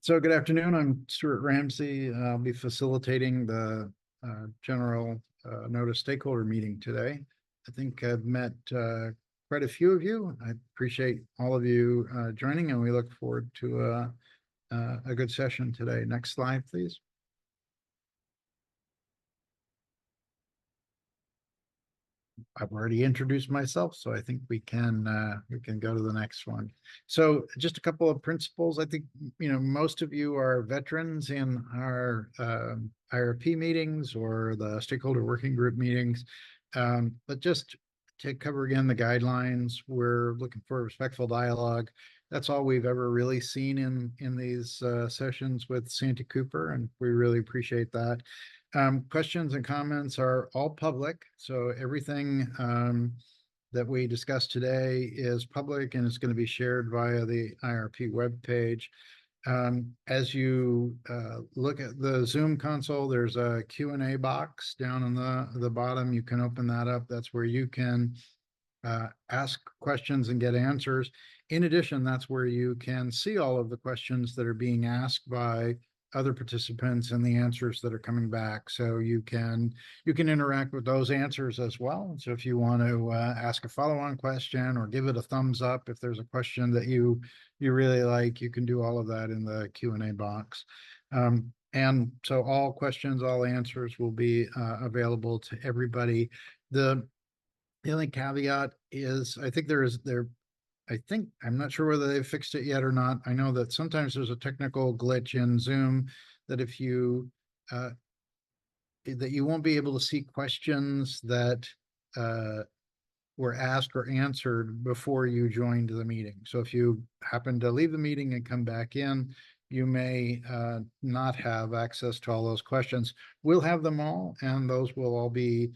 So good afternoon. I'm Stuart Ramsey. I'll be facilitating the general notice stakeholder meeting today. I think I've met quite a few of you. I appreciate all of you joining, and we look forward to a good session today. Next slide, please. I've already introduced myself, so I think we can go to the next one. So just a couple of principles. I think most of you are veterans in our IRP meetings or the stakeholder working group meetings. But just to cover again the guidelines, we're looking for respectful dialogue. That's all we've ever really seen in these sessions with Santee Cooper, and we really appreciate that. Questions and comments are all public, so everything that we discussed today is public and it's going to be shared via the IRP webpage. As you look at the Zoom console, there's a Q&A box down on the bottom. You can open that up. That's where you can ask questions and get answers. In addition, that's where you can see all of the questions that are being asked by other participants and the answers that are coming back. So you can interact with those answers as well. So if you want to ask a follow-on question or give it a thumbs up, if there's a question that you really like, you can do all of that in the Q&A box. And so all questions, all answers will be available to everybody. The only caveat is I'm not sure whether they've fixed it yet or not. I know that sometimes there's a technical glitch in Zoom that if you that you won't be able to see questions that were asked or answered before you joined the meeting. So if you happen to leave the meeting and come back in, you may not have access to all those questions. We'll have them all, and those will all be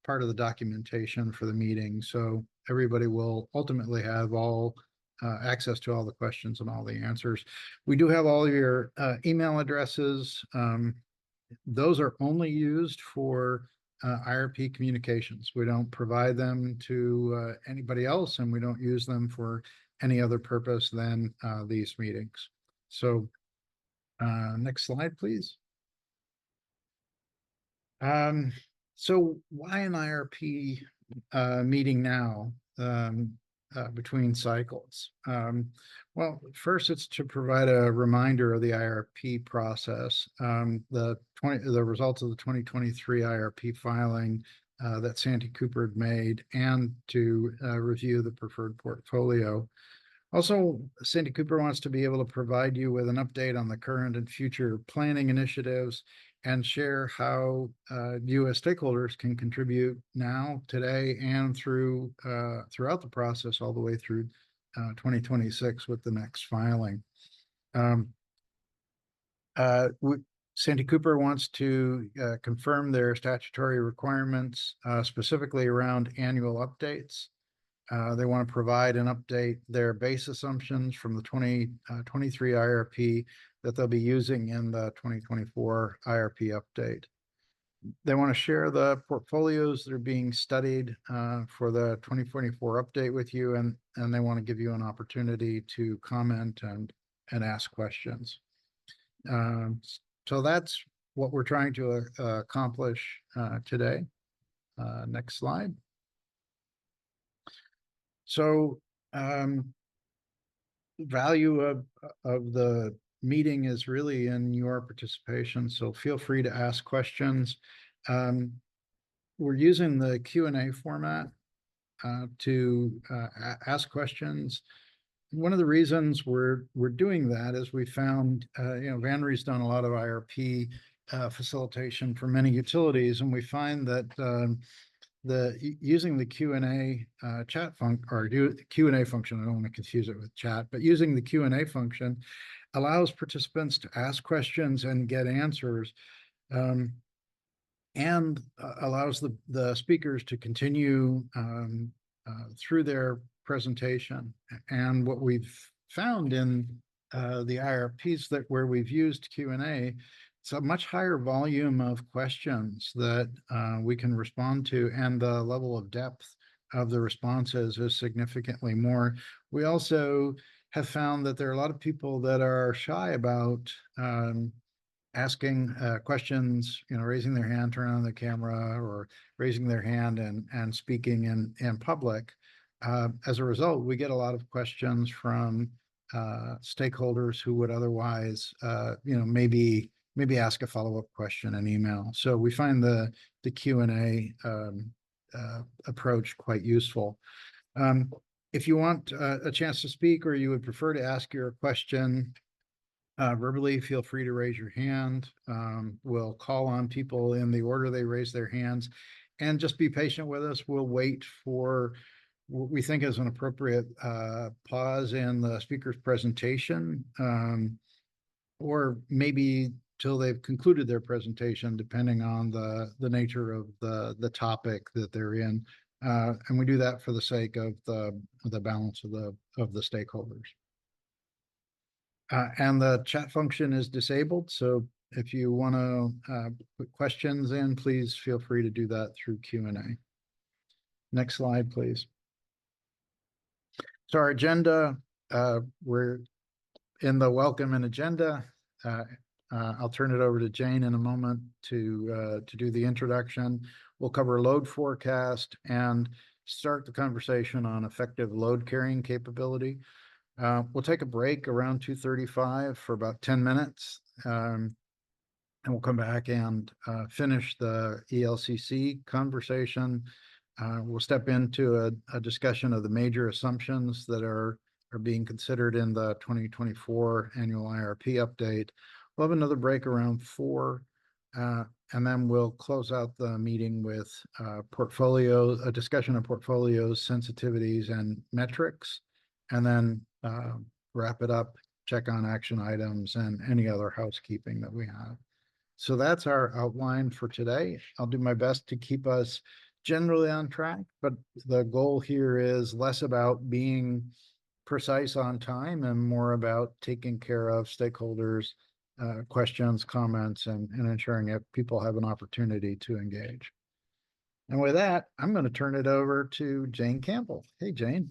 part of the documentation for the meeting. So everybody will ultimately have all access to all the questions and all the answers. We do have all your email addresses. Those are only used for IRP communications. We don't provide them to anybody else, and we don't use them for any other purpose than these meetings. So next slide, please. So why an IRP meeting now between cycles? Well, first, it's to provide a reminder of the IRP process, the results of the 2023 IRP filing that Santee Cooper had made, and to review the preferred portfolio. Also, Santee Cooper wants to be able to provide you with an update on the current and future planning initiatives and share how you as stakeholders can contribute now, today, and throughout the process all the way through 2026 with the next filing. Santee Cooper wants to confirm their statutory requirements, specifically around annual updates. They want to provide and update their base assumptions from the 2023 IRP that they'll be using in the 2024 IRP update. They want to share the portfolios that are being studied for the 2024 update with you, and they want to give you an opportunity to comment and ask questions. So that's what we're trying to accomplish today. Next slide. So value of the meeting is really in your participation, so feel free to ask questions. We're using the Q&A format to ask questions. One of the reasons we're doing that is we found, Vanry's done a lot of IRP facilitation for many utilities, and we find that using the Q&A chat function, or Q&A function, I don't want to confuse it with chat, but using the Q&A function allows participants to ask questions and get answers, and allows the speakers to continue through their presentation. And what we've found in the IRPs where we've used Q&A, it's a much higher volume of questions that we can respond to, and the level of depth of the responses is significantly more. We also have found that there are a lot of people that are shy about asking questions, raising their hand, turning on the camera, or raising their hand and speaking in public. As a result, we get a lot of questions from stakeholders who would otherwise, maybe ask a follow-up question in email. So we find the Q&A approach quite useful. If you want a chance to speak, or you would prefer to ask your question verbally, feel free to raise your hand. We'll call on people in the order they raise their hands, and just be patient with us. We'll wait for what we think is an appropriate pause in the speaker's presentation, or maybe till they've concluded their presentation, depending on the nature of the topic that they're in. And we do that for the sake of the balance of the stakeholders. And the chat function is disabled, so if you want to put questions in, please feel free to do that through Q&A. Next slide, please. So our agenda, we're in the welcome and agenda. I'll turn it over to Jane in a moment to do the introduction. We'll cover load forecast and start the conversation on effective load carrying capability. We'll take a break around 2:35 for about 10 minutes, and we'll come back and finish the ELCC conversation. We'll step into a discussion of the major assumptions that are being considered in the 2024 annual IRP update. We'll have another break around 4, and then we'll close out the meeting with a discussion of portfolios, sensitivities, and metrics, and then wrap it up, check on action items, and any other housekeeping that we have. So that's our outline for today. I'll do my best to keep us generally on track, but the goal here is less about being precise on time and more about taking care of stakeholders' questions, comments, and ensuring that people have an opportunity to engage. And with that, I'm going to turn it over to Jane Campbell. Hey, Jane.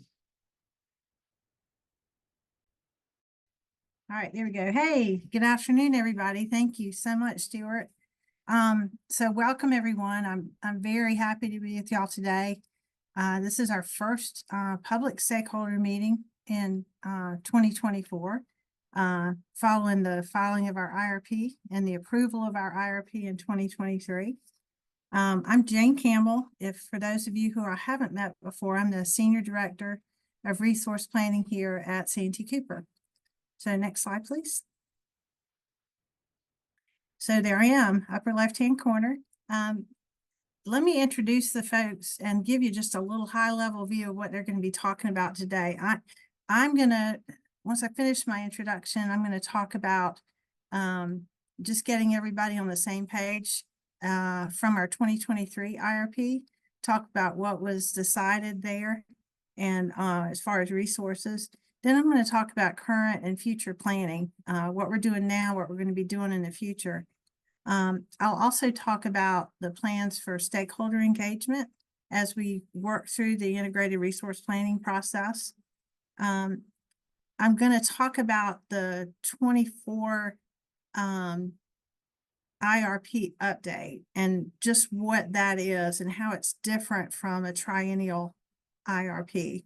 All right, there we go. Hey, good afternoon, everybody. Thank you so much, Stuart. So welcome, everyone. I'm very happy to be with y'all today. This is our first public stakeholder meeting in 2024, following the filing of our IRP and the approval of our IRP in 2023. I'm Jane Campbell. For those of you who I haven't met before, I'm the Senior Director of Resource Planning here at Santee Cooper. So next slide, please. So there I am, upper left-hand corner. Let me introduce the folks and give you just a little high-level view of what they're going to be talking about today. I'm going to, once I finish my introduction, I'm going to talk about just getting everybody on the same page from our 2023 IRP, talk about what was decided there and as far as resources. Then I'm going to talk about current and future planning, what we're doing now, what we're going to be doing in the future. I'll also talk about the plans for stakeholder engagement as we work through the integrated resource planning process. I'm going to talk about the 24 IRP update and just what that is and how it's different from a triennial IRP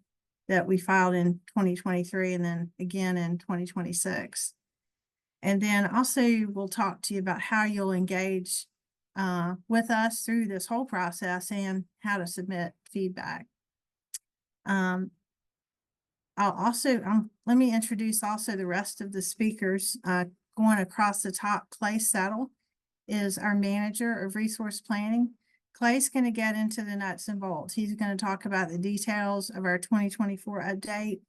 that we filed in 2023 and then again in 2026. And then also we'll talk to you about how you'll engage with us through this whole process and how to submit feedback. I'll also, let me introduce also the rest of the speakers. Going across the top, Clay Settle is our Manager of Resource Planning. Clay's going to get into the nuts and bolts. He's going to talk about the details of our 2024 update,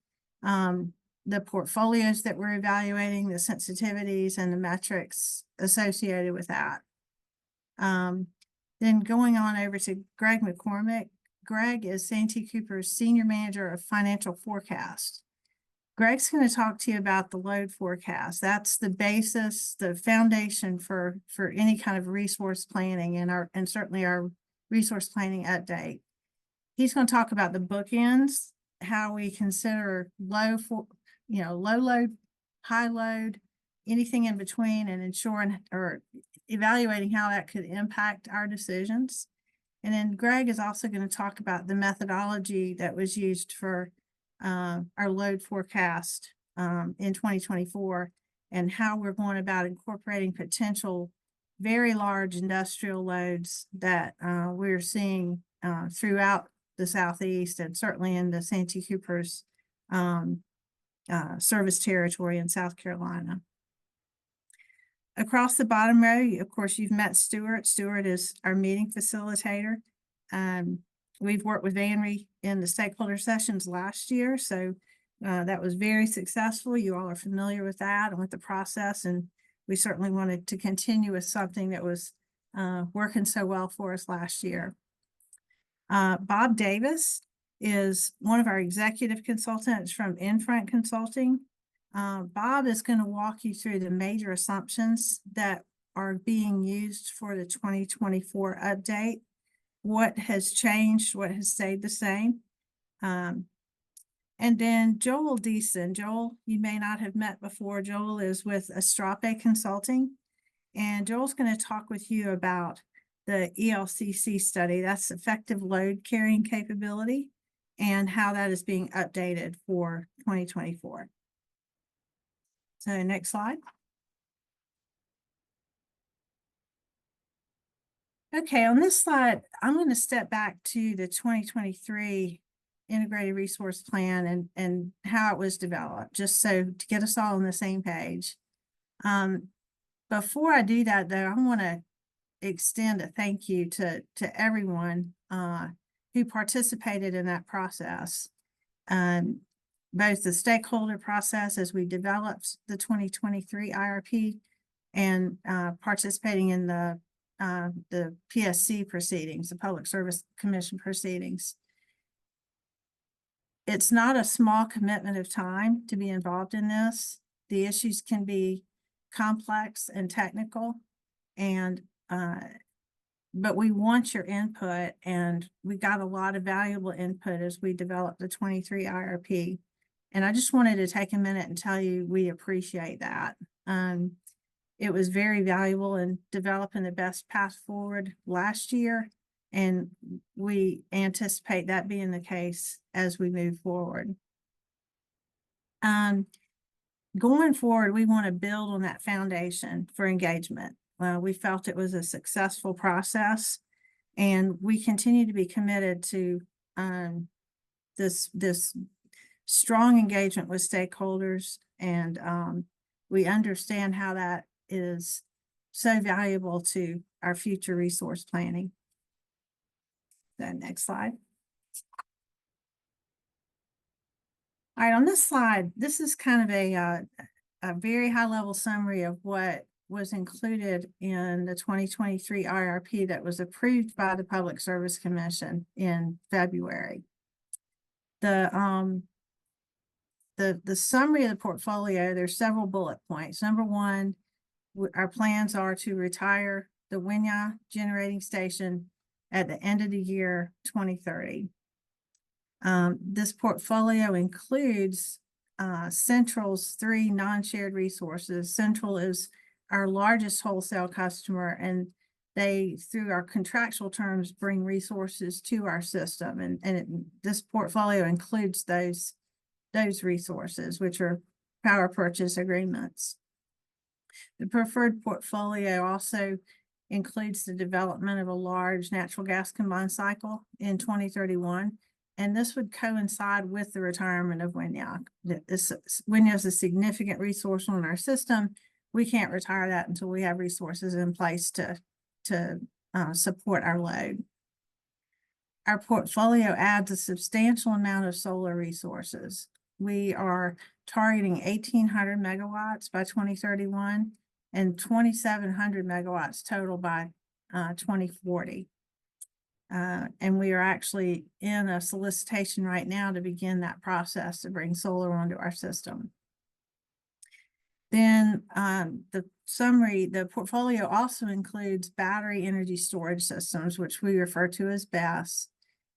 the portfolios that we're evaluating, the sensitivities, and the metrics associated with that. Then going on over to Greg McCormick. Greg is Santee Cooper's Senior Manager of Financial Forecast. Greg's going to talk to you about the load forecast. That's the basis, the foundation for any kind of resource planning and certainly our resource planning update. He's going to talk about the bookends, how we consider low load, high load, anything in between, and ensuring or evaluating how that could impact our decisions. And then Greg is also going to talk about the methodology that was used for our load forecast in 2024 and how we're going about incorporating potential very large industrial loads that we're seeing throughout the Southeast and certainly in the Santee Cooper's service territory in South Carolina. Across the bottom row, of course, you've met Stuart. Stuart is our meeting facilitator. We've worked with Vanry in the stakeholder sessions last year, so that was very successful. You all are familiar with that and with the process, and we certainly wanted to continue with something that was working so well for us last year. Bob Davis is one of our executive consultants from Infront Consulting. Bob is going to walk you through the major assumptions that are being used for the 2024 update, what has changed, what has stayed the same. And then Joel Deason. Joel, you may not have met before. Joel is with Astrape Consulting, and Joel's going to talk with you about the ELCC study, that's effective load carrying capability, and how that is being updated for 2024. So next slide. Okay, on this slide, I'm going to step back to the 2023 Integrated Resource Plan and how it was developed, just so to get us all on the same page. Before I do that, though, I want to extend a thank you to everyone who participated in that process. Both the stakeholder process as we developed the 2023 IRP and participating in the PSC proceedings, the Public Service Commission proceedings. It's not a small commitment of time to be involved in this. The issues can be complex and technical, and but we want your input, and we got a lot of valuable input as we developed the 23 IRP. And I just wanted to take a minute and tell you we appreciate that. It was very valuable in developing the best path forward last year, and we anticipate that being the case as we move forward. Going forward, we want to build on that foundation for engagement. We felt it was a successful process, and we continue to be committed to this strong engagement with stakeholders, and we understand how that is so valuable to our future resource planning. The next slide. All right, on this slide, this is kind of a very high-level summary of what was included in the 2023 IRP that was approved by the Public Service Commission in February. The summary of the portfolio, there's several bullet points. Number one, our plans are to retire the Winyah generating station at the end of the year 2030. This portfolio includes Central's 3 non-shared resources. Central is our largest wholesale customer, and they, through our contractual terms, bring resources to our system. And this portfolio includes those resources, which are power purchase agreements. The preferred portfolio also includes the development of a large natural gas combined cycle in 2031. And this would coincide with the retirement of Winyah. Winyah is a significant resource on our system. We can't retire that until we have resources in place to support our load. Our portfolio adds a substantial amount of solar resources. We are targeting 1,800 megawatts by 2031 and 2,700 megawatts total by 2040. And we are actually in a solicitation right now to begin that process to bring solar onto our system. Then the summary, the portfolio also includes battery energy storage systems, which we refer to as BESS,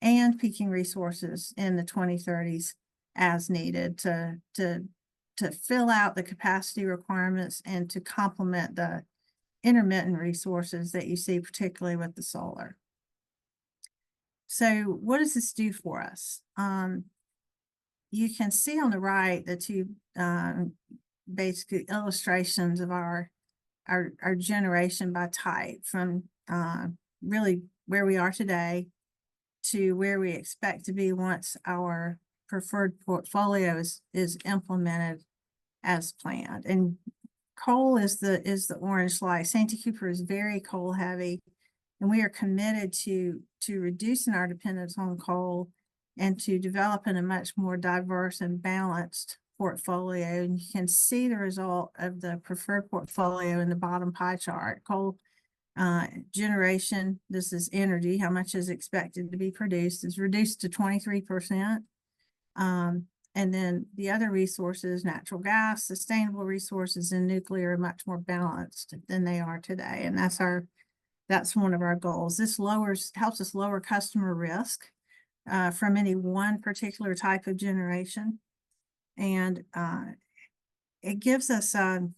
and peaking resources in the 2030s as needed to to fill out the capacity requirements and to complement the intermittent resources that you see, particularly with the solar. So what does this do for us? You can see on the right the two basically illustrations of our generation by type, from really where we are today to where we expect to be once our preferred portfolio is implemented as planned. And coal is the orange light. Santee Cooper is very coal heavy, and we are committed to reducing our dependence on coal and to developing a much more diverse and balanced portfolio. And you can see the result of the preferred portfolio in the bottom pie chart. Coal generation, this is energy, how much is expected to be produced, is reduced to 23%. And then the other resources, natural gas, sustainable resources, and nuclear, are much more balanced than they are today. And that's one of our goals. This helps us lower customer risk from any one particular type of generation. And it gives us a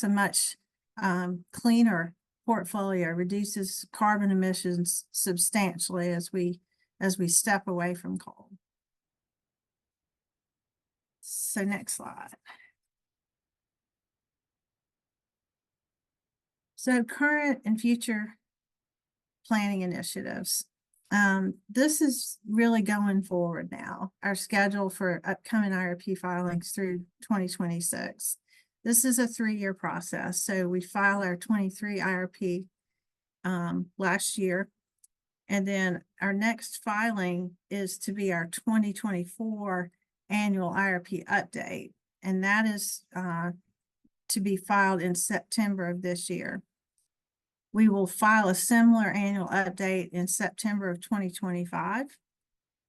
much cleaner portfolio, reduces carbon emissions substantially as we step away from coal. So next slide. So current and future planning initiatives. This is really going forward now. Our schedule for upcoming IRP filings through 2026. This is a 3-year process. So we filed our 23 IRP last year. And then our next filing is to be our 2024 annual IRP update. And that is to be filed in September of this year. We will file a similar annual update in September of 2025.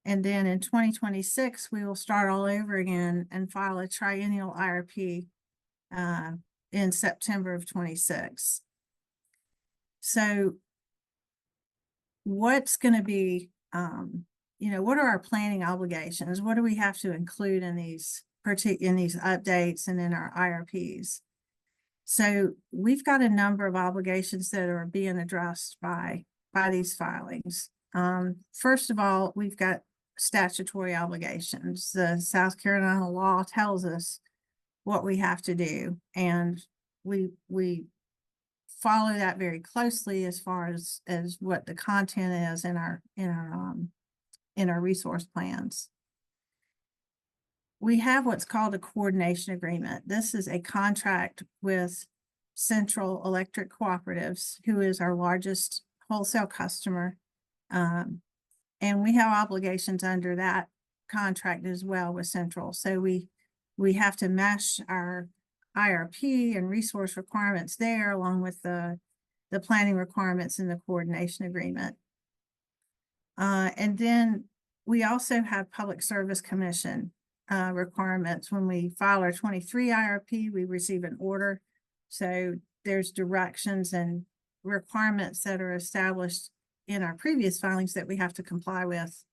And then in 2026, we will start all over again and file a triennial IRP in September of 26. So what's going to be, what are our planning obligations? What do we have to include in these updates and in our IRPs? So we've got a number of obligations that are being addressed by these filings. First of all, we've got statutory obligations. The South Carolina law tells us what we have to do, and we follow that very closely as far as what the content is in our resource plans. We have what's called a coordination agreement. This is a contract with Central Electric Cooperatives, who is our largest wholesale customer. And we have obligations under that contract as well with Central. So we have to mesh our IRP and resource requirements there, along with the planning requirements in the coordination agreement. And then we also have Public Service Commission requirements. When we file our 23 IRP, we receive an order. So there's directions and requirements that are established in our previous filings that we have to comply with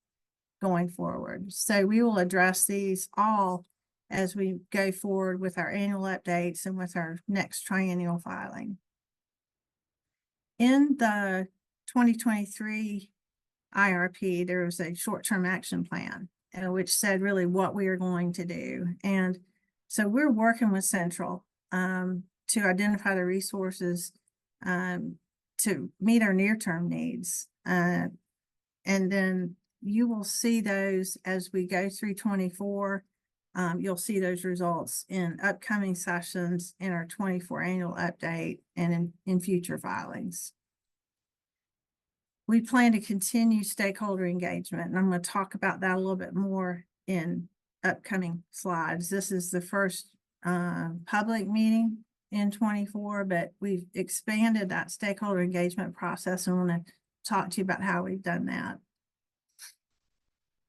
going forward. So we will address these all as we go forward with our annual updates and with our next triennial filing. In the 2023 IRP, there was a short-term action plan, which said really what we are going to do. And so we're working with Central to identify the resources to meet our near-term needs. And then you will see those as we go through 24. You'll see those results in upcoming sessions, in our 24 annual update, and in future filings. We plan to continue stakeholder engagement, and I'm going to talk about that a little bit more in upcoming slides. This is the first public meeting in 24, but we've expanded that stakeholder engagement process, and I want to talk to you about how we've done that.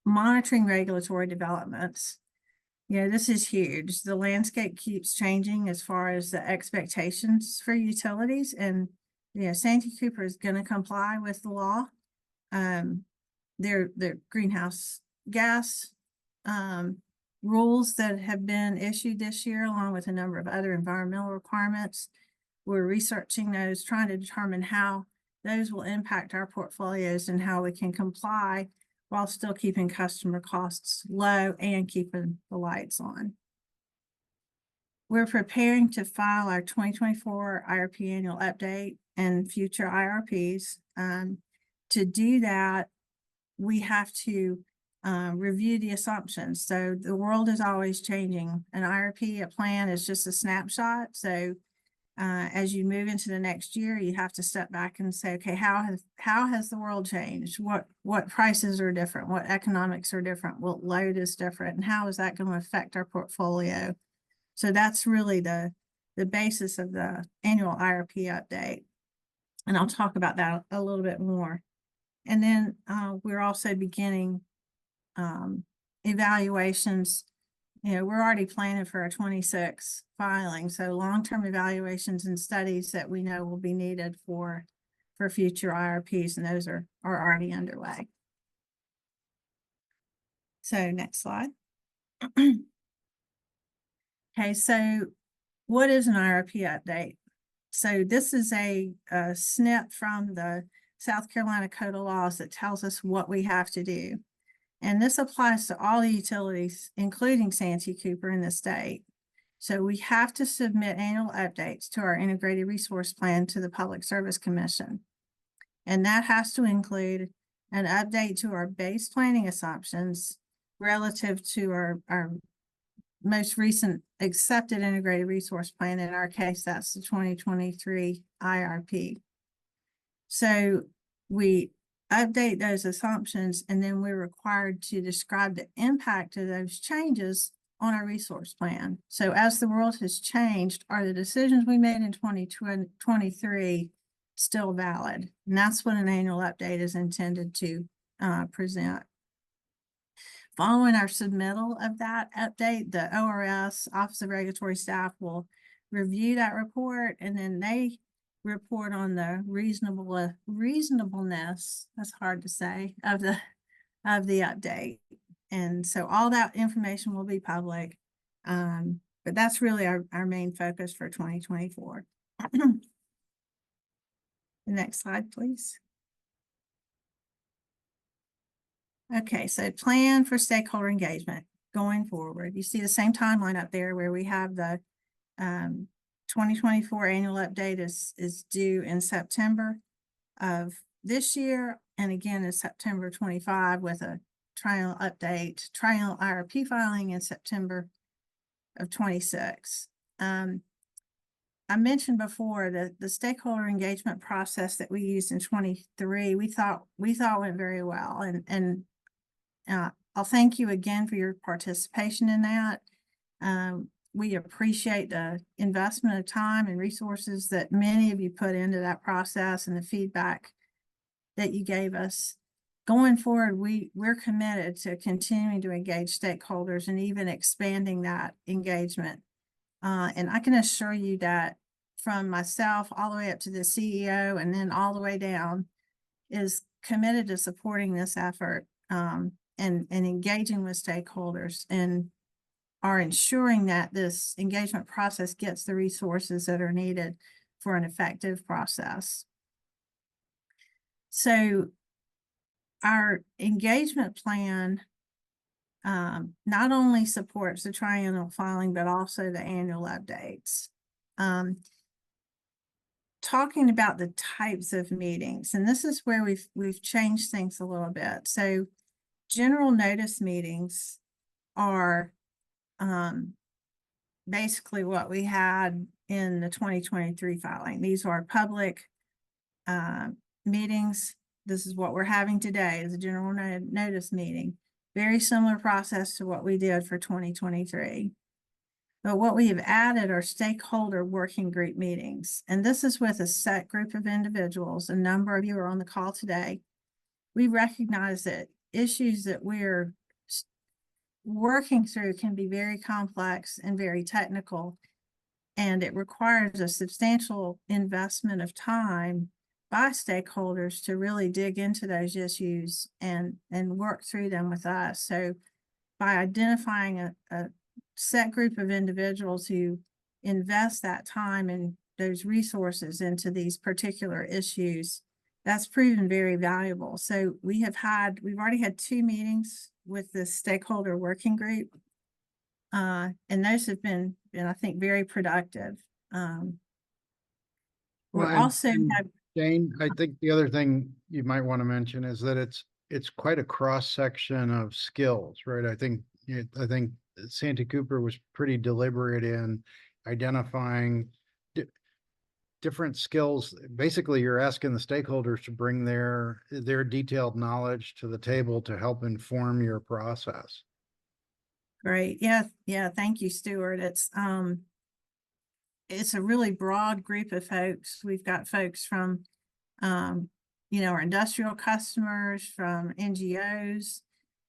Monitoring regulatory developments. This is huge. The landscape keeps changing as far as the expectations for utilities, and Santee Cooper is going to comply with the law. Their greenhouse gas rules that have been issued this year, along with a number of other environmental requirements. We're researching those, trying to determine how those will impact our portfolios and how we can comply while still keeping customer costs low and keeping the lights on. We're preparing to file our 2024 IRP annual update and future IRPs. To do that, we have to review the assumptions. So the world is always changing. An IRP, a plan, is just a snapshot. So as you move into the next year, you have to step back and say, okay, how has the world changed? What prices are different? What economics are different? What load is different? And how is that going to affect our portfolio? So that's really the basis of the annual IRP update. And I'll talk about that a little bit more. And then we're also beginning evaluations. You know, we're already planning for our 26 filing. So long-term evaluations and studies that we know will be needed for future IRPs, and those are already underway. So next slide. Okay, so what is an IRP update? So this is a snip from the South Carolina Code of Laws that tells us what we have to do. And this applies to all the utilities, including Santee Cooper in the state. So we have to submit annual updates to our integrated resource plan to the Public Service Commission. And that has to include an update to our base planning assumptions relative to our most recent accepted integrated resource plan. In our case, that's the 2023 IRP. So we update those assumptions, and then we're required to describe the impact of those changes on our resource plan. So as the world has changed, are the decisions we made in 2023 still valid? And that's what an annual update is intended to present. Following our submittal of that update, the ORS, Office of Regulatory Staff, will review that report, and then they report on the reasonableness, that's hard to say, of the update. And so all that information will be public. But that's really our main focus for 2024. The next slide, please. Okay, so plan for stakeholder engagement going forward. You see the same timeline up there where we have the 2024 annual update is due in September of this year, and again in September 25 with a triennial update, triennial IRP filing in September of 26. I mentioned before that the stakeholder engagement process that we used in 23, we thought went very well, and I'll thank you again for your participation in that. We appreciate the investment of time and resources that many of you put into that process and the feedback that you gave us. Going forward, we're committed to continuing to engage stakeholders and even expanding that engagement. And I can assure you that from myself all the way up to the CEO and then all the way down is committed to supporting this effort and engaging with stakeholders, and are ensuring that this engagement process gets the resources that are needed for an effective process. So our engagement plan not only supports the triennial filing, but also the annual updates. Talking about the types of meetings, and this is where we've changed things a little bit. So general notice meetings are basically what we had in the 2023 filing. These are public meetings. This is what we're having today, is a general notice meeting. Very similar process to what we did for 2023. But what we have added are stakeholder working group meetings. And this is with a set group of individuals. A number of you are on the call today. We recognize that issues that we're working through can be very complex and very technical, and it requires a substantial investment of time by stakeholders to really dig into those issues and work through them with us. So by identifying a set group of individuals who invest that time and those resources into these particular issues, that's proven very valuable. So we've already had 2 meetings with the stakeholder working group. And those have been, I think, very productive. Well, We're also and have, Jane, I think the other thing you might want to mention is that it's quite a cross section of skills, right? I think Santee Cooper was pretty deliberate in identifying different skills. Basically, you're asking the stakeholders to bring their detailed knowledge to the table to help inform your process. great. Yeah, yeah. Thank you, Stuart. It's a really broad group of folks. We've got folks from, our industrial customers, from NGOs,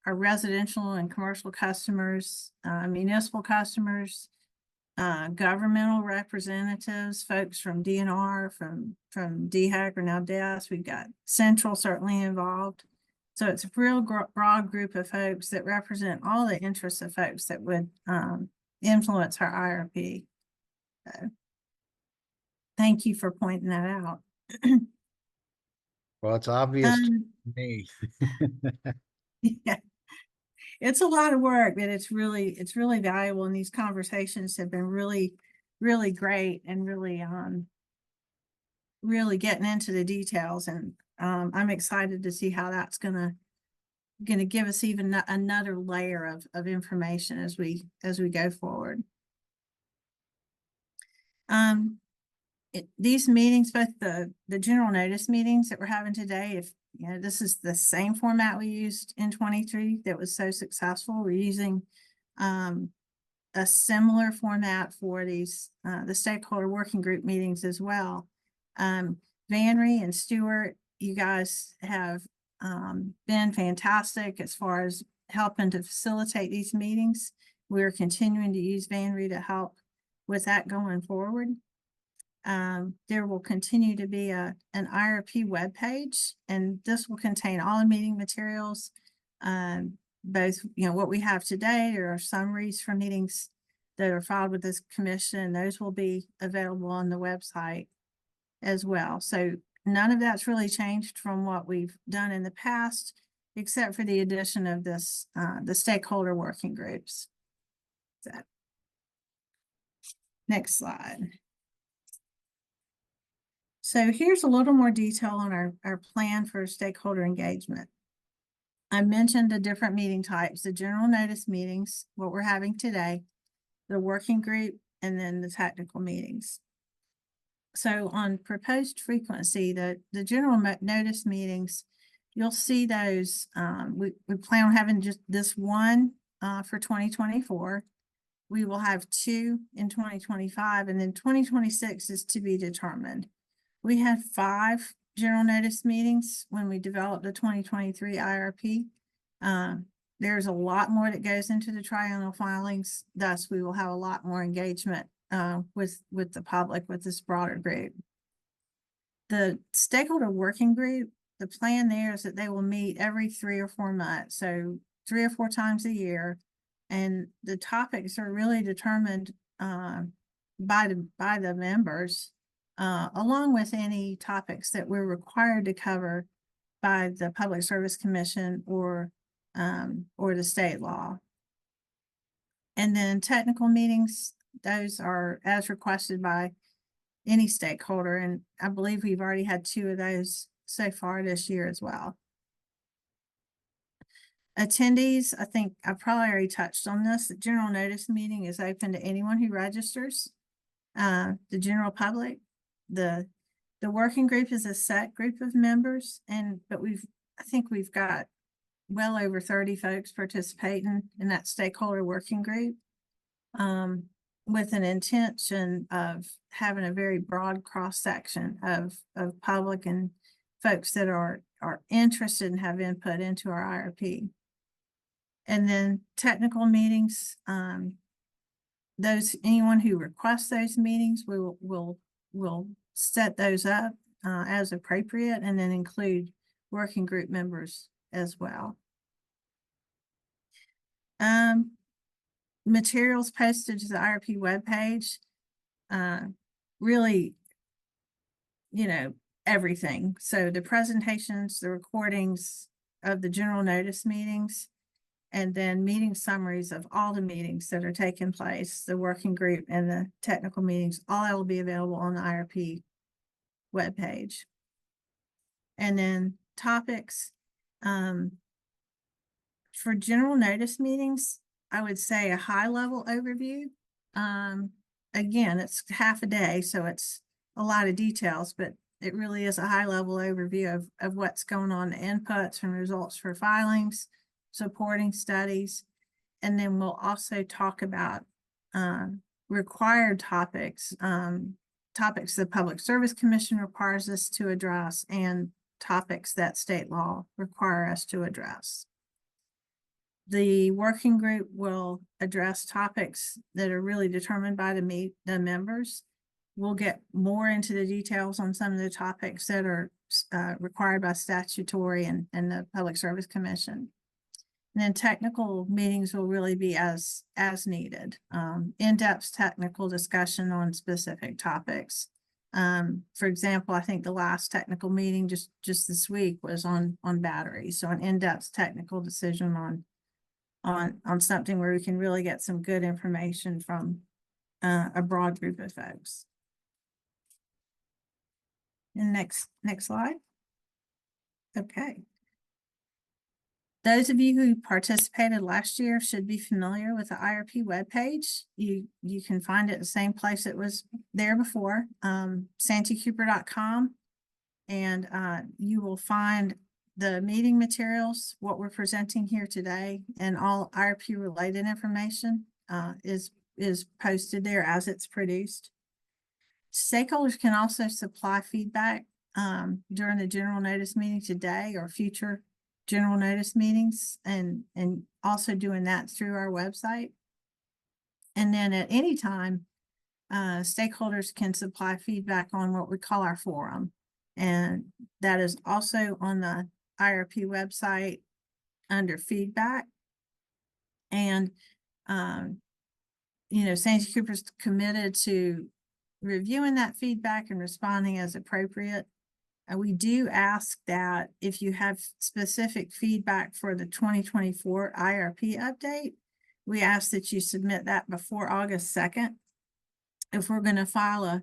our residential and commercial customers, municipal customers, governmental representatives, folks from DNR, from DHEC or now DES. We've got Central certainly involved. So it's a real broad group of folks that represent all the interests of folks that would influence our IRP. So, thank you for pointing that out. Well, it's obvious to me. Yeah, it's a lot of work, but it's really valuable. And these conversations have been really, really great and really getting into the details. And I'm excited to see how that's gonna give us even another layer of information as we go forward. These meetings, both the general notice meetings that we're having today, if this is the same format we used in 23 that was so successful, we're using a similar format for these the stakeholder working group meetings as well. Vanry and Stuart, you guys have been fantastic as far as helping to facilitate these meetings. We're continuing to use Vanry to help with that going forward. There will continue to be an IRP webpage, and this will contain all the meeting materials, both what we have today. There are summaries from meetings that are filed with this commission. Those will be available on the website as well. So none of that's really changed from what we've done in the past, except for the addition of this the stakeholder working groups. So, next slide. So here's a little more detail on our plan for stakeholder engagement. I mentioned the different meeting types, the general notice meetings, what we're having today, the working group, and then the technical meetings. So on proposed frequency, the general notice meetings, you'll see those. We plan on having just this one for 2024. We will have 2 in 2025, and then 2026 is to be determined. We had 5 general notice meetings when we developed the 2023 IRP. There's a lot more that goes into the triennial filings. Thus, we will have a lot more engagement with the public, with this broader group. The stakeholder working group, the plan there is that they will meet every 3 or 4 months, so 3 or 4 times a year. And the topics are really determined by the members, along with any topics that we're required to cover by the Public Service Commission or the state law. And then technical meetings, those are as requested by any stakeholder. And I believe we've already had 2 of those so far this year as well. Attendees, I think I probably already touched on this. The general notice meeting is open to anyone who registers, the general public. The working group is a set group of members, but I think we've got well over 30 folks participating in that stakeholder working group, with an intention of having a very broad cross section of public and folks that are interested and have input into our IRP. And then technical meetings, anyone who requests those meetings, we'll set those up as appropriate, and then include working group members as well. Materials posted to the IRP webpage, really, everything. So the presentations, the recordings of the general notice meetings, and then meeting summaries of all the meetings that are taking place, the working group and the technical meetings, all that will be available on the IRP webpage. And then topics, for general notice meetings, I would say a high level overview. Again, it's half a day, so it's a lot of details, but it really is a high level overview of what's going on, the inputs and results for filings, supporting studies. And then we'll also talk about required topics, topics the Public Service Commission requires us to address, and topics that state law require us to address. The working group will address topics that are really determined by the members. We'll get more into the details on some of the topics that are required by statutory and the Public Service Commission. And then technical meetings will really be as needed. In-depth technical discussion on specific topics. For example, I think the last technical meeting just this week was on batteries. So an in-depth technical decision on something where we can really get some good information from a broad group of folks. And next slide. Okay. Those of you who participated last year should be familiar with the IRP webpage. You can find it the same place it was there before, santycooper.com. And you will find the meeting materials, what we're presenting here today, and all IRP related information is posted there as it's produced. Stakeholders can also supply feedback during the general notice meeting today or future general notice meetings, and also doing that through our website. And then at any time, stakeholders can supply feedback on what we call our forum. And that is also on the IRP website under feedback. And, Santee Cooper's committed to reviewing that feedback and responding as appropriate. We do ask that if you have specific feedback for the 2024 IRP update, we ask that you submit that before August 2nd. If we're going to file a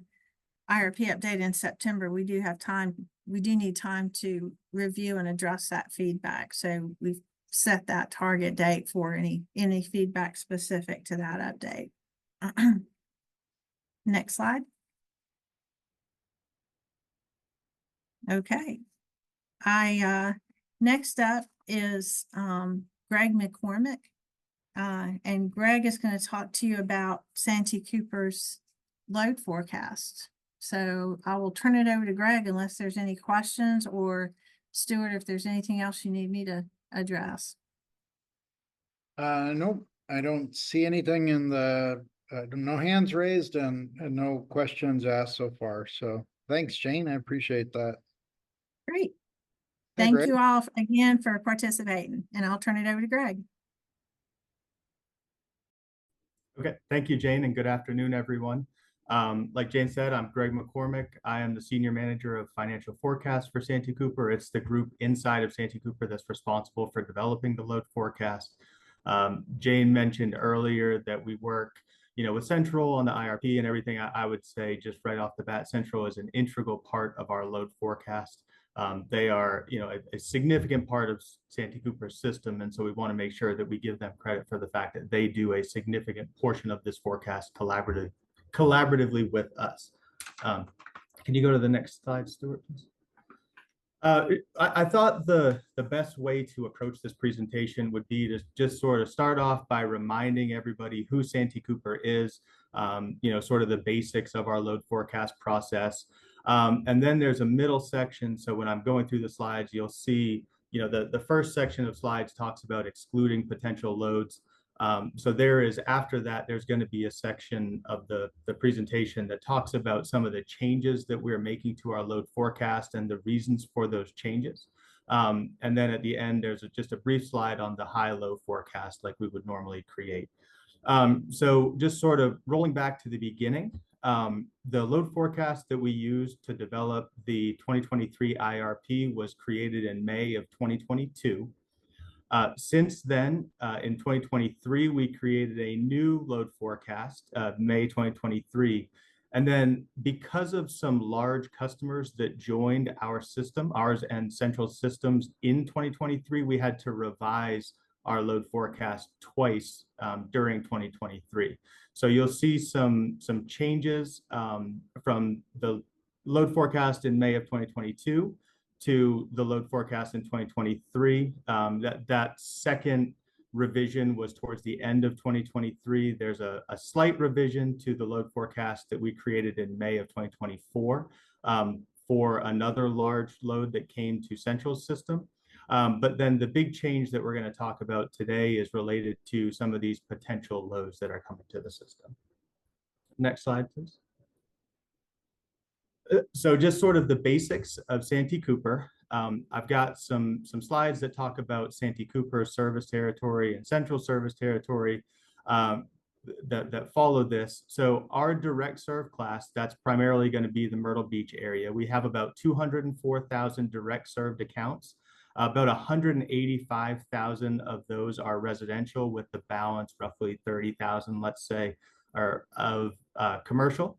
IRP update in September, we do have time. We do need time to review and address that feedback. So we've set that target date for any feedback specific to that update. Next slide. Okay. Next up is Greg McCormick. And Greg is going to talk to you about Santee Cooper's load forecast. So I will turn it over to Greg unless there's any questions, or Stuart, if there's anything else you need me to address. Nope, I don't see anything in the, no hands raised and no questions asked so far. So thanks, Jane. I appreciate that. Great. Hey, Thank Greg. you all again for participating, and I'll turn it over to Greg. Okay, thank you, Jane, and good afternoon, everyone. Like Jane said, I'm Greg McCormick. I am the Senior Manager of Financial Forecast for Santee Cooper. It's the group inside of Santee Cooper that's responsible for developing the load forecast. Jane mentioned earlier that we work, with Central on the IRP and everything. I would say just right off the bat, Central is an integral part of our load forecast. They are, a significant part of Santee Cooper's system. And so we want to make sure that we give them credit for the fact that they do a significant portion of this forecast collaboratively with us. Can you go to the next slide, Stuart, please? I thought the best way to approach this presentation would be to just sort of start off by reminding everybody who Santee Cooper is, sort of the basics of our load forecast process. And then there's a middle section. So when I'm going through the slides, you'll see, the first section of slides talks about excluding potential loads. So after that, there's going to be a section of the presentation that talks about some of the changes that we're making to our load forecast and the reasons for those changes. And then at the end, there's just a brief slide on the high-low forecast like we would normally create. So just sort of rolling back to the beginning, the load forecast that we used to develop the 2023 IRP was created in May of 2022. Since then, in 2023, we created a new load forecast, May 2023. And then because of some large customers that joined our system, ours and Central Systems in 2023, we had to revise our load forecast twice during 2023. So you'll see some changes from the load forecast in May of 2022 to the load forecast in 2023. That second revision was towards the end of 2023. There's a slight revision to the load forecast that we created in May of 2024 for another large load that came to Central System. But then the big change that we're going to talk about today is related to some of these potential loads that are coming to the system. Next slide, please. So just sort of the basics of Santee Cooper. I've got some slides that talk about Santee Cooper's service territory and Central service territory that follow this. So our direct serve class, that's primarily going to be the Myrtle Beach area. We have about 204,000 direct served accounts. About 185,000 of those are residential, with the balance, roughly 30,000, let's say, are of commercial.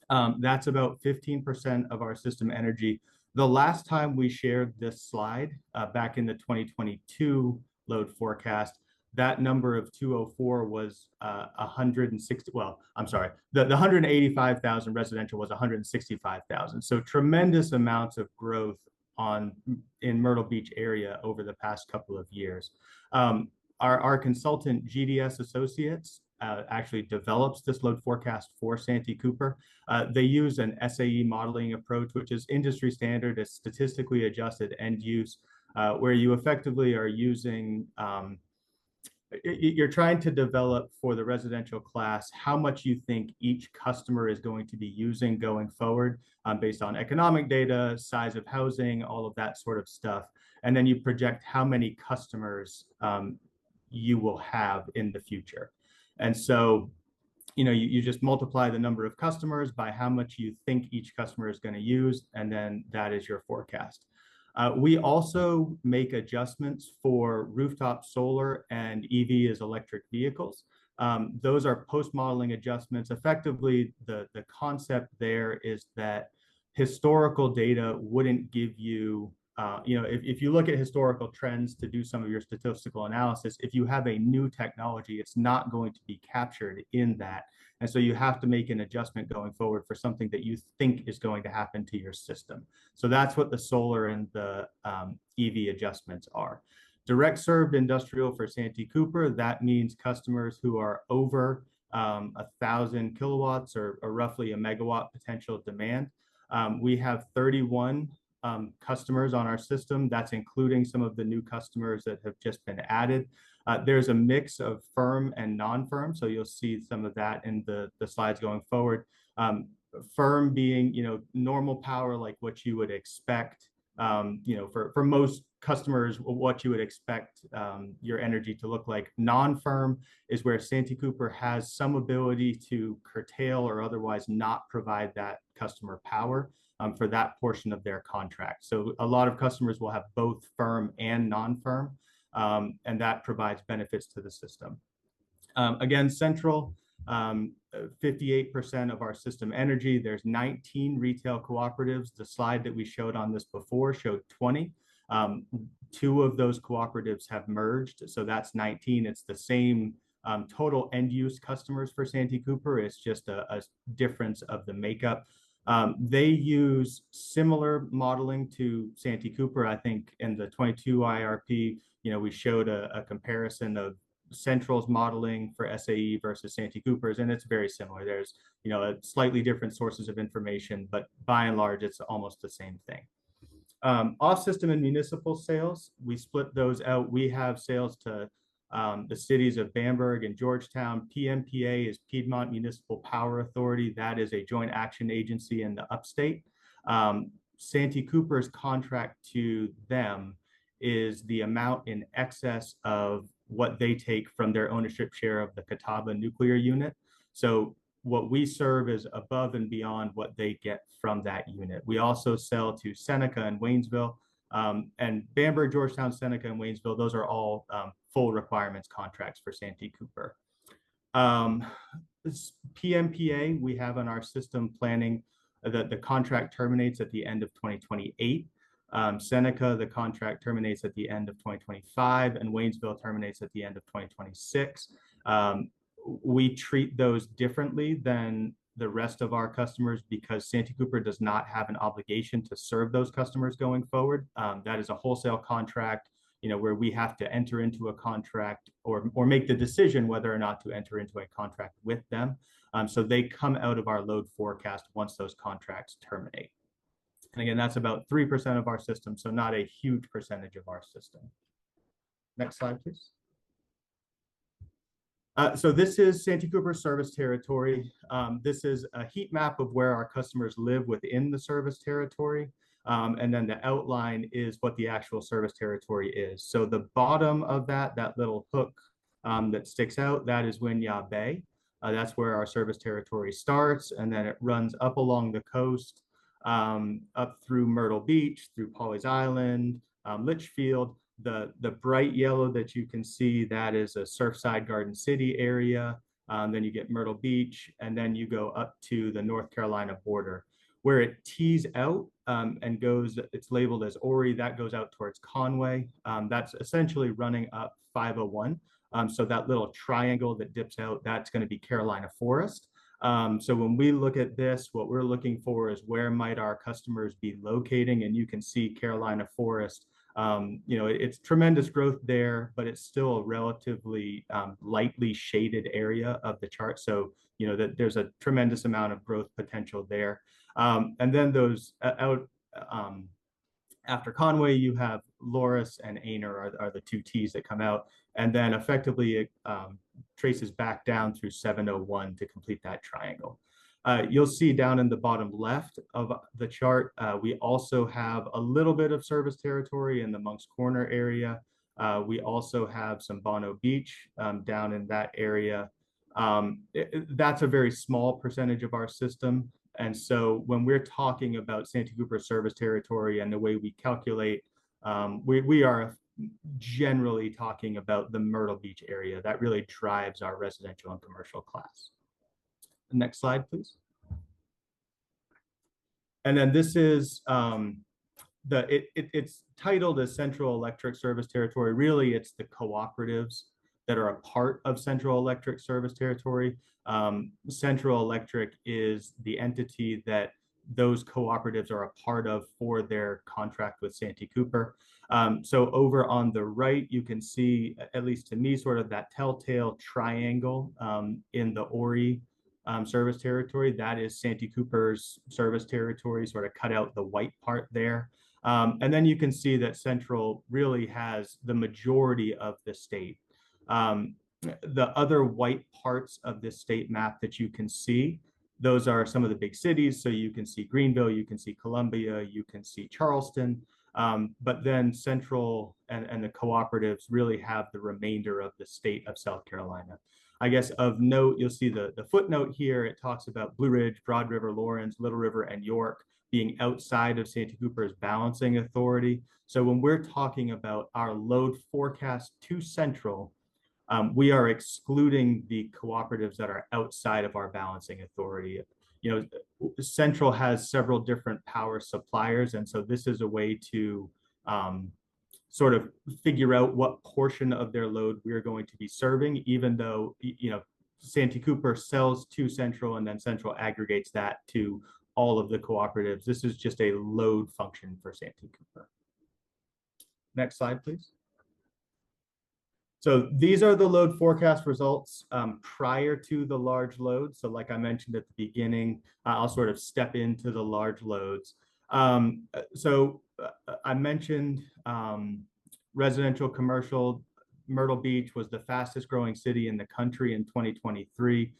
That's about 15% of our system energy. The last time we shared this slide back in the 2022 load forecast, that number of 204 was 160. Well, I'm sorry, the 185,000 residential was 165,000. So tremendous amounts of growth in Myrtle Beach area over the past couple of years. Our consultant GDS Associates actually develops this load forecast for Santee Cooper. They use an SAE modeling approach, which is industry standard. It's statistically adjusted end use, where you effectively are using, you're trying to develop for the residential class how much you think each customer is going to be using going forward based on economic data, size of housing, all of that sort of stuff. And then you project how many customers you will have in the future. And so, you just multiply the number of customers by how much you think each customer is going to use, and then that is your forecast. We also make adjustments for rooftop solar and EV as electric vehicles. Those are post-modeling adjustments. Effectively, the concept there is that historical data wouldn't give you, if you look at historical trends to do some of your statistical analysis, if you have a new technology, it's not going to be captured in that. And so you have to make an adjustment going forward for something that you think is going to happen to your system. So that's what the solar and the EV adjustments are. Direct served industrial for Santee Cooper, that means customers who are over 1,000 kilowatts or roughly a megawatt potential demand. We have 31 customers on our system. That's including some of the new customers that have just been added. There's a mix of firm and non-firm, so you'll see some of that in the slides going forward. Firm being, normal power, like what you would expect, for most customers, what you would expect your energy to look like. Non-firm is where Santee Cooper has some ability to curtail or otherwise not provide that customer power for that portion of their contract. So a lot of customers will have both firm and non-firm, and that provides benefits to the system. Again, Central, 58% of our system energy. There's 19 retail cooperatives. The slide that we showed on this before showed 20. 2 of those cooperatives have merged, so that's 19. It's the same total end use customers for Santee Cooper. It's just a difference of the makeup. They use similar modeling to Santee Cooper. I think in the 22 IRP, we showed a comparison of Central's modeling for SAE versus Santee Cooper's, and it's very similar. There's, slightly different sources of information, but by and large, it's almost the same thing. Off-system and municipal sales, we split those out. We have sales to the cities of Bamberg and Georgetown. PMPA is Piedmont Municipal Power Authority. That is a joint action agency in the upstate. Santee Cooper's contract to them is the amount in excess of what they take from their ownership share of the Catawba nuclear unit. So what we serve is above and beyond what they get from that unit. We also sell to Seneca and Waynesville, and Bamberg, Georgetown, Seneca, and Waynesville. Those are all full requirements contracts for Santee Cooper. This PMPA we have on our system planning that the contract terminates at the end of 2028. Seneca, the contract terminates at the end of 2025, and Waynesville terminates at the end of 2026. We treat those differently than the rest of our customers because Santee Cooper does not have an obligation to serve those customers going forward. That is a wholesale contract, where we have to enter into a contract or make the decision whether or not to enter into a contract with them. So they come out of our load forecast once those contracts terminate. And again, that's about 3% of our system, so not a huge percentage of our system. Next slide, please. So this is Santee Cooper service territory. This is a heat map of where our customers live within the service territory. And then the outline is what the actual service territory is. So the bottom of that little hook that sticks out, that is Winyah Bay. That's where our service territory starts, and then it runs up along the coast, up through Myrtle Beach, through Pawleys Island, Litchfield. The bright yellow that you can see, that is a Surfside Garden City area. Then you get Myrtle Beach, and then you go up to the North Carolina border. Where it tees out and goes, it's labeled as Horry, that goes out towards Conway. That's essentially running up 501. So that little triangle that dips out, that's going to be Carolina Forest. So when we look at this, what we're looking for is where might our customers be locating, and you can see Carolina Forest. It's tremendous growth there, but it's still a relatively lightly shaded area of the chart. So, that there's a tremendous amount of growth potential there. And then those out after Conway, you have Loris and Aner are the two T's that come out. And then effectively it traces back down through 701 to complete that triangle. You'll see down in the bottom left of the chart, we also have a little bit of service territory in the Moncks Corner area. We also have some Bono Beach down in that area. That's a very small percentage of our system. And so when we're talking about Santee Cooper service territory and the way we calculate, we are generally talking about the Myrtle Beach area. That really drives our residential and commercial class. Next slide, please. And then this is it's titled as Central Electric Service Territory. Really, it's the cooperatives that are a part of Central Electric Service Territory. Central Electric is the entity that those cooperatives are a part of for their contract with Santee Cooper. So over on the right, you can see, at least to me, sort of that telltale triangle in the Horry service territory. That is Santee Cooper's service territory, sort of cut out the white part there. And then you can see that Central really has the majority of the state. The other white parts of this state map that you can see, those are some of the big cities. So you can see Greenville, you can see Columbia, you can see Charleston. But then Central and the cooperatives really have the remainder of the state of South Carolina. I guess of note, you'll see the footnote here. It talks about Blue Ridge, Broad River, Lawrence, Little River, and York being outside of Santee Cooper's balancing authority. So when we're talking about our load forecast to Central, we are excluding the cooperatives that are outside of our balancing authority. Central has several different power suppliers, and so this is a way to sort of figure out what portion of their load we're going to be serving, even though Santee Cooper sells to Central and then Central aggregates that to all of the cooperatives. This is just a load function for Santee Cooper. Next slide, please. So these are the load forecast results prior to the large loads. So like I mentioned at the beginning, I'll sort of step into the large loads. So I mentioned residential commercial. Myrtle Beach was the fastest growing city in the country in 2023.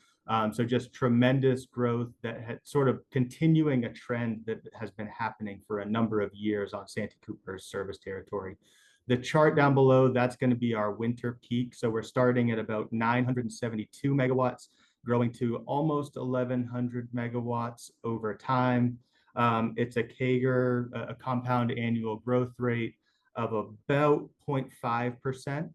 So just tremendous growth that had sort of continuing a trend that has been happening for a number of years on Santee Cooper's service territory. The chart down below, that's going to be our winter peak. So we're starting at about 972 megawatts, growing to almost 1,100 megawatts over time. It's a CAGR, a compound annual growth rate of about 0.5%.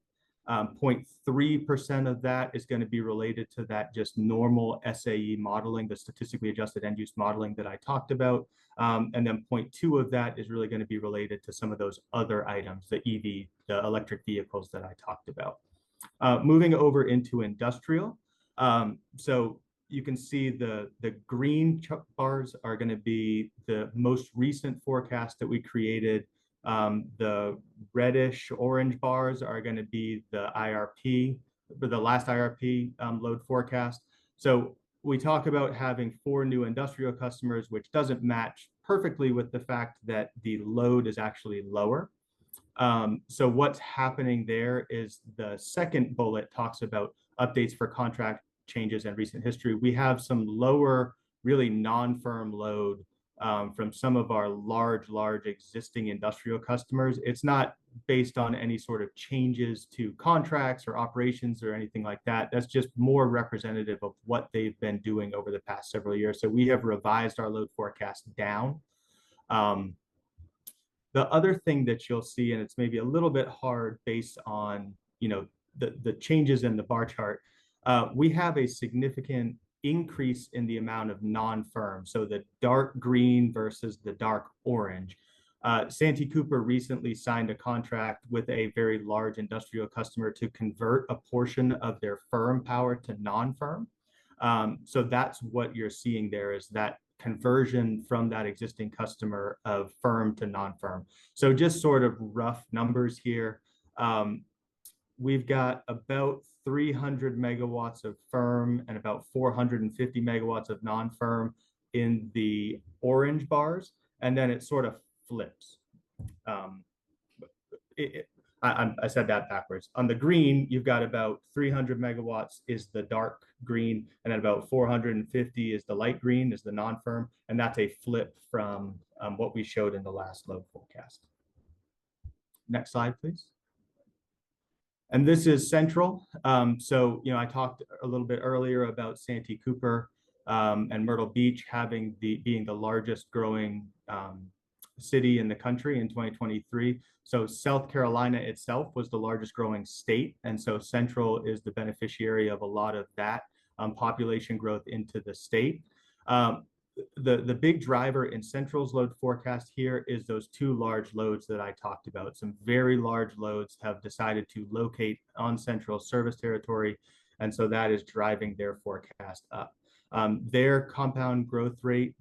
0.3% of that is going to be related to that just normal SAE modeling, the statistically adjusted end use modeling that I talked about. And then 0.2 of that is really going to be related to some of those other items, the EV, the electric vehicles that I talked about. Moving over into industrial. So you can see the green bars are going to be the most recent forecast that we created. The reddish orange bars are going to be the IRP, the last IRP load forecast. So we talk about having 4 new industrial customers, which doesn't match perfectly with the fact that the load is actually lower. So what's happening there is the second bullet talks about updates for contract changes in recent history. We have some lower, really non-firm load from some of our large existing industrial customers. It's not based on any sort of changes to contracts or operations or anything like that. That's just more representative of what they've been doing over the past several years. So we have revised our load forecast down. The other thing that you'll see, and it's maybe a little bit hard based on, you know, the changes in the bar chart, we have a significant increase in the amount of non-firm. So the dark green versus the dark orange. Santee Cooper recently signed a contract with a very large industrial customer to convert a portion of their firm power to non-firm. So that's what you're seeing there, is that conversion from that existing customer of firm to non-firm. So just sort of rough numbers here. We've got about 300 megawatts of firm and about 450 megawatts of non-firm in the orange bars, and then it sort of flips. I said that backwards. On the green, you've got about 300 megawatts is the dark green, and then about 450 is the light green, is the non-firm, and that's a flip from what we showed in the last load forecast. Next slide, please. And this is central. So, you know, I talked a little bit earlier about Santee Cooper and Myrtle Beach being the largest growing city in the country in 2023. So South Carolina itself was the largest growing state. And so Central is the beneficiary of a lot of that population growth into the state. The big driver in Central's load forecast here is those 2 large loads that I talked about. Some very large loads have decided to locate on Central service territory. And so that is driving their forecast up. Their compound growth rate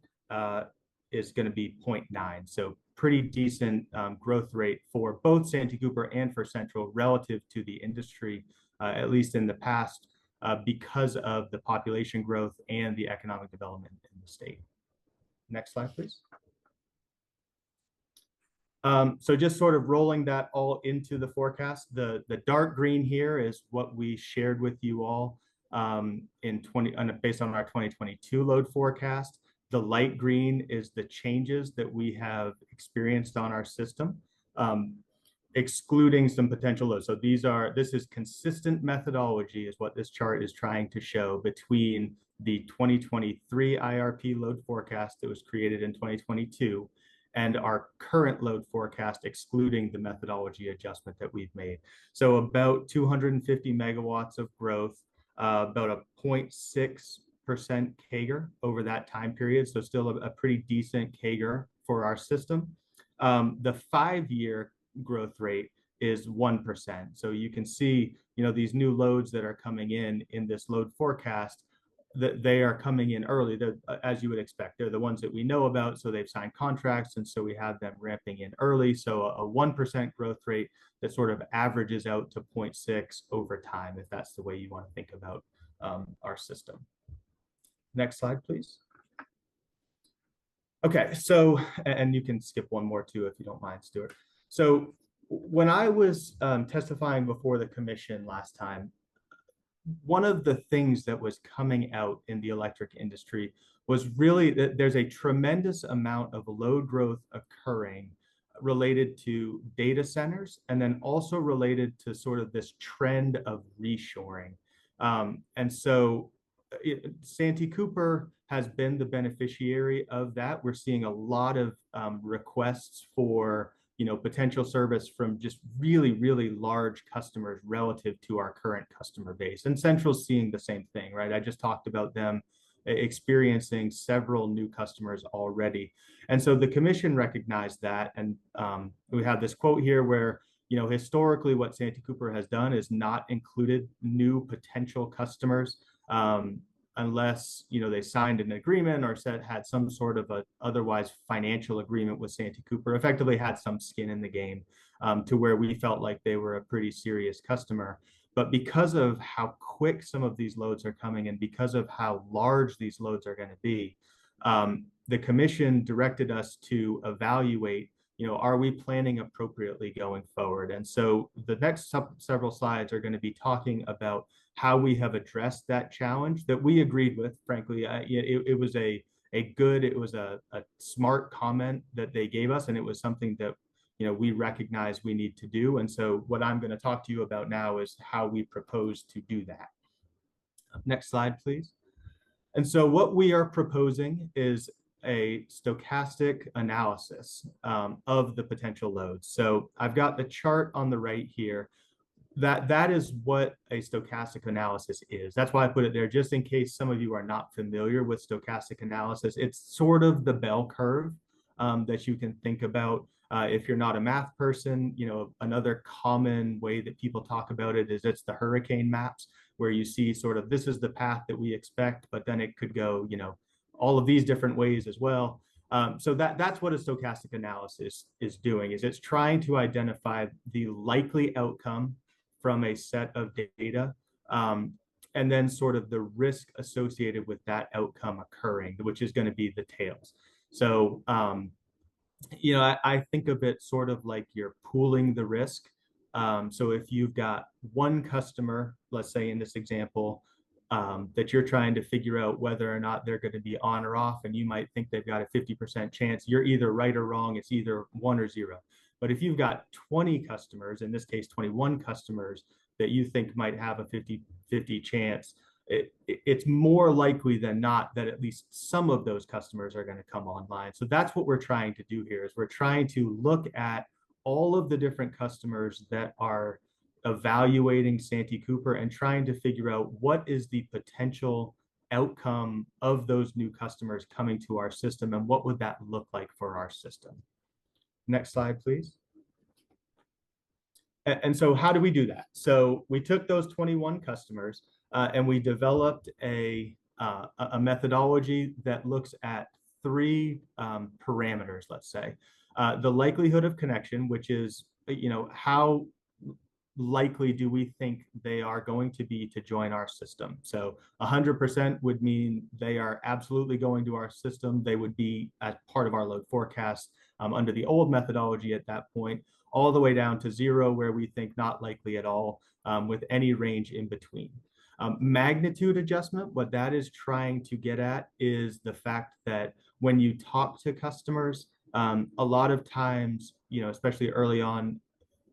is going to be 0.9. So pretty decent growth rate for both Santee Cooper and for Central relative to the industry, at least in the past, because of the population growth and the economic development in the state. Next slide, please. So just sort of rolling that all into the forecast. The dark green here is what we shared with you all based on our 2022 load forecast. The light green is the changes that we have experienced on our system, excluding some potential loads. So this is consistent methodology is what this chart is trying to show between the 2023 IRP load forecast that was created in 2022 and our current load forecast, excluding the methodology adjustment that we've made. So about 250 megawatts of growth, about a 0.6% CAGR over that time period. So still a pretty decent CAGR for our system. The 5-year growth rate is 1%. So you can see, you know, these new loads that are coming in this load forecast, that they are coming in early. They're, as you would expect, they're the ones that we know about. So they've signed contracts, and so we have them ramping in early. So a 1% growth rate that sort of averages out to 0.6 over time, if that's the way you want to think about our system. Next slide, please. Okay, so, and you can skip one more too, if you don't mind, Stuart. So when I was testifying before the commission last time, one of the things that was coming out in the electric industry was really that there's a tremendous amount of load growth occurring related to data centers, and then also related to sort of this trend of reshoring. And so Santee Cooper has been the beneficiary of that. We're seeing a lot of requests for potential service from just really, really large customers relative to our current customer base. And Central's seeing the same thing, right? I just talked about them experiencing several new customers already. And so the commission recognized that. And we have this quote here where, historically what Santee Cooper has done is not included new potential customers unless they signed an agreement or had some sort of a otherwise financial agreement with Santee Cooper, effectively had some skin in the game to where we felt like they were a pretty serious customer. But because of how quick some of these loads are coming and because of how large these loads are going to be, the commission directed us to evaluate, are we planning appropriately going forward? And so the next several slides are going to be talking about how we have addressed that challenge that we agreed with. Frankly, it was a smart comment that they gave us, and it was something that we recognize we need to do. And so what I'm going to talk to you about now is how we propose to do that. Next slide, please. And so what we are proposing is a stochastic analysis of the potential loads. So I've got the chart on the right here. That is what a stochastic analysis is. That's why I put it there, just in case some of you are not familiar with stochastic analysis. It's sort of the bell curve that you can think about. If you're not a math person, another common way that people talk about it is it's the hurricane maps, where you see sort of this is the path that we expect, but then it could go, all of these different ways as well. So that's what a stochastic analysis is doing, is it's trying to identify the likely outcome from a set of data, and then sort of the risk associated with that outcome occurring, which is going to be the tails. So, I think of it sort of like you're pooling the risk. So if you've got one customer, let's say in this example, that you're trying to figure out whether or not they're going to be on or off, and you might think they've got a 50% chance, you're either right or wrong. It's either 1 or 0. But if you've got 20 customers, in this case, 21 customers that you think might have a 50-50 chance, it's more likely than not that at least some of those customers are going to come online. So that's what we're trying to do here, is we're trying to look at all of the different customers that are evaluating Santee Cooper and trying to figure out what is the potential outcome of those new customers coming to our system, and what would that look like for our system. Next slide, please. And so how do we do that? So we took those 21 customers and we developed a methodology that looks at 3 parameters, let's say. The likelihood of connection, which is, how likely do we think they are going to be to join our system? So 100% would mean they are absolutely going to our system. They would be as part of our load forecast under the old methodology at that point, all the way down to 0, where we think not likely at all, with any range in between. Magnitude adjustment, what that is trying to get at is the fact that when you talk to customers, a lot of times, especially early on,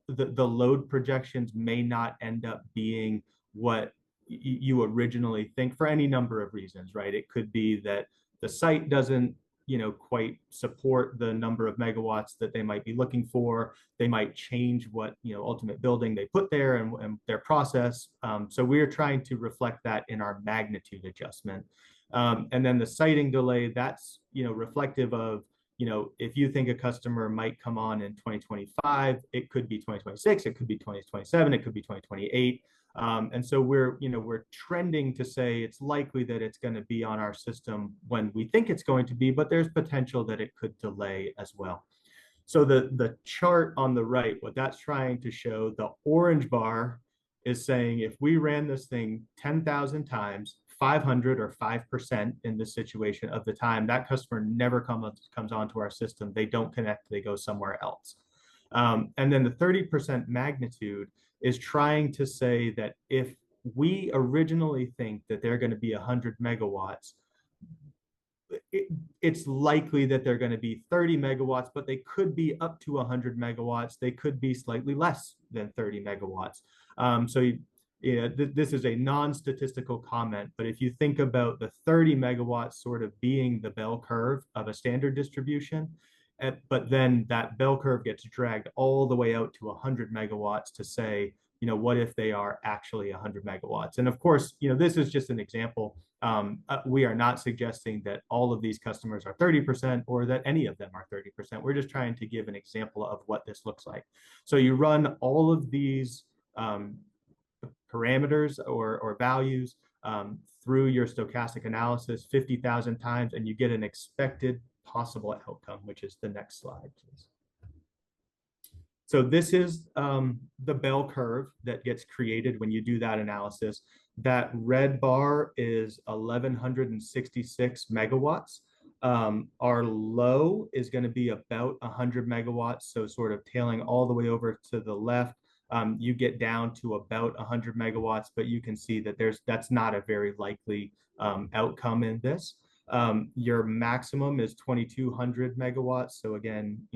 the load projections may not end up being what you originally think for any number of reasons, right? It could be that the site doesn't, quite support the number of megawatts that they might be looking for. They might change what, ultimate building they put there and their process. So we're trying to reflect that in our magnitude adjustment. And then the siting delay, that's, reflective of, if you think a customer might come on in 2025, it could be 2026, it could be 2027, it could be 2028. And so we're trending to say it's likely that it's going to be on our system when we think it's going to be, but there's potential that it could delay as well. So the chart on the right, what that's trying to show, the orange bar is saying if we ran this thing 10,000 times, 500 or 5% in this situation of the time, that customer never comes onto our system. They don't connect, they go somewhere else. And then the 30% magnitude is trying to say that if we originally think that they're going to be 100 megawatts. It's likely that they're going to be 30 megawatts, but they could be up to 100 megawatts. They could be slightly less than 30 megawatts. This is a non-statistical comment, but if you think about the 30 megawatts sort of being the bell curve of a standard distribution, but then that bell curve gets dragged all the way out to 100 megawatts to say, what if they are actually 100 megawatts? And of course, this is just an example. We are not suggesting that all of these customers are 30% or that any of them are 30%. We're just trying to give an example of what this looks like. So you run all of these parameters or values through your stochastic analysis 50,000 times, and you get an expected possible outcome, which is the next slide, please. So this is the bell curve that gets created when you do that analysis. That red bar is 1,166 megawatts. Our low is going to be about 100 megawatts, so sort of tailing all the way over to the left. You get down to about 100 megawatts, but you can see that that's not a very likely outcome in this. Your maximum is 2,200 megawatts. So again,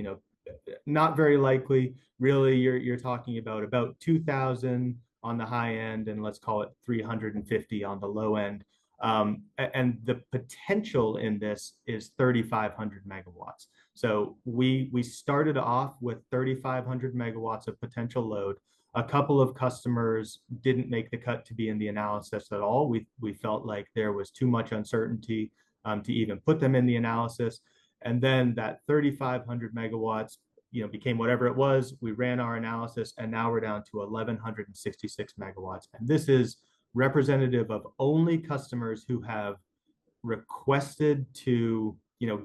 not very likely. Really, you're talking about 2,000 on the high end, and let's call it 350 on the low end. And the potential in this is 3,500 megawatts. So we started off with 3,500 megawatts of potential load. A couple of customers didn't make the cut to be in the analysis at all. We felt like there was too much uncertainty to even put them in the analysis. And then that 3,500 megawatts, became whatever it was. We ran our analysis, and now we're down to 1,166 megawatts. And this is representative of only customers who have requested to,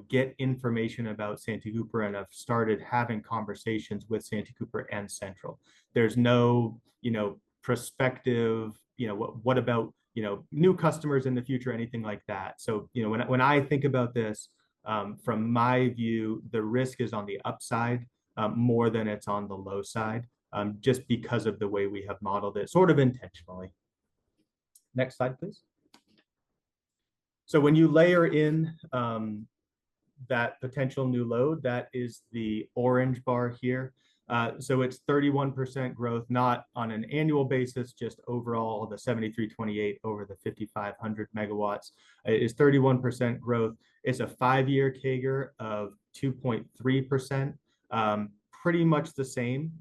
get information about Santee Cooper and have started having conversations with Santee Cooper and Central. There's no, prospective, what about, new customers in the future, anything like that. So, when I think about this, from my view, the risk is on the upside more than it's on the low side, just because of the way we have modeled it, sort of intentionally. Next slide, please. So when you layer in that potential new load, that is the orange bar here. So it's 31% growth, not on an annual basis, just overall the 7,328 over the 5,500 megawatts is 31% growth. It's a 5-year CAGR of 2.3%, pretty much the same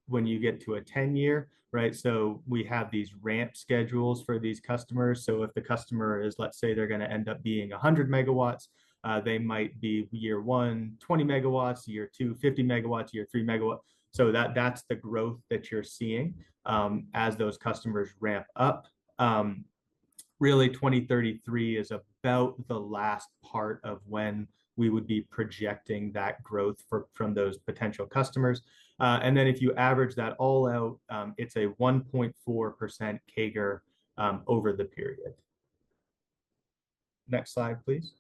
when you get to a 10-year, right? So we have these ramp schedules for these customers. So if the customer is, let's say they're going to end up being 100 megawatts, they might be year 1, 20 megawatts, year 2, 50 megawatts, year 3 megawatts. So that's the growth that you're seeing as those customers ramp up. Really, 2033 is about the last part of when we would be projecting that growth from those potential customers. And then if you average that all out, it's a 1.4% CAGR over the period. Next slide, please.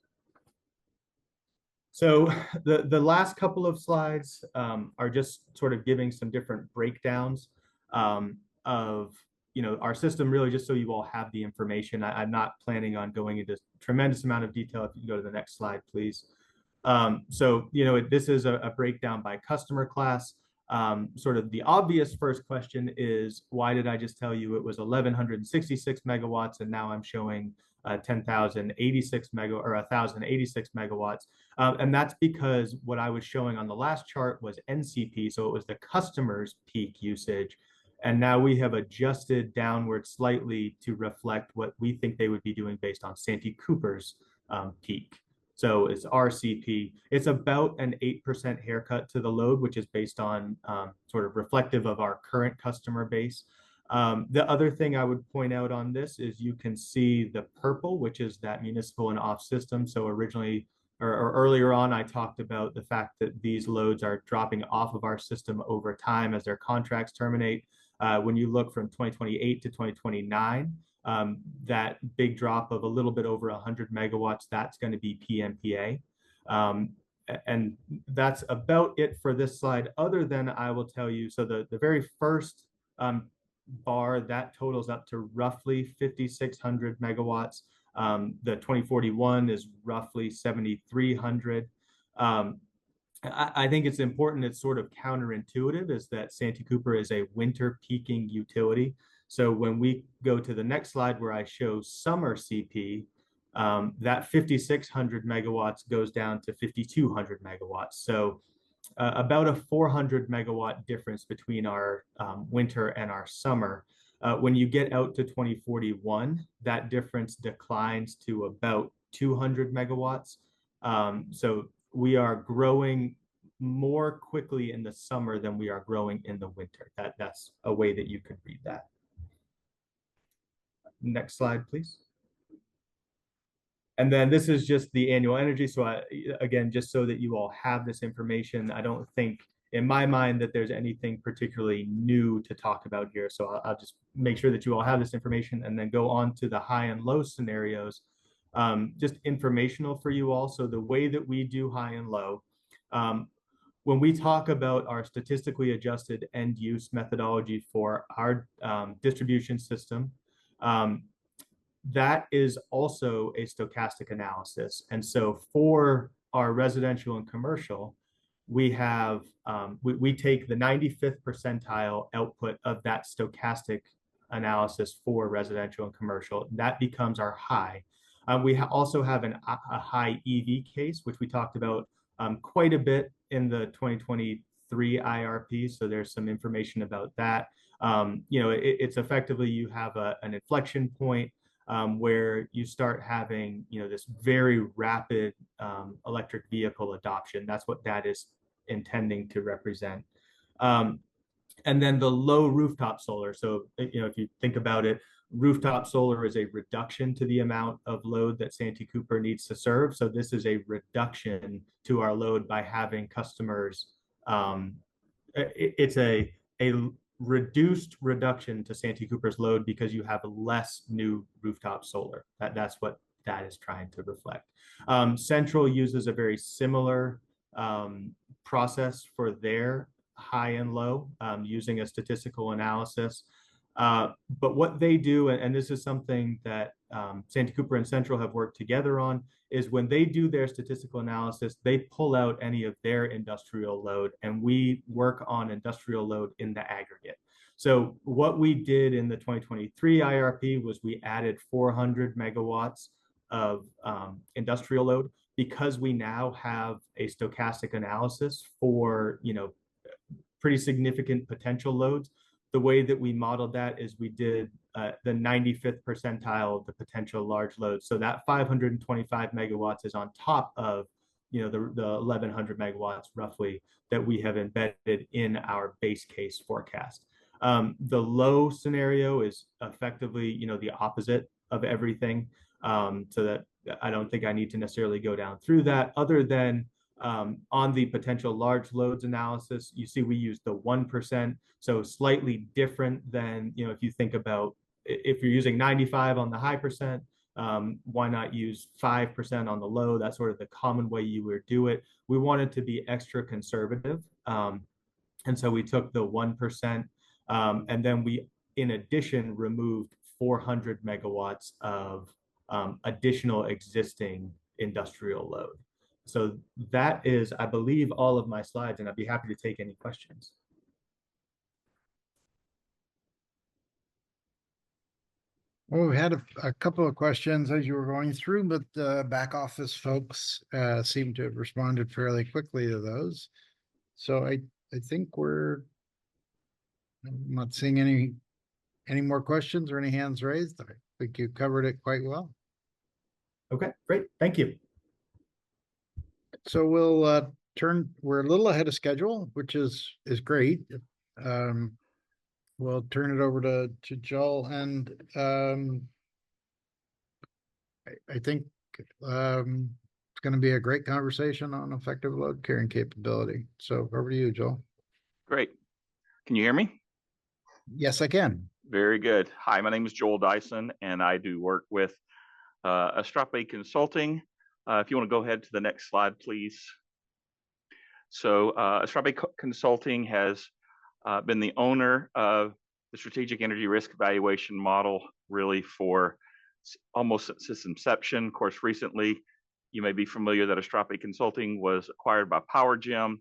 So the last couple of slides are just sort of giving some different breakdowns of our system, really just so you all have the information. I'm not planning on going into tremendous amount of detail. If you can go to the next slide, please. So this is a breakdown by customer class. Sort of the obvious first question is, why did I just tell you it was 1,166 megawatts and now I'm showing 10,086 megawatts? And that's because what I was showing on the last chart was NCP, so it was the customer's peak usage. And now we have adjusted downward slightly to reflect what we think they would be doing based on Santee Cooper's peak. So it's RCP. It's about an 8% haircut to the load, which is based on sort of reflective of our current customer base. The other thing I would point out on this is you can see the purple, which is that municipal and off system. So originally, or earlier on, I talked about the fact that these loads are dropping off of our system over time as their contracts terminate. When you look from 2028 to 2029, that big drop of a little bit over 100 megawatts, that's going to be PMPA. And that's about it for this slide, other than I will tell you, so the very first bar, that totals up to roughly 5,600 megawatts. The 2041 is roughly 7,300. I think it's important, it's sort of counterintuitive, is that Santee Cooper is a winter peaking utility. So when we go to the next slide where I show summer CP, that 5,600 megawatts goes down to 5,200 megawatts. So about a 400 megawatt difference between our winter and our summer. When you get out to 2041, that difference declines to about 200 megawatts. So we are growing more quickly in the summer than we are growing in the winter. That's a way that you could read that. Next slide, please. And then this is just the annual energy. So again, just so that you all have this information, I don't think in my mind that there's anything particularly new to talk about here. So I'll just make sure that you all have this information and then go on to the high and low scenarios. Just informational for you all. So the way that we do high and low, when we talk about our statistically adjusted end use methodology for our distribution system, that is also a stochastic analysis. And so for our residential and commercial, we have, we take the 95th percentile output of that stochastic analysis for residential and commercial. That becomes our high. We also have a high EV case, which we talked about quite a bit in the 2023 IRP. So there's some information about that. It's effectively, you have an inflection point where you start having, this very rapid electric vehicle adoption. That's what that is intending to represent. And then the low rooftop solar. So, if you think about it, rooftop solar is a reduction to the amount of load that Santee Cooper needs to serve. So this is a reduction to our load by having customers. It's a reduced reduction to Santee Cooper's load because you have less new rooftop solar. That's what that is trying to reflect. Central uses a very similar process for their high and low using a statistical analysis. But what they do, and this is something that Santee Cooper and Central have worked together on, is when they do their statistical analysis, they pull out any of their industrial load, and we work on industrial load in the aggregate. So what we did in the 2023 IRP was we added 400 megawatts of industrial load because we now have a stochastic analysis for, pretty significant potential loads. The way that we modeled that is we did the 95th percentile of the potential large loads. So that 525 megawatts is on top of, the 1100 megawatts roughly that we have embedded in our base case forecast. The low scenario is effectively, the opposite of everything. So that I don't think I need to necessarily go down through that, other than on the potential large loads analysis, you see we use the 1%, so slightly different than, if you think about, if you're using 95 on the high percent, why not use 5% on the low? That's sort of the common way you would do it. We wanted to be extra conservative. And so we took the 1%, and then we, in addition, removed 400 megawatts of additional existing industrial load. So that is, I believe, all of my slides, and I'd be happy to take any questions. Well, we had a couple of questions as you were going through, but the back office folks seem to have responded fairly quickly to those. So I think I'm not seeing any more questions or any hands raised. I think you covered it quite well. Okay, great. Thank you. So we'll we're a little ahead of schedule, which is great. We'll turn it over to Joel, and I think it's going to be a great conversation on effective load carrying capability. So over to you, Joel. Great. Can you hear me? Yes, I can. Very good. Hi, my name is Joel Dyson, and I do work with Astrape Consulting. If you want to go ahead to the next slide, please. So Astrape Consulting has been the owner of the strategic energy risk evaluation model really for almost since its inception. Of course, recently, you may be familiar that Astrope Consulting was acquired by PowerGem,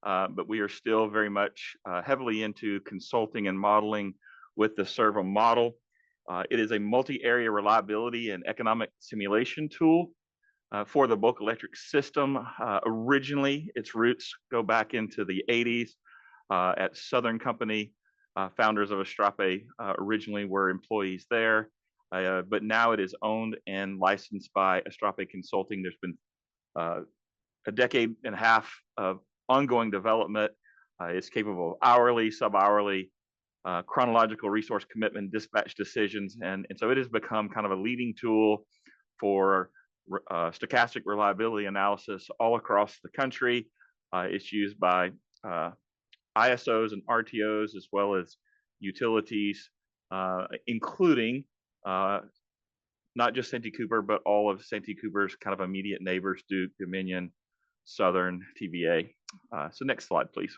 but we are still very much heavily into consulting and modeling with the SERVA model. It is a multi-area reliability and economic simulation tool for the bulk electric system. Originally, its roots go back into the 80s at Southern Company. Founders of Astrope originally were employees there, but now it is owned and licensed by Astrope Consulting. There's been a decade and a half of ongoing development. It's capable of hourly, sub-hourly, chronological resource commitment, dispatch decisions, and so it has become kind of a leading tool for stochastic reliability analysis all across the country. It's used by ISOs and RTOs as well as utilities, including not just Santee Cooper, but all of Santee Cooper's kind of immediate neighbors, Duke, Dominion, Southern, TVA. So next slide, please.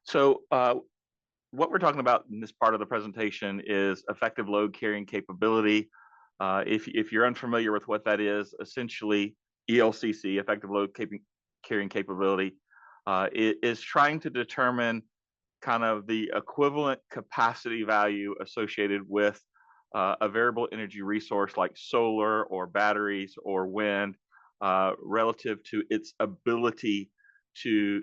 So what we're talking about in this part of the presentation is effective load carrying capability. If you're unfamiliar with what that is, essentially ELCC, effective load carrying capability, it is trying to determine kind of the equivalent capacity value associated with a variable energy resource like solar or batteries or wind relative to its ability to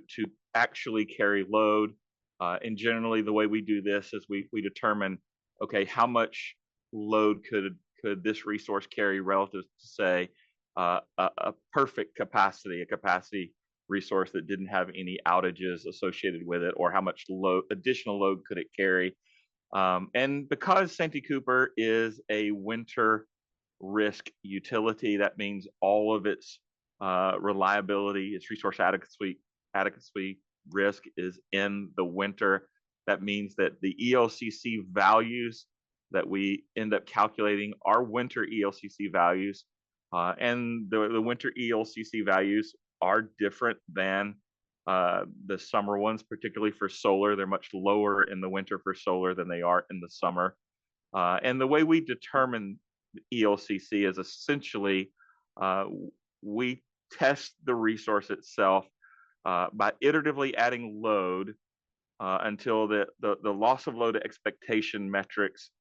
actually carry load. And generally, the way we do this is we determine, okay, how much load could this resource carry relative to, say, a perfect capacity, a capacity resource that didn't have any outages associated with it, or how much additional load could it carry. And because Santee Cooper is a winter risk utility, that means all of its reliability, its resource adequacy risk is in the winter. That means that the ELCC values that we end up calculating are winter ELCC values, and the winter ELCC values are different than the summer ones, particularly for solar. They're much lower in the winter for solar than they are in the summer. And the way we determine ELCC is essentially we test the resource itself by iteratively adding load until the loss of load expectation metrics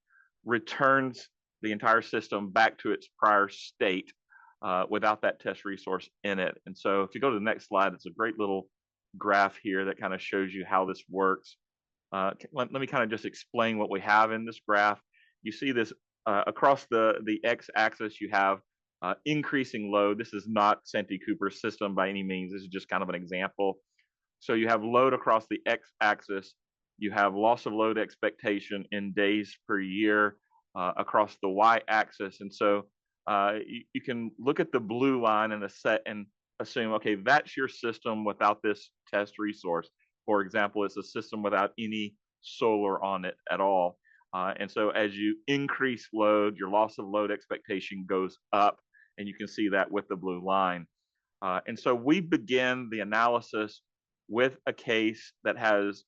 returns the entire system back to its prior state without that test resource in it. And so if you go to the next slide, it's a great little graph here that kind of shows you how this works. Let me kind of just explain what we have in this graph. You see this across the x-axis, you have increasing load. This is not Santee Cooper's system by any means. This is just kind of an example. So you have load across the x-axis. You have loss of load expectation in days per year across the y-axis. And so you can look at the blue line and assume, okay, that's your system without this test resource. For example, it's a system without any solar on it at all. And so as you increase load, your loss of load expectation goes up, and you can see that with the blue line. And so we begin the analysis with a case that has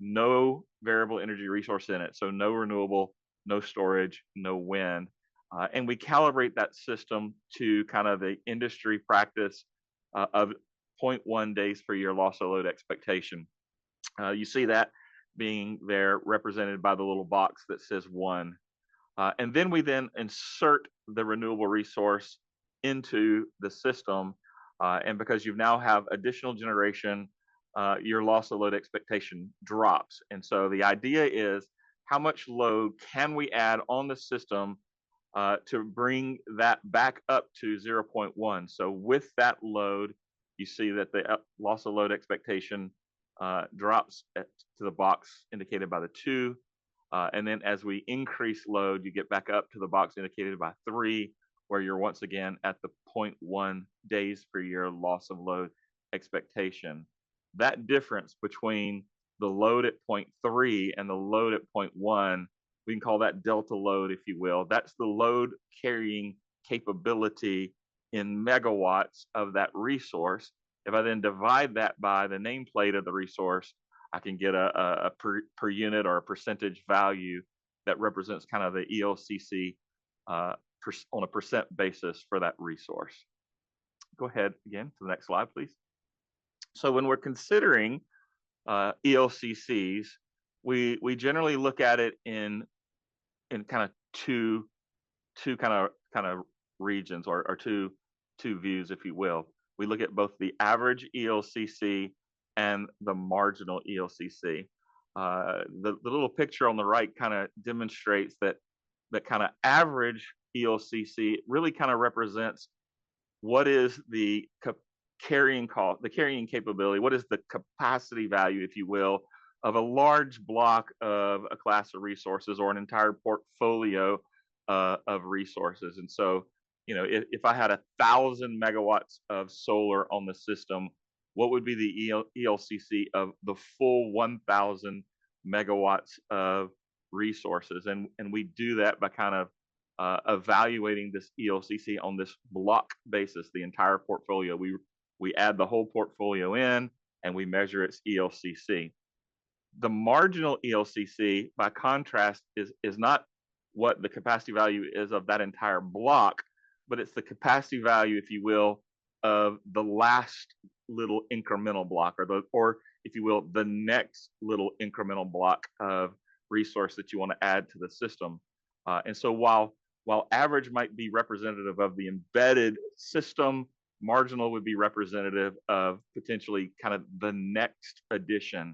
no variable energy resource in it. So no renewable, no storage, no wind. And we calibrate that system to kind of the industry practice of 0.1 days per year loss of load expectation. You see that being there represented by the little box that says 1. And then we then insert the renewable resource into the system. And because you now have additional generation, your loss of load expectation drops. And so the idea is, how much load can we add on the system to bring that back up to 0.1? So with that load, you see that the loss of load expectation drops to the box indicated by the 2. And then as we increase load, you get back up to the box indicated by 3, where you're once again at the 0.1 days per year loss of load expectation. That difference between the load at 0.3 and the load at 0.1, we can call that delta load, if you will. That's the load carrying capability in megawatts of that resource. If I then divide that by the nameplate of the resource, I can get a per unit or a percentage value that represents kind of the ELCC on a percent basis for that resource. Go ahead again to the next slide, please. So when we're considering ELCCs, we generally look at it in kind of two kind of regions or two views, if you will. We look at both the average ELCC and the marginal ELCC. The little picture on the right kind of demonstrates that kind of average ELCC really kind of represents what is the carrying capability, what is the capacity value, if you will, of a large block of a class of resources or an entire portfolio of resources. And so, you know, if I had 1,000 megawatts of solar on the system, what would be the ELCC of the full 1,000 megawatts of resources? And we do that by kind of evaluating this ELCC on this block basis, the entire portfolio. We add the whole portfolio in and we measure its ELCC. The marginal ELCC, by contrast, is not what the capacity value is of that entire block, but it's the capacity value, if you will, of the last little incremental block, or if you will, the next little incremental block of resource that you want to add to the system. And so while average might be representative of the embedded system, marginal would be representative of potentially kind of the next addition.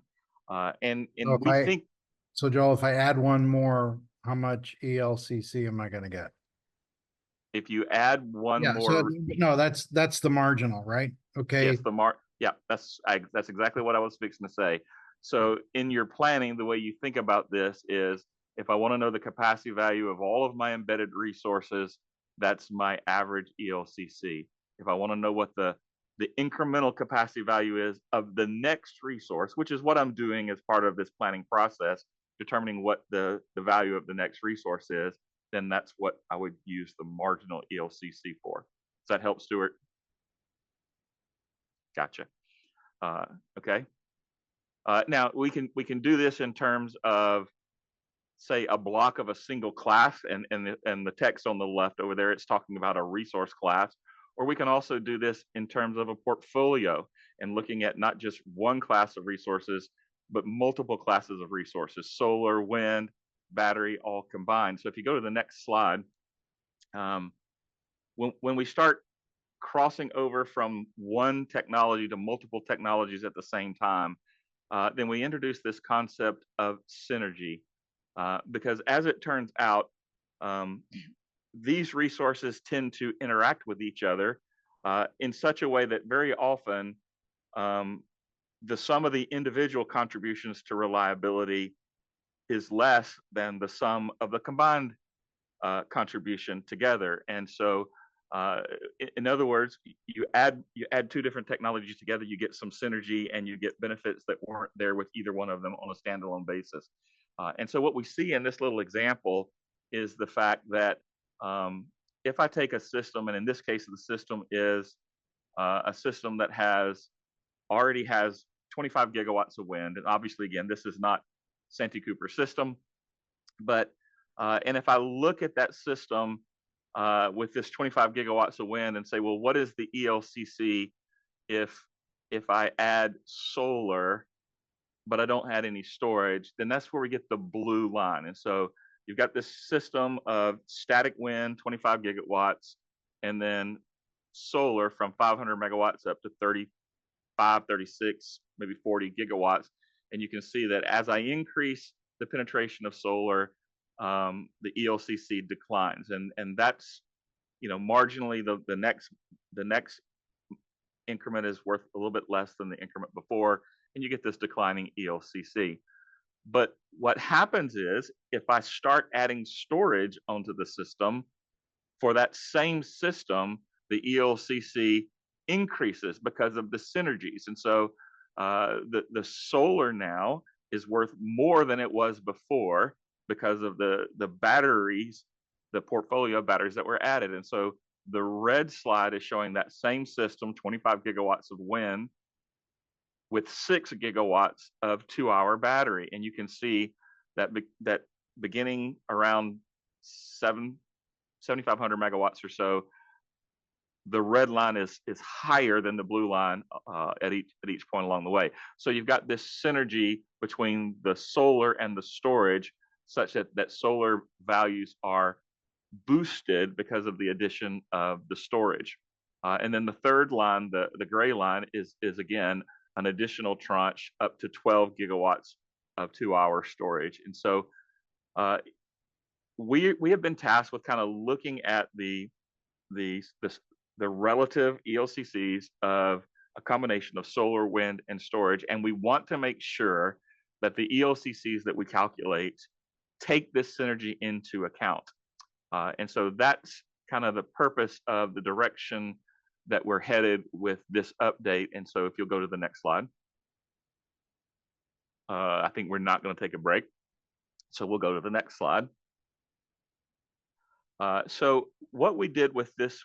And So we think. So Joel, if I add one more, how much ELCC am I going to get? If you add one Yeah, more, so no, that's the marginal, right? Okay. yes, yeah, that's exactly what I was fixing to say. So in your planning, the way you think about this is, if I want to know the capacity value of all of my embedded resources, that's my average ELCC. If I want to know what the incremental capacity value is of the next resource, which is what I'm doing as part of this planning process, determining what the value of the next resource is, then that's what I would use the marginal ELCC for. Does that help, Stuart? Gotcha. Okay. Now we can do this in terms of, say, a block of a single class, and the text on the left over there, it's talking about a resource class. Or we can also do this in terms of a portfolio and looking at not just one class of resources, but multiple classes of resources: solar, wind, battery, all combined. So if you go to the next slide, when we start crossing over from one technology to multiple technologies at the same time, then we introduce this concept of synergy. Because as it turns out, these resources tend to interact with each other in such a way that very often the sum of the individual contributions to reliability is less than the sum of the combined contribution together. And so, in other words, you add two different technologies together, you get some synergy, and you get benefits that weren't there with either one of them on a standalone basis. And so what we see in this little example is the fact that if I take a system, and in this case, the system is a system that already has 25 gigawatts of wind. And obviously, again, this is not Santee Cooper system, but and if I look at that system with this 25 gigawatts of wind and say, well, what is the ELCC if I add solar, but I don't add any storage? Then that's where we get the blue line. And so you've got this system of static wind, 25 gigawatts, and then solar from 500 megawatts up to 35, 36, maybe 40 gigawatts. And you can see that as I increase the penetration of solar, the ELCC declines. And that's, you know, marginally the next increment is worth a little bit less than the increment before, and you get this declining ELCC. But what happens is, if I start adding storage onto the system, for that same system, the ELCC increases because of the synergies. And so the solar now is worth more than it was before because of the batteries, the portfolio of batteries that were added. And so the red slide is showing that same system, 25 gigawatts of wind, with 6 gigawatts of 2-hour battery. And you can see that that beginning around 7,500 megawatts or so, the red line is higher than the blue line at each point along the way. So you've got this synergy between the solar and the storage, such that solar values are boosted because of the addition of the storage. And then the third line, the gray line, is again an additional tranche up to 12 gigawatts of 2-hour storage. And so we have been tasked with kind of looking at the relative ELCCs of a combination of solar, wind, and storage, and we want to make sure that the ELCCs that we calculate take this synergy into account. And so that's kind of the purpose of the direction that we're headed with this update. And so if you'll go to the next slide. I think we're not going to take a break, so we'll go to the next slide. So what we did with this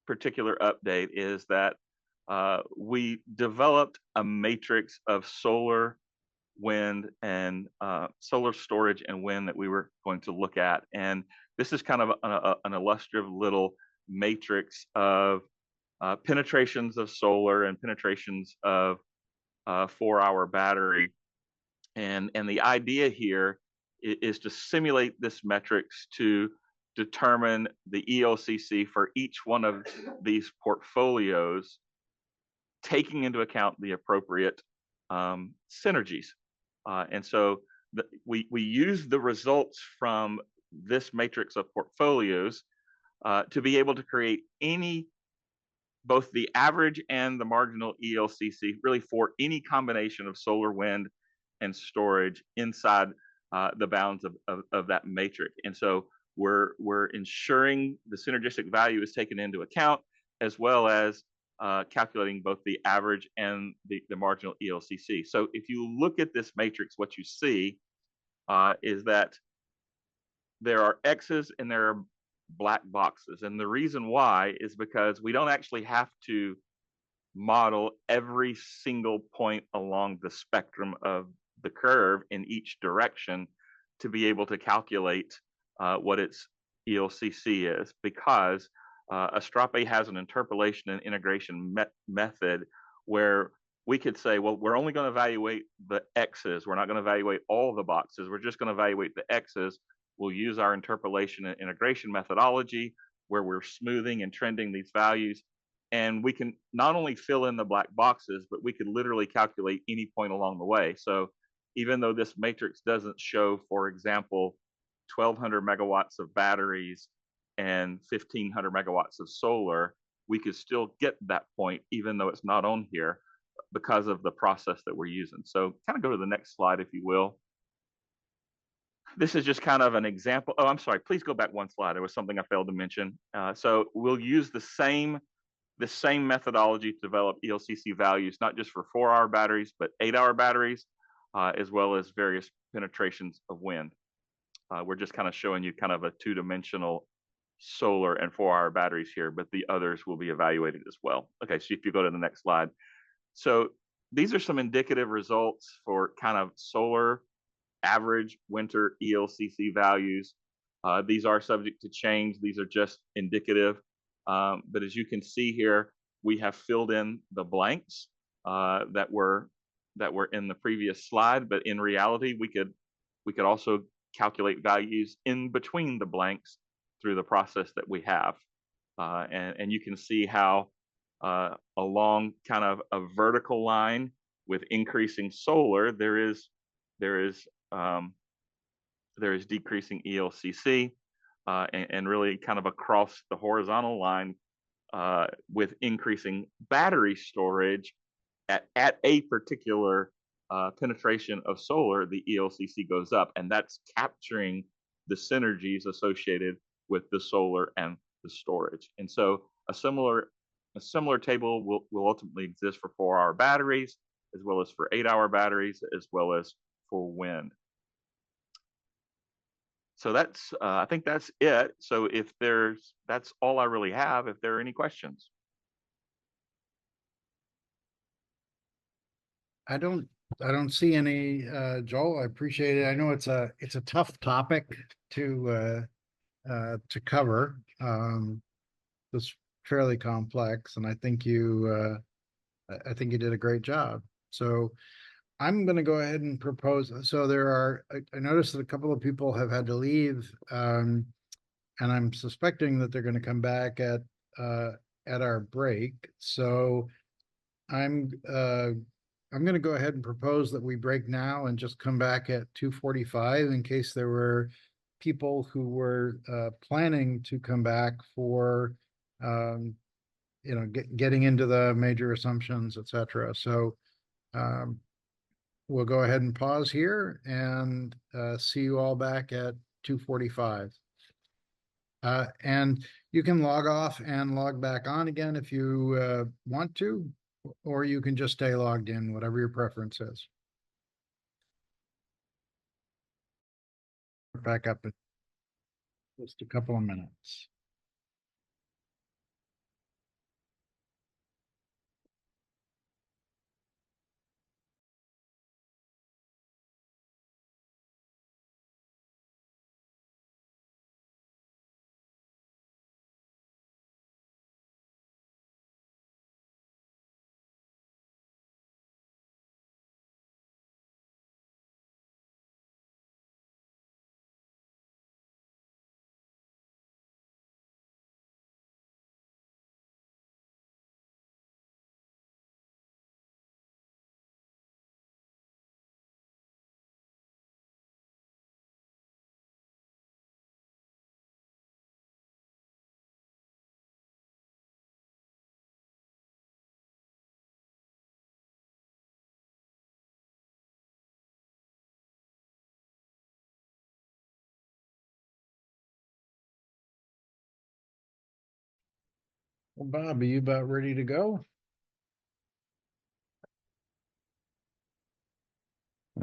particular update is that we developed a matrix of solar, wind, and solar storage and wind that we were going to look at. And this is kind of an illustrative little matrix of penetrations of solar and penetrations of 4-hour battery. And the idea here is to simulate this metrics to determine the ELCC for each one of these portfolios, taking into account the appropriate synergies. And so we use the results from this matrix of portfolios to be able to create both the average and the marginal ELCC, really for any combination of solar, wind, and storage inside the bounds of that matrix. And so we're ensuring the synergistic value is taken into account, as well as calculating both the average and the marginal ELCC. So if you look at this matrix, what you see is that there are X's and there are black boxes. And the reason why is because we don't actually have to model every single point along the spectrum of the curve in each direction to be able to calculate what its ELCC is, because Astrape has an interpolation and integration method where we could say, well, we're only going to evaluate the X's. We're not going to evaluate all the boxes. We're just going to evaluate the X's. We'll use our interpolation and integration methodology where we're smoothing and trending these values. And we can not only fill in the black boxes, but we could literally calculate any point along the way. So even though this matrix doesn't show, for example, 1,200 megawatts of batteries and 1,500 megawatts of solar, we could still get that point, even though it's not on here, because of the process that we're using. So kind of go to the next slide, if you will. This is just kind of an example. Oh, I'm sorry. Please go back one slide. There was something I failed to mention. So we'll use the same methodology to develop ELCC values, not just for 4-hour batteries, but 8-hour batteries, as well as various penetrations of wind. We're just kind of showing you kind of a 2-dimensional solar and 4-hour batteries here, but the others will be evaluated as well. Okay, so if you go to the next slide. So these are some indicative results for kind of solar average winter ELCC values. These are subject to change. These are just indicative. But as you can see here, we have filled in the blanks that were in the previous slide. But in reality, we could also calculate values in between the blanks through the process that we have. And you can see how along kind of a vertical line with increasing solar, there is decreasing ELCC, and really kind of across the horizontal line with increasing battery storage at a particular penetration of solar, the ELCC goes up, and that's capturing the synergies associated with the solar and the storage. And so a similar table will ultimately exist for 4-hour batteries, as well as for 8-hour batteries, as well as for wind. So that's I think that's it. So that's all I really have. If there are any questions. I don't see any, Joel. I appreciate it. I know it's a tough topic to cover. It's fairly complex, and I think you did a great job. So I'm going to go ahead and propose. So I noticed that a couple of people have had to leave, and I'm suspecting that they're going to come back at our break. So I'm uh, I'm going to go ahead and propose that we break now and just come back at 2:45 in case there were people who were planning to come back for um, getting into the major assumptions, et cetera. So um, we'll go ahead and pause here and see you all back at 2:45. And you can log off and log back on again if you want to, or you can just stay logged in, whatever your preference is. Back up in just a couple of minutes. Well, Bob, are you about ready to go?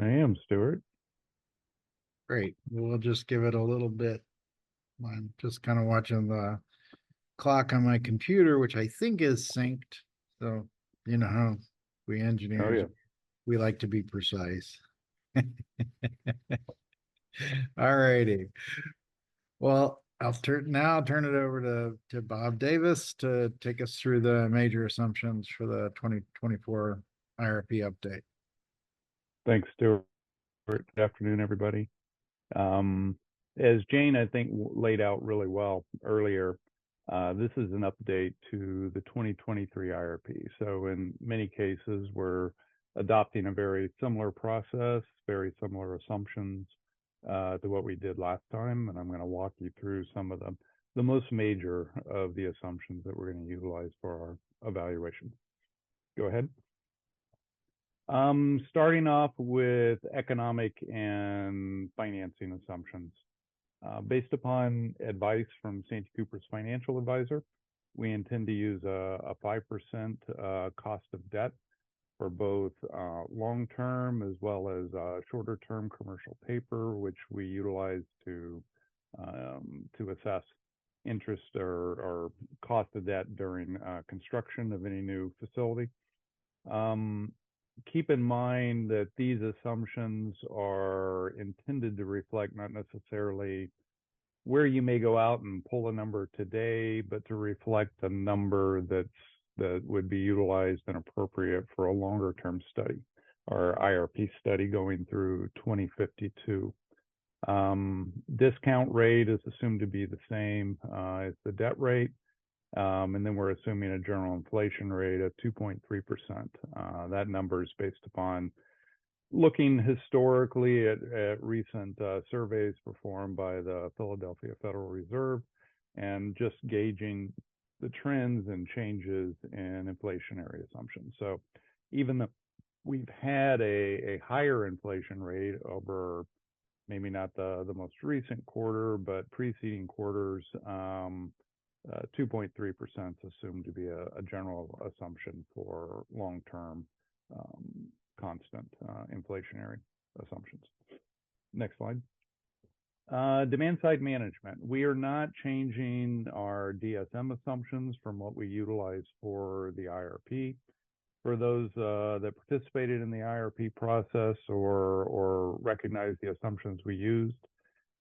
I am, Stuart. Great. We'll just give it a little bit. I'm just kind of watching the clock on my computer, which I think is synced. So, you know how we Oh, engineers, yeah. we like to be precise. All righty. Well, I'll turn it over to Bob Davis to take us through the major assumptions for the 2024 IRP update. Thanks, Stuart. Good afternoon, everybody. As Jane, I think, laid out really well earlier, this is an update to the 2023 IRP. So in many cases, we're adopting a very similar process, very similar assumptions to what we did last time. And I'm going to walk you through some of the most major of the assumptions that we're going to utilize for our evaluation. Go ahead. Starting off with economic and financing assumptions. Based upon advice from Santee Cooper's financial advisor, we intend to use a 5% cost of debt for both long-term as well as shorter-term commercial paper, which we utilize to assess interest or cost of debt during construction of any new facility. Keep in mind that these assumptions are intended to reflect not necessarily where you may go out and pull a number today, but to reflect a number that would be utilized and appropriate for a longer term study, or IRP study going through 2052. Discount rate is assumed to be the same as the debt rate. And then we're assuming a general inflation rate of 2.3%. That number is based upon looking historically at recent surveys performed by the Philadelphia Federal Reserve and just gauging the trends and changes in inflationary assumptions. So even though we've had a higher inflation rate over maybe not the most recent quarter, but preceding quarters, 2.3% is assumed to be a general assumption for long-term constant inflationary assumptions. Next slide. Demand side management. We are not changing our DSM assumptions from what we utilize for the IRP. For those that participated in the IRP process or recognize the assumptions we used,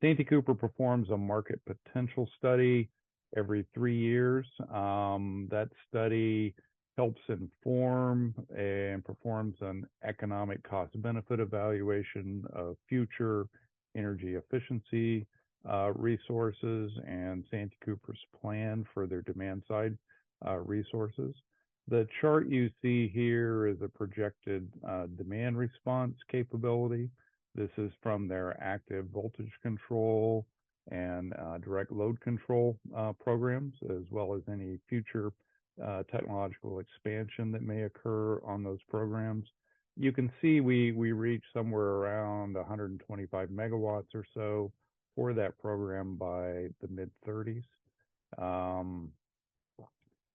Santee Cooper performs a market potential study every 3 years. That study helps inform and performs an economic cost benefit evaluation of future energy efficiency resources and Santee Cooper's plan for their demand side resources. The chart you see here is a projected demand response capability. This is from their active voltage control and direct load control programs, as well as any future technological expansion that may occur on those programs. You can see we reach somewhere around 125 megawatts or so for that program by the mid-30s.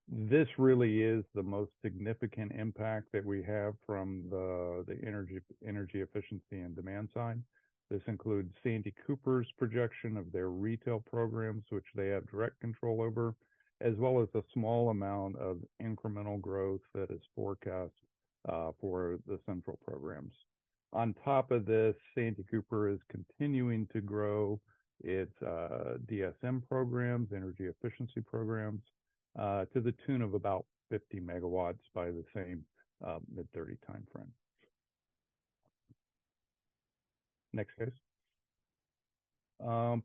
This really is the most significant impact that we have from the energy efficiency and demand side. This includes Santee Cooper's projection of their retail programs, which they have direct control over, as well as a small amount of incremental growth that is forecast for the central programs. On top of this, Santee Cooper is continuing to grow its DSM programs, energy efficiency programs, to the tune of about 50 megawatts by the same mid-30 timeframe. Next case.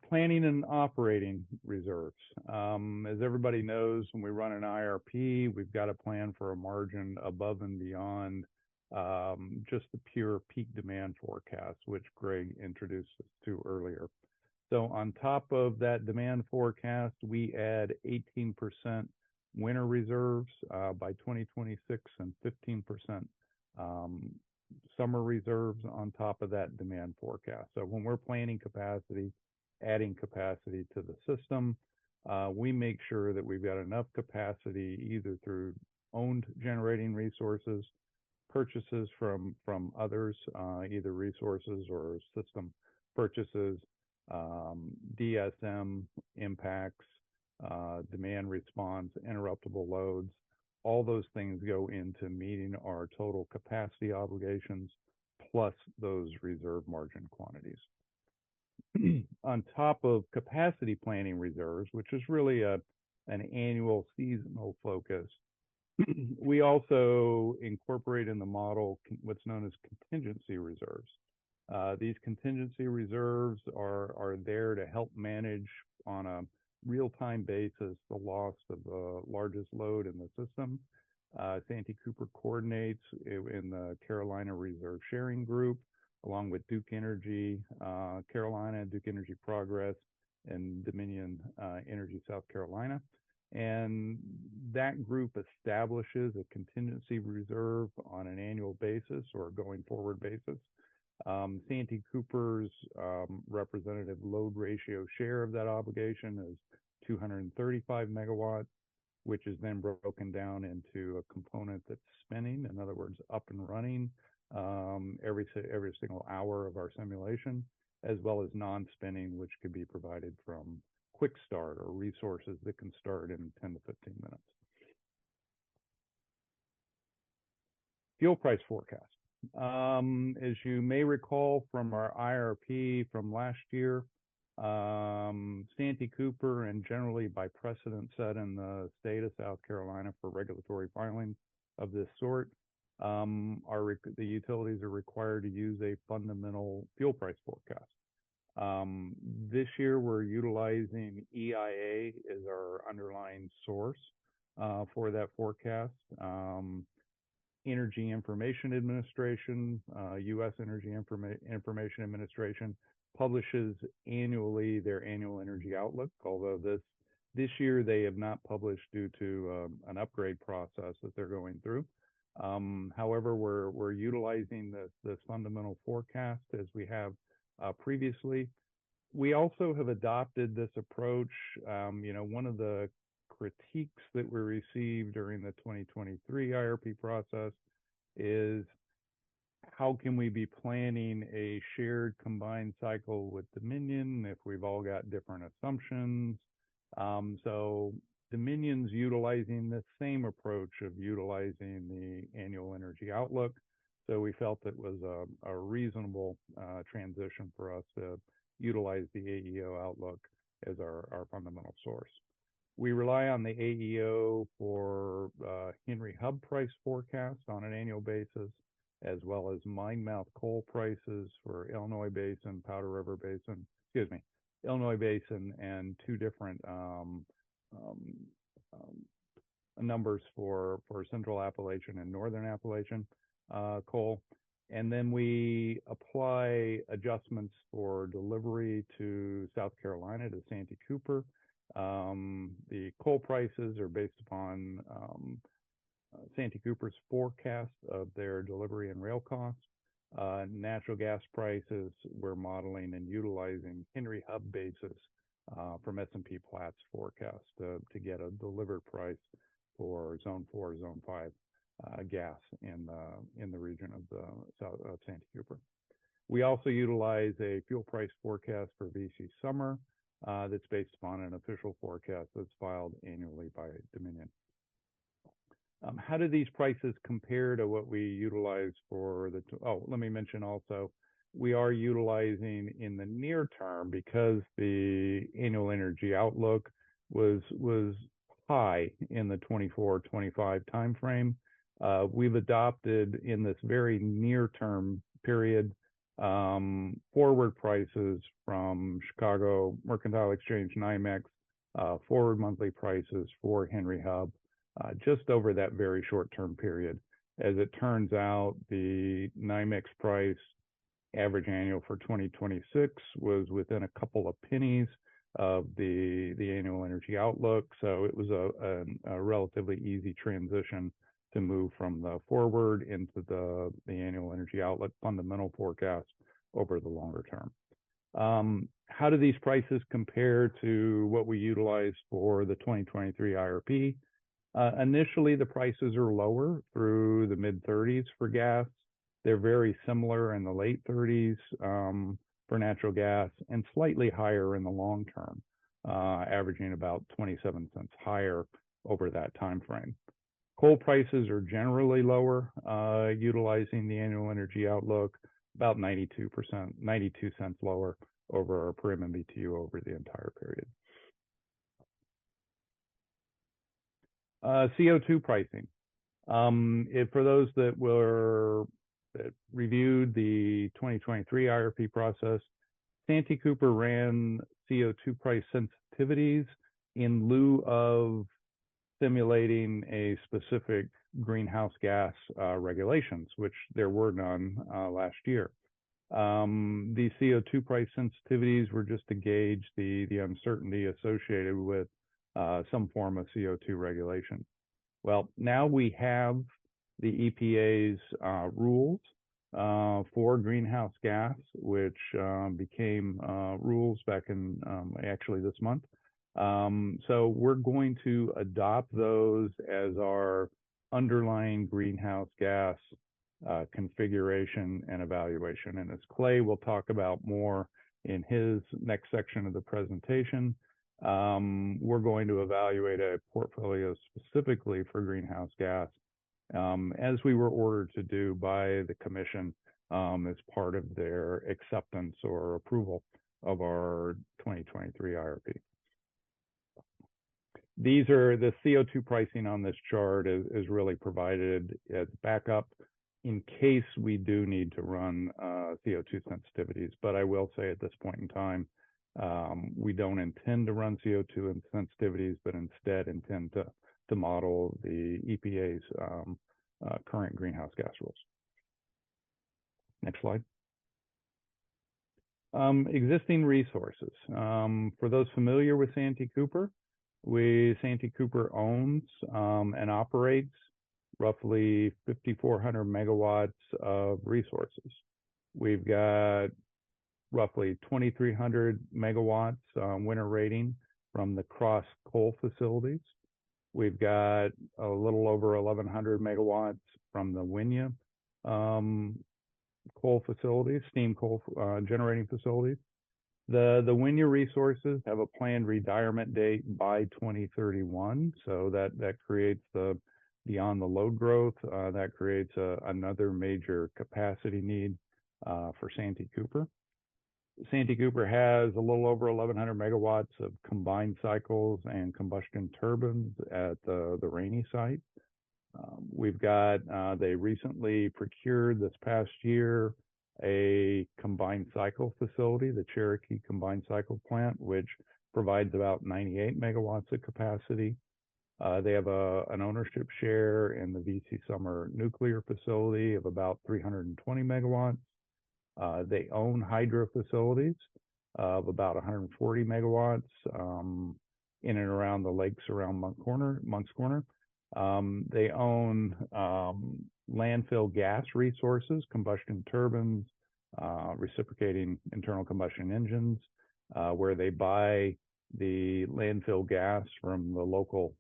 Planning and operating reserves. As everybody knows, when we run an IRP, we've got to plan for a margin above and beyond just the pure peak demand forecast, which Greg introduced us to earlier. So on top of that demand forecast, we add 18% winter reserves by 2026 and 15% summer reserves on top of that demand forecast. So when we're planning capacity, adding capacity to the system, we make sure that we've got enough capacity either through owned generating resources, purchases from others, either resources or system purchases, DSM impacts, demand response, interruptible loads. All those things go into meeting our total capacity obligations plus those reserve margin quantities. On top of capacity planning reserves, which is really an annual seasonal focus, we also incorporate in the model what's known as contingency reserves. These contingency reserves are there to help manage on a real-time basis the loss of the largest load in the system. Santee Cooper coordinates in the Carolina Reserve Sharing Group, along with Duke Energy Carolina, Duke Energy Progress, and Dominion Energy South Carolina. And that group establishes a contingency reserve on an annual basis or a going forward basis. Santee Cooper's representative load ratio share of that obligation is 235 megawatts, which is then broken down into a component that's spinning, in other words, up and running every single hour of our simulation, as well as non-spinning, which could be provided from quick start or resources that can start in 10 to 15 minutes. Fuel price forecast. As you may recall from our IRP from last year, Santee Cooper, and generally by precedent set in the state of South Carolina for regulatory filings of this sort, the utilities are required to use a fundamental fuel price forecast. This year, we're utilizing EIA as our underlying source for that forecast. Energy Information Administration, U.S. Energy Information Administration, publishes annually their annual energy outlook, although this year they have not published due to an upgrade process that they're going through. However, we're utilizing this fundamental forecast as we have previously. We also have adopted this approach. One of the critiques that we received during the 2023 IRP process is how can we be planning a shared combined cycle with Dominion if we've all got different assumptions? So Dominion's utilizing the same approach of utilizing the annual energy outlook. So we felt it was a reasonable transition for us to utilize the AEO outlook as our fundamental source. We rely on the AEO for Henry Hub price forecast on an annual basis, as well as mine mouth coal prices for Illinois Basin, Powder River Basin, Illinois Basin, and two different numbers for Central Appalachian and Northern Appalachian coal. And then we apply adjustments for delivery to South Carolina to Santee Cooper. The coal prices are based upon Santee Cooper's forecast of their delivery and rail costs. Natural gas prices, we're modeling and utilizing Henry Hub basis from S&P Platts forecast to get a delivered price for Zone 4, Zone 5 gas in the region of the south of Santee Cooper. We also utilize a fuel price forecast for VC Summer that's based upon an official forecast that's filed annually by Dominion. How do these prices compare to what we utilize for the, let me mention also, we are utilizing in the near term, because the annual energy outlook was high in the 24-25 timeframe. We've adopted in this very near term period forward prices from Chicago Mercantile Exchange NYMEX, forward monthly prices for Henry Hub, just over that very short term period. As it turns out, the NYMEX price average annual for 2026 was within a couple of pennies of the annual energy outlook. So it was a relatively easy transition to move from the forward into the annual energy outlook fundamental forecast over the longer term. How do these prices compare to what we utilize for the 2023 IRP? Initially, the prices are lower through the mid 30s for gas. They're very similar in the late 30s for natural gas, and slightly higher in the long term, averaging about 27 cents higher over that time frame. Coal prices are generally lower, utilizing the annual energy outlook, about 92 cents lower over per MMBTU over the entire period. CO2 pricing. For those that reviewed the 2023 IRP process, Santee Cooper ran CO2 price sensitivities in lieu of simulating a specific greenhouse gas regulations, which there were none last year. These CO2 price sensitivities were just to gauge the uncertainty associated with some form of CO2 regulation. Well, now we have the EPA's rules for greenhouse gas, which became rules back in actually this month. So we're going to adopt those as our underlying greenhouse gas configuration and evaluation. And as Clay will talk about more in his next section of the presentation, we're going to evaluate a portfolio specifically for greenhouse gas, as we were ordered to do by the commission as part of their acceptance or approval of our 2023 IRP. These are the CO2 pricing on this chart is really provided as backup in case we do need to run CO2 sensitivities. But I will say at this point in time, we don't intend to run CO2 sensitivities, but instead intend to model the EPA's current greenhouse gas rules. Next slide. Existing resources. For those familiar with Santee Cooper, Santee Cooper owns and operates roughly 5,400 megawatts of resources. We've got roughly 2,300 megawatts winter rating from the Cross coal facilities. We've got a little over 1,100 megawatts from the Winya coal facilities, steam coal generating facilities. The Wynya resources have a planned retirement date by 2031, so that creates beyond the load growth, that creates another major capacity need for Santee Cooper. Santee Cooper has a little over 1,100 megawatts of combined cycles and combustion turbines at the Rainey site. We've got, they recently procured this past year a combined cycle facility, the Cherokee Combined Cycle Plant, which provides about 98 megawatts of capacity. They have an ownership share in the VC Summer nuclear facility of about 320 megawatts. They own hydro facilities of about 140 megawatts in and around the lakes around Monk's Corner. They own landfill gas resources, combustion turbines, reciprocating internal combustion engines, where they buy the landfill gas from the local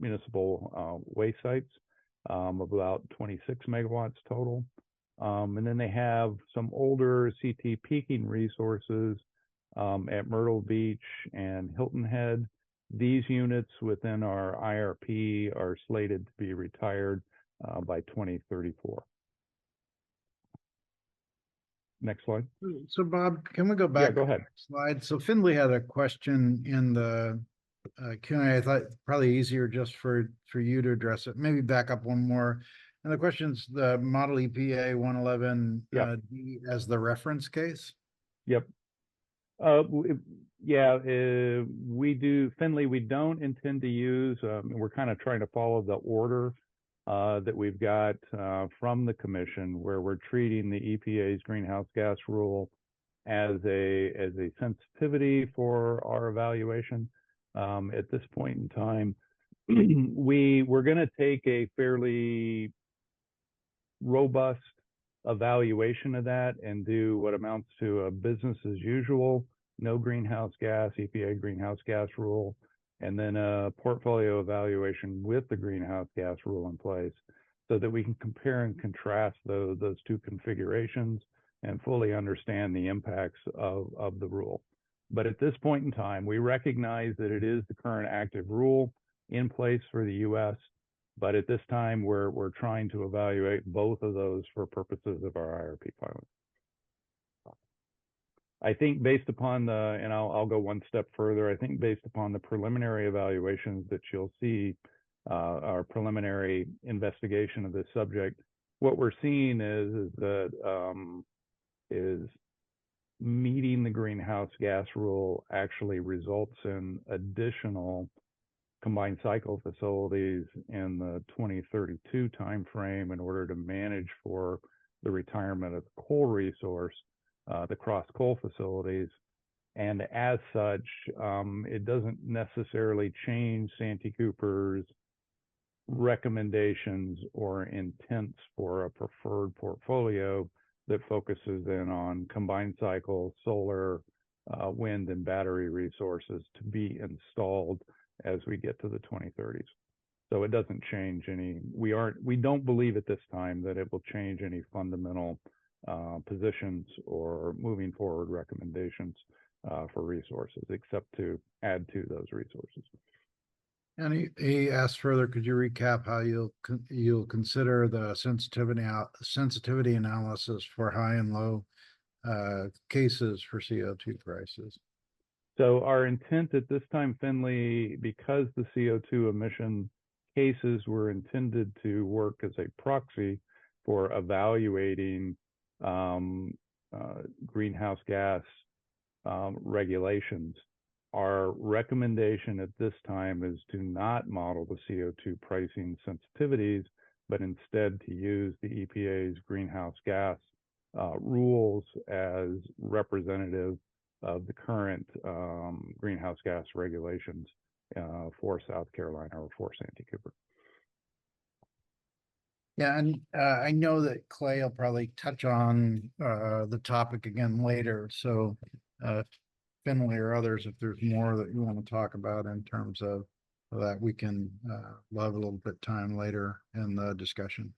municipal waste sites of about 26 megawatts total. And then they have some older CT peaking resources at Myrtle Beach and Hilton Head. These units within our IRP are slated to be retired by 2034. Next slide. So Bob, can we go back? Yeah, go ahead. Slide. So Finley had a question in the Q&A. I thought probably easier just for you to address it. Maybe back up one more. And the question's the Model EPA 111 D as the reference case. Yep. We do, Finley, we don't intend to use, we're kind of trying to follow the order that we've got from the commission, where we're treating the EPA's greenhouse gas rule as a sensitivity for our evaluation. At this point in time, we're going to take a fairly robust evaluation of that and do what amounts to a business as usual, no greenhouse gas, EPA greenhouse gas rule, and then a portfolio evaluation with the greenhouse gas rule in place, so that we can compare and contrast those two configurations and fully understand the impacts of the rule. But at this point in time, we recognize that it is the current active rule in place for the US, but at this time, we're trying to evaluate both of those for purposes of our IRP filing. I think based upon and I'll go one step further, I think based upon the preliminary evaluations that you'll see, our preliminary investigation of this subject, what we're seeing is that meeting the greenhouse gas rule actually results in additional combined cycle facilities in the 2032 timeframe in order to manage for the retirement of the coal resource, the cross coal facilities. And as such, it doesn't necessarily change Santee Cooper's recommendations or intents for a preferred portfolio that focuses in on combined cycle, solar, wind, and battery resources to be installed as we get to the 2030s. So it doesn't change any, we don't believe at this time that it will change any fundamental positions or moving forward recommendations for resources, except to add to those resources. And he asked further, could you recap how you'll consider the sensitivity analysis for high and low cases for CO2 prices? So our intent at this time, Finley, because the CO2 emission cases were intended to work as a proxy for evaluating greenhouse gas regulations, our recommendation at this time is to not model the CO2 pricing sensitivities, but instead to use the EPA's greenhouse gas rules as representative of the current greenhouse gas regulations for South Carolina or for Santee Cooper. Yeah, and I know that Clay will probably touch on the topic again later. So Finley or others, if there's more that you want to talk about in terms of that, we can we'll have a little bit time later in the discussion.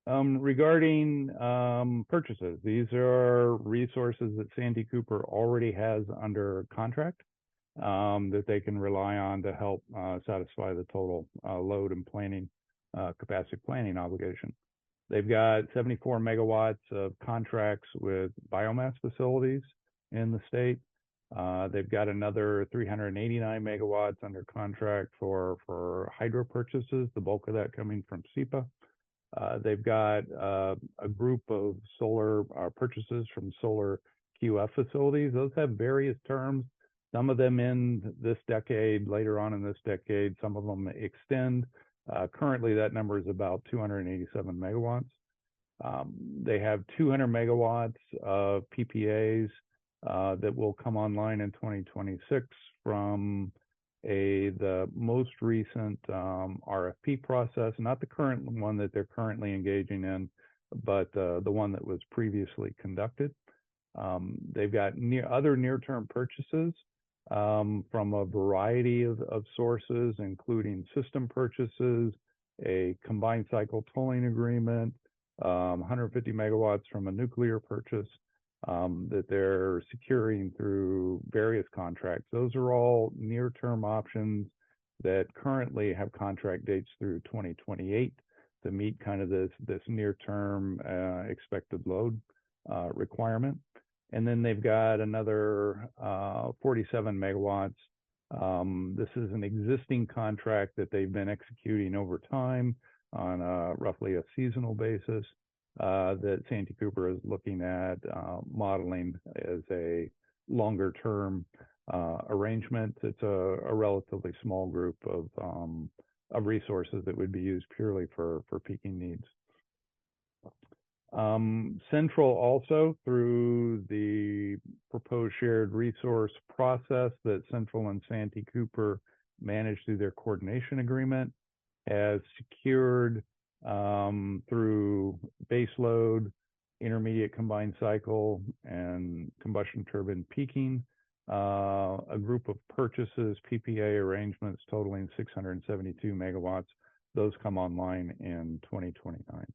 Regarding purchases, these are resources that Santee Cooper already has under contract that they can rely on to help satisfy the total load and planning capacity planning obligation. They've got 74 megawatts of contracts with biomass facilities in the state. They've got another 389 megawatts under contract for hydro purchases, the bulk of that coming from SEPA. They've got a group of solar purchases from solar QF facilities. Those have various terms. Some of them end this decade, later on in this decade, some of them extend. Currently, that number is about 287 megawatts. They have 200 megawatts of PPAs that will come online in 2026 from the most recent RFP process, not the current one that they're currently engaging in, but the one that was previously conducted. They've got other near-term purchases from a variety of sources, including system purchases, a combined cycle tolling agreement, 150 megawatts from a nuclear purchase that they're securing through various contracts. Those are all near-term options that currently have contract dates through 2028 to meet kind of this near-term expected load requirement. And then they've got another 47 megawatts. This is an existing contract that they've been executing over time on roughly a seasonal basis that Santee Cooper is looking at modeling as a longer term arrangement. It's a relatively small group of resources that would be used purely for peaking needs. Central also, through the proposed shared resource process that Central and Santee Cooper manage through their coordination agreement, has secured through baseload, intermediate combined cycle, and combustion turbine peaking, a group of purchases, PPA arrangements totaling 672 megawatts. Those come online in 2029.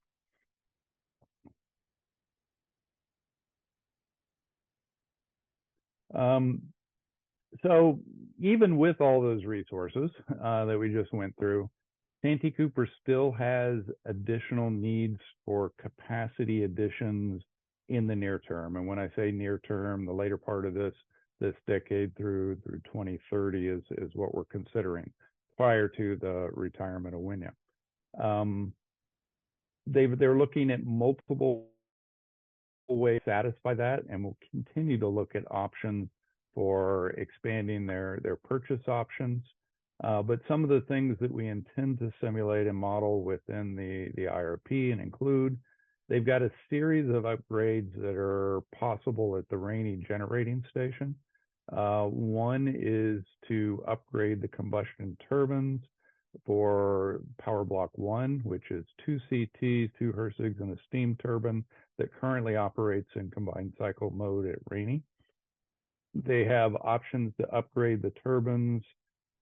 So even with all those resources that we just went through, Santee Cooper still has additional needs for capacity additions in the near term. And when I say near term, the later part of this decade through 2030 is what we're considering prior to the retirement of Winya. They're looking at multiple ways to satisfy that, and will continue to look at options for expanding their purchase options. But some of the things that we intend to simulate and model within the IRP and include, they've got a series of upgrades that are possible at the Rainy generating station. One is to upgrade the combustion turbines for Power Block 1, which is 2 CTs, 2 Hercigs, and a steam turbine that currently operates in combined cycle mode at Rainy. They have options to upgrade the turbines,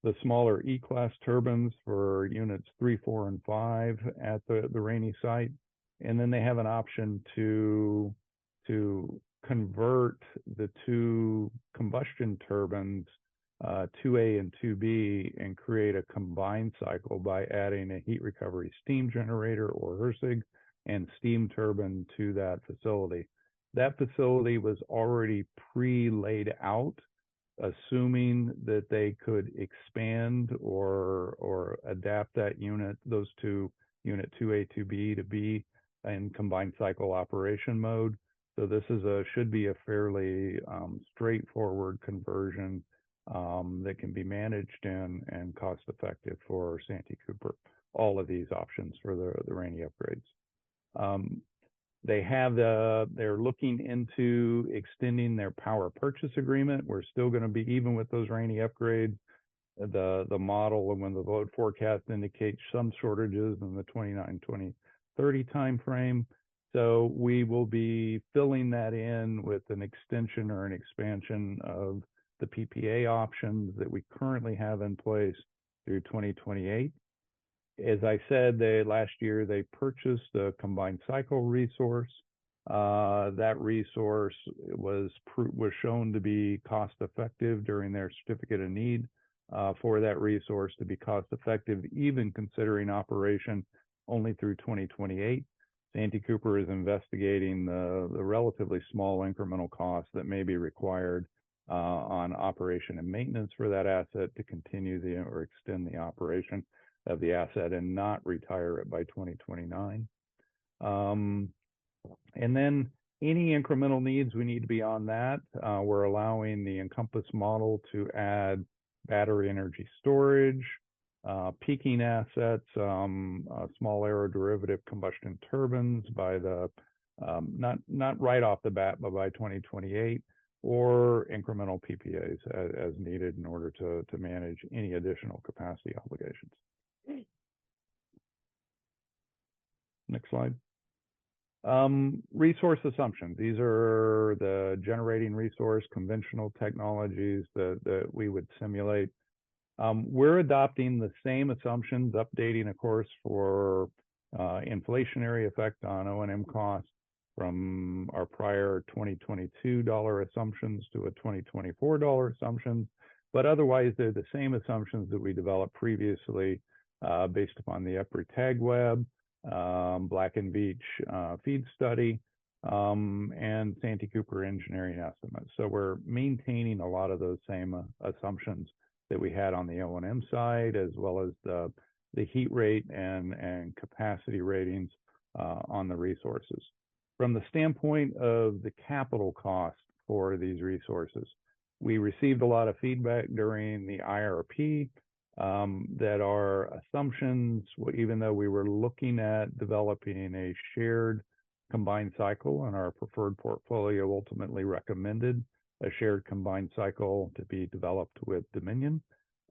the smaller E-class turbines for units 3, 4, and 5 at the Rainy site. And then they have an option to convert the 2 combustion turbines, 2A and 2B, and create a combined cycle by adding a heat recovery steam generator or Hercig and steam turbine to that facility. That facility was already pre-laid out, assuming that they could expand or adapt that unit, those 2, unit 2A, 2B, to be in combined cycle operation mode. So this should be a fairly straightforward conversion that can be managed and cost effective for Santee Cooper. All of these options for the Rainy upgrades. They're looking into extending their power purchase agreement. We're still going to be, even with those Rainy upgrades, the model and when the load forecast indicates some shortages in the 29-2030 timeframe. So we will be filling that in with an extension or an expansion of the PPA options that we currently have in place through 2028. As I said, last year they purchased a combined cycle resource. That resource was shown to be cost effective during their certificate of need. For that resource to be cost effective, even considering operation only through 2028. Santee Cooper is investigating the relatively small incremental costs that may be required on operation and maintenance for that asset to continue or extend the operation of the asset and not retire it by 2029. And then any incremental needs we need beyond that, we're allowing the Encompass model to add battery energy storage, peaking assets, small aeroderivative combustion turbines by the not right off the bat, but by 2028, or incremental PPAs as needed in order to manage any additional capacity obligations. Next slide. Resource assumptions. These are the generating resource conventional technologies that we would simulate. We're adopting the same assumptions, updating, of course, for inflationary effect on O&M costs from our prior 2022 dollar assumptions to a 2024 dollar assumption. But otherwise, they're the same assumptions that we developed previously based upon the EPRI tag web, Black and Veatch feed study, and Santee Cooper engineering estimates. So we're maintaining a lot of those same assumptions that we had on the O&M side, as well as the heat rate and capacity ratings on the resources. From the standpoint of the capital cost for these resources, we received a lot of feedback during the IRP that our assumptions, even though we were looking at developing a shared combined cycle, and our preferred portfolio ultimately recommended a shared combined cycle to be developed with Dominion.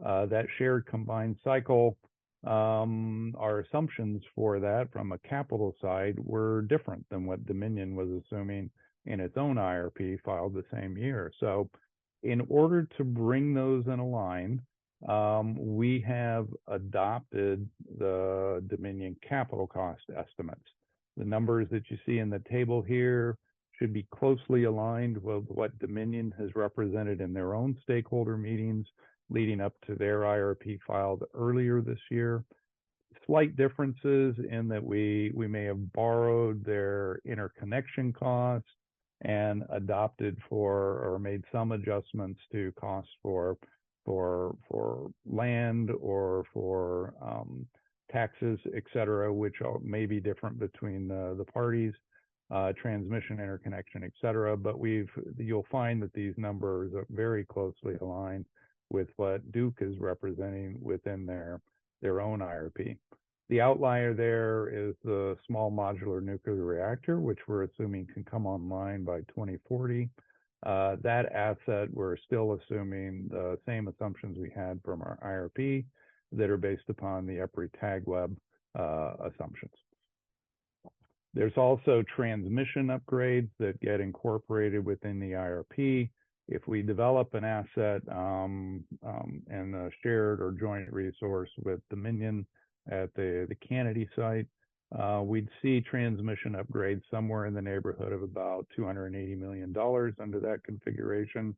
That shared combined cycle, our assumptions for that from a capital side were different than what Dominion was assuming in its own IRP filed the same year. So in order to bring those in a line, we have adopted the Dominion capital cost estimates. The numbers that you see in the table here should be closely aligned with what Dominion has represented in their own stakeholder meetings leading up to their IRP filed earlier this year. Slight differences in that we may have borrowed their interconnection costs and adopted for or made some adjustments to costs for land or for taxes, et cetera, which may be different between the parties, transmission, interconnection, et cetera. But you'll find that these numbers are very closely aligned with what Duke is representing within their own IRP. The outlier there is the small modular nuclear reactor, which we're assuming can come online by 2040. That asset, we're still assuming the same assumptions we had from our IRP that are based upon the EPRI tag web assumptions. There's also transmission upgrades that get incorporated within the IRP. If we develop an asset and a shared or joint resource with Dominion at the Kennedy site, we'd see transmission upgrades somewhere in the neighborhood of about $280 million under that configuration.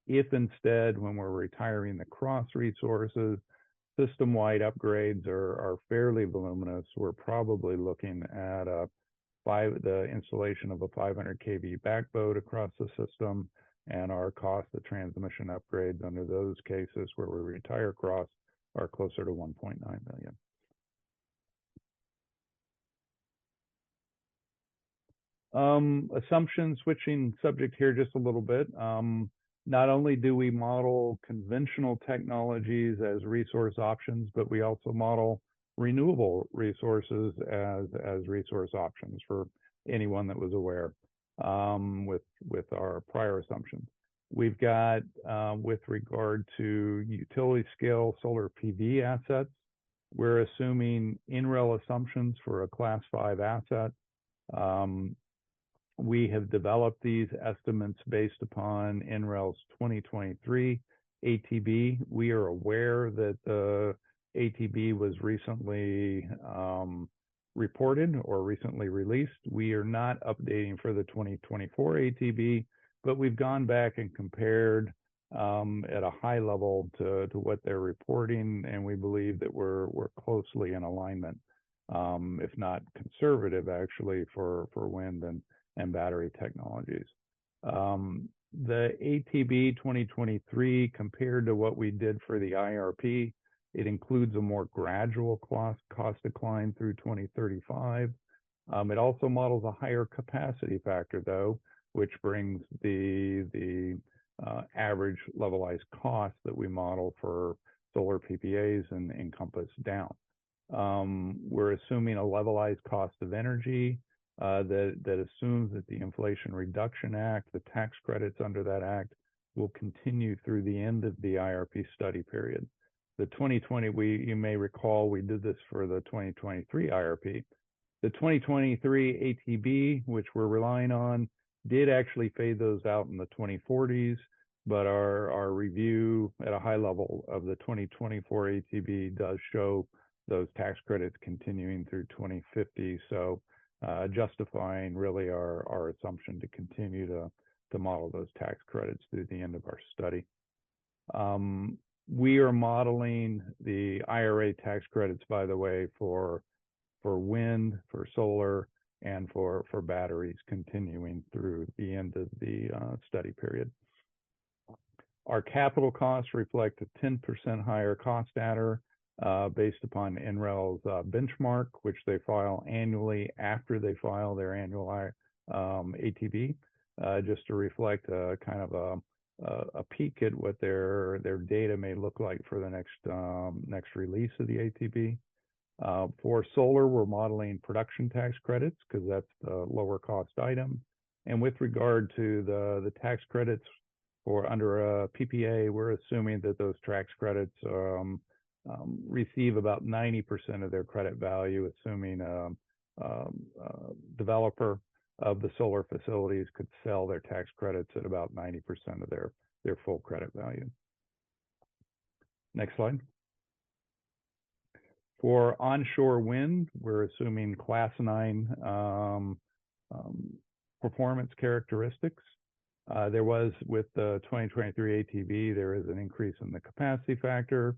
If instead, when we're retiring the cross resources, system-wide upgrades are fairly voluminous, we're probably looking at the installation of a 500 kV backbone across the system, and our cost of transmission upgrades under those cases where we retire cross are closer to $1.9 million. Assumptions, switching subject here just a little bit. Not only do we model conventional technologies as resource options, but we also model renewable resources as resource options for anyone that was aware with our prior assumptions. We've got, with regard to utility scale solar PV assets, we're assuming NREL assumptions for a class 5 asset. We have developed these estimates based upon NREL's 2023 ATB. We are aware that the ATB was recently reported or recently released. We are not updating for the 2024 ATB, but we've gone back and compared at a high level to what they're reporting, and we believe that we're closely in alignment, if not conservative, actually, for wind and battery technologies. The ATB 2023, compared to what we did for the IRP, it includes a more gradual cost decline through 2035. It also models a higher capacity factor, though, which brings the average levelized cost that we model for solar PPAs and Encompass down. We're assuming a levelized cost of energy that assumes that the Inflation Reduction Act, the tax credits under that act, will continue through the end of the IRP study period. The 2020, you may recall, we did this for the 2023 IRP. The 2023 ATB, which we're relying on, did actually fade those out in the 2040s, but our review at a high level of the 2024 ATB does show those tax credits continuing through 2050. So justifying really our assumption to continue to model those tax credits through the end of our study. We are modeling the IRA tax credits, by the way, for wind, for solar, and for batteries continuing through the end of the study period. Our capital costs reflect a 10% higher cost adder based upon NREL's benchmark, which they file annually after they file their annual ATB, just to reflect kind of a peek at what their data may look like for the next release of the ATB. For solar, we're modeling production tax credits because that's the lower cost item. And with regard to the tax credits for under a PPA, we're assuming that those tax credits receive about 90% of their credit value, assuming developer of the solar facilities could sell their tax credits at about 90% of their full credit value. Next slide. For onshore wind, we're assuming Class 9 performance characteristics. There was, with the 2023 ATB, there is an increase in the capacity factor.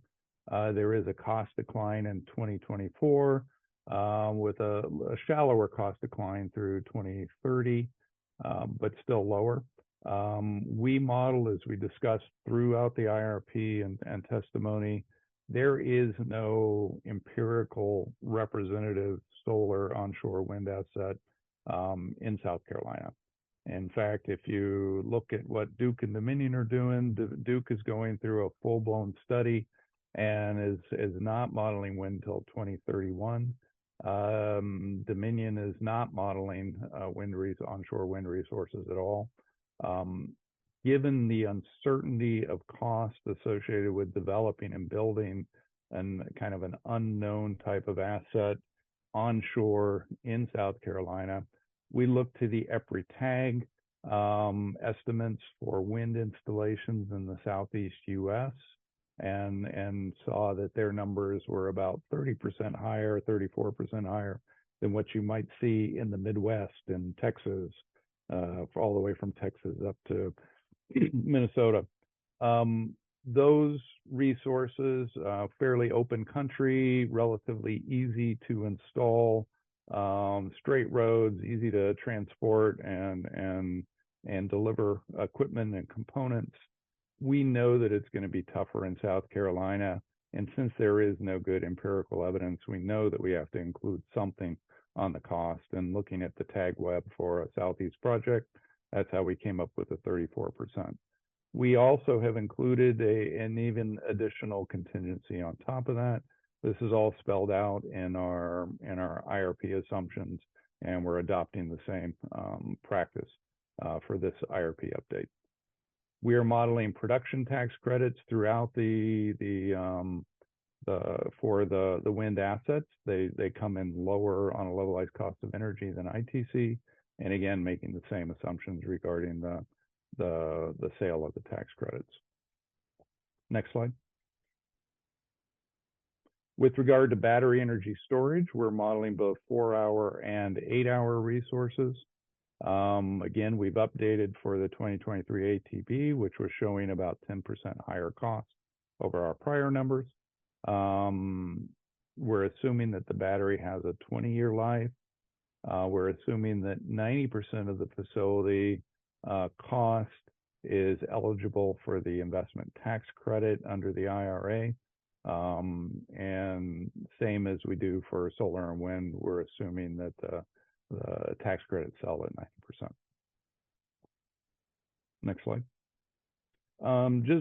There is a cost decline in 2024 with a shallower cost decline through 2030, but still lower. We model, as we discussed throughout the IRP and testimony, there is no empirical representative solar onshore wind asset in South Carolina. In fact, if you look at what Duke and Dominion are doing, Duke is going through a full-blown study and is not modeling wind until 2031. Dominion is not modeling onshore wind resources at all. Given the uncertainty of cost associated with developing and building and kind of an unknown type of asset onshore in South Carolina, we look to the EPRI TAG estimates for wind installations in the Southeast U.S. and saw that their numbers were about 30% higher, 34% higher than what you might see in the Midwest and Texas, all the way from Texas up to Minnesota. Those resources, fairly open country, relatively easy to install, straight roads, easy to transport and deliver equipment and components. We know that it's going to be tougher in South Carolina, and since there is no good empirical evidence, we know that we have to include something on the cost. And looking at the TAG web for a Southeast project, that's how we came up with the 34%. We also have included an even additional contingency on top of that. This is all spelled out in our IRP assumptions, and we're adopting the same practice for this IRP update. We are modeling production tax credits throughout for the wind assets. They come in lower on a levelized cost of energy than ITC, and again making the same assumptions regarding the sale of the tax credits. Next slide. With regard to battery energy storage, we're modeling both 4-hour and 8-hour resources. Again, we've updated for the 2023 ATB, which was showing about 10% higher cost over our prior numbers. We're assuming that the battery has a 20-year life. We're assuming that 90% of the facility cost is eligible for the investment tax credit under the IRA. And same as we do for solar and wind, we're assuming that the tax credits sell at 90%. Next slide.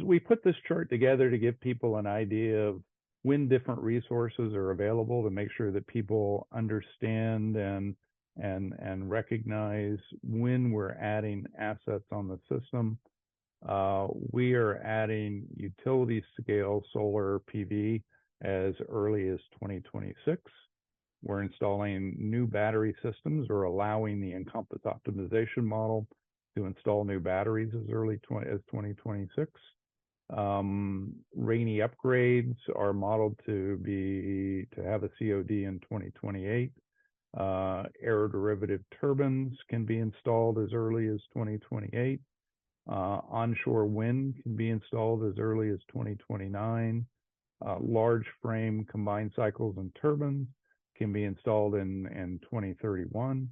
We put this chart together to give people an idea of when different resources are available, to make sure that people understand and recognize when we're adding assets on the system. We are adding utility scale solar PV as early as 2026. We're installing new battery systems, or allowing the Encompass optimization model to install new batteries as early as 2026. Rainy upgrades are modeled to have a COD in 2028. Aeroderivative turbines can be installed as early as 2028. Onshore wind can be installed as early as 2029. Large frame combined cycles and turbines can be installed in 2031.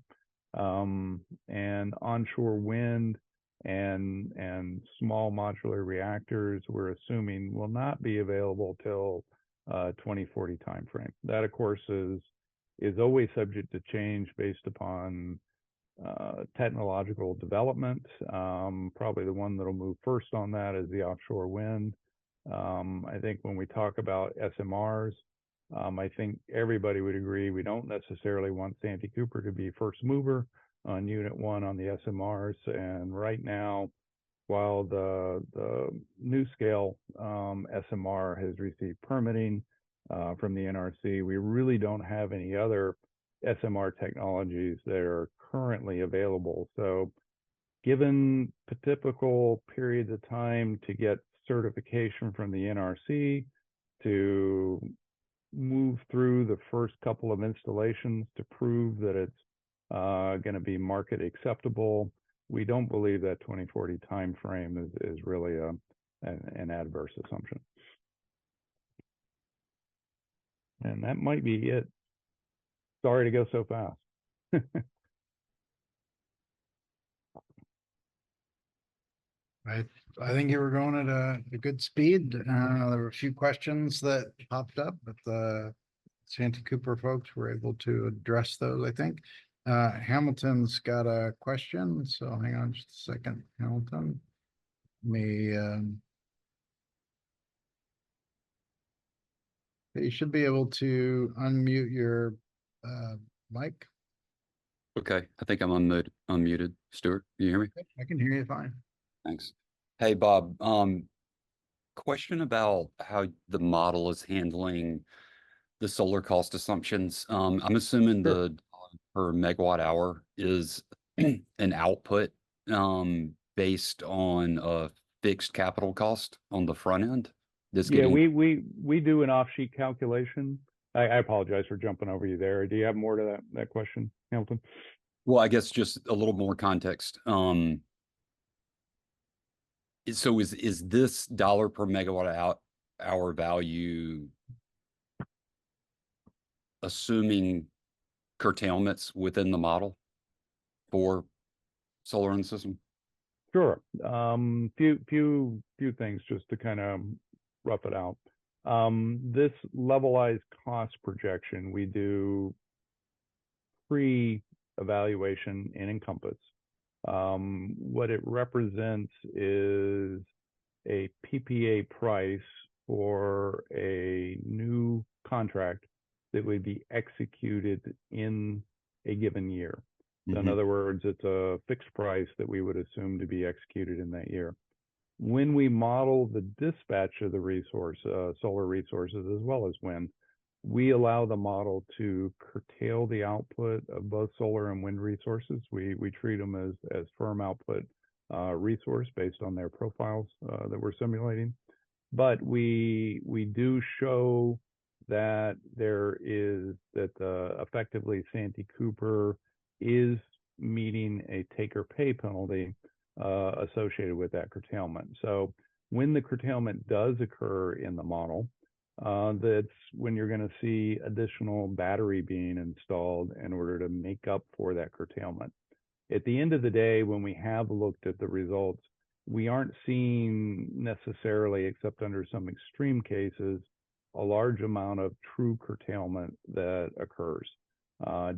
And onshore wind and small modular reactors, we're assuming, will not be available till 2040 timeframe. That, of course, is always subject to change based upon technological development. Probably the one that'll move first on that is the offshore wind. I think when we talk about SMRs, I think everybody would agree we don't necessarily want Santee Cooper to be first mover on Unit 1 on the SMRs. And right now, while the NuScale SMR has received permitting from the NRC, we really don't have any other SMR technologies that are currently available. So given the typical periods of time to get certification from the NRC, to move through the first couple of installations to prove that it's going to be market acceptable, we don't believe that 2040 timeframe is really an adverse assumption. And that might be it. Sorry to go so fast. I think you were going at a good speed. There were a few questions that popped up, but the Santee Cooper folks were able to address those, I think. Hamilton's got a question, so hang on just a second, Hamilton. You should be able to unmute your mic. Okay, I think I'm unmuted. Stuart, you hear me? I can hear you fine. Thanks. Hey, Bob, question about how the model is handling the solar cost assumptions. I'm assuming Sure. the per megawatt hour is an output based on a fixed capital cost on the front end. Yeah, we do an off-sheet calculation. I apologize for jumping over you there. Do you have more to that question, Hamilton? Well, I guess just a little more context. So is this dollar per megawatt hour value assuming curtailments within the model for solar in the system? Sure. Few things just to kind of rough it out. This levelized cost projection we do pre-evaluation in Encompass. What it represents is a PPA price for a new contract that would be executed in a given year. So in other words, it's a fixed price that we would assume to be executed in that year. When we model the dispatch of the resource, solar resources as well as wind, we allow the model to curtail the output of both solar and wind resources. We treat them as firm output resource based on their profiles that we're simulating. But we do show that effectively Santee Cooper is meeting a take or pay penalty associated with that curtailment. So when the curtailment does occur in the model, that's when you're going to see additional battery being installed in order to make up for that curtailment. At the end of the day, when we have looked at the results, we aren't seeing necessarily, except under some extreme cases, a large amount of true curtailment that occurs.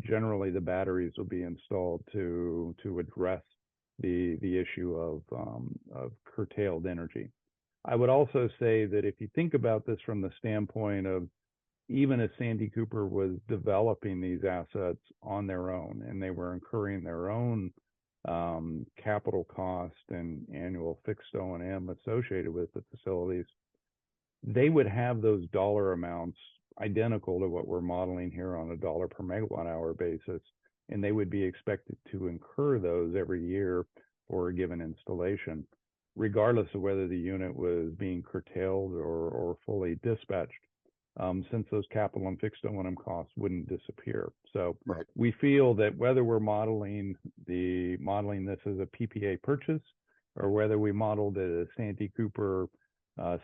Generally, the batteries will be installed to address the issue of curtailed energy. I would also say that if you think about this from the standpoint of even as Santee Cooper was developing these assets on their own and they were incurring their own capital cost and annual fixed O&M associated with the facilities, they would have those dollar amounts identical to what we're modeling here on a dollar per megawatt hour basis, and they would be expected to incur those every year for a given installation, regardless of whether the unit was being curtailed or fully dispatched, since those capital and fixed O&M costs wouldn't disappear. So Right. we feel that whether we're modeling this as a PPA purchase or whether we modeled it as Santee Cooper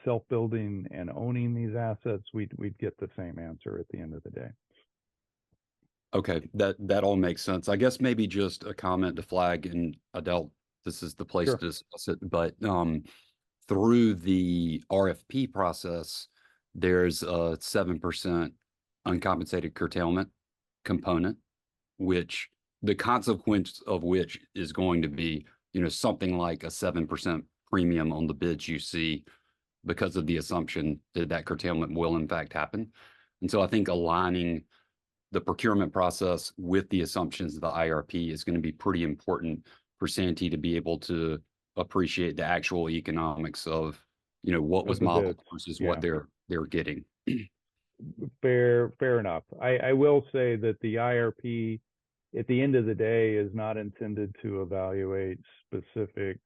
self-building and owning these assets, we'd get the same answer at the end of the day. Okay, that all makes sense. I guess maybe just a comment to flag, and I doubt this is the place Sure. to discuss it, but through the RFP process, there's a 7% uncompensated curtailment component, which the consequence of which is going to be, something like a 7% premium on the bids you see because of the assumption that that curtailment will in fact happen. And so I think aligning the procurement process with the assumptions of the IRP is going to be pretty important for Santee to be able to appreciate the actual economics of, what was Of the modeled bids, versus yeah. what they're getting. Fair enough. I will say that the IRP at the end of the day is not intended to evaluate specific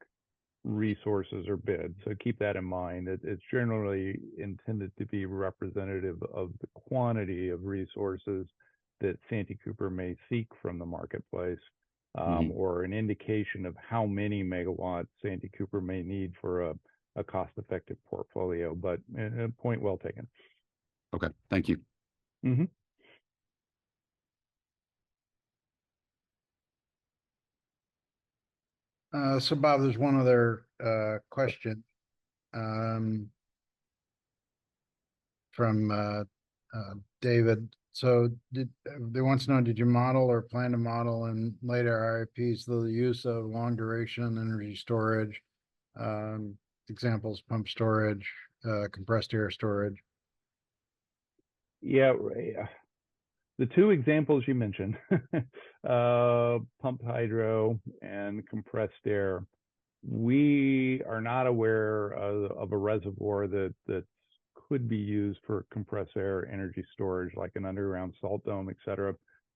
resources or bids. So keep that in mind. It's generally intended to be representative of the quantity of resources that Santee Cooper may seek from the marketplace, or an indication of how many megawatts Santee Cooper may need for a cost-effective portfolio. But point well taken. Okay, thank you. Mm-hmm. So Bob, there's one other question from David. So they want to know, did you model or plan to model in later IRPs the use of long duration energy storage, examples, pump storage, compressed air storage? Yeah, the two examples you mentioned, pumped hydro and compressed air, we are not aware of a reservoir that could be used for compressed air energy storage, like an underground salt dome, et cetera,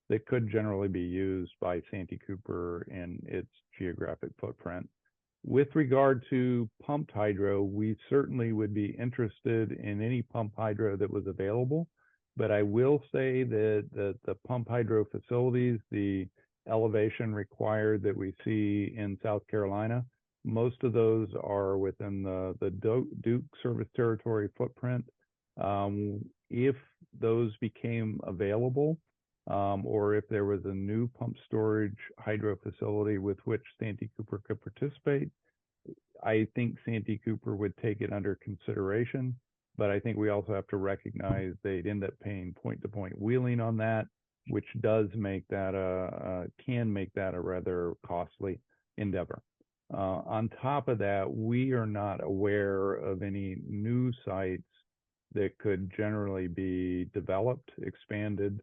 that could generally be used by Santee Cooper in its geographic footprint. With regard to pumped hydro, we certainly would be interested in any pumped hydro that was available. But I will say that the pumped hydro facilities, the elevation required that we see in South Carolina, most of those are within the Duke service territory footprint. If those became available, or if there was a new pump storage hydro facility with which Santee Cooper could participate, I think Santee Cooper would take it under consideration. But I think we also have to recognize they'd end up paying point-to-point wheeling on that, which does make that can make that a rather costly endeavor. On top of that, we are not aware of any new sites that could generally be developed, expanded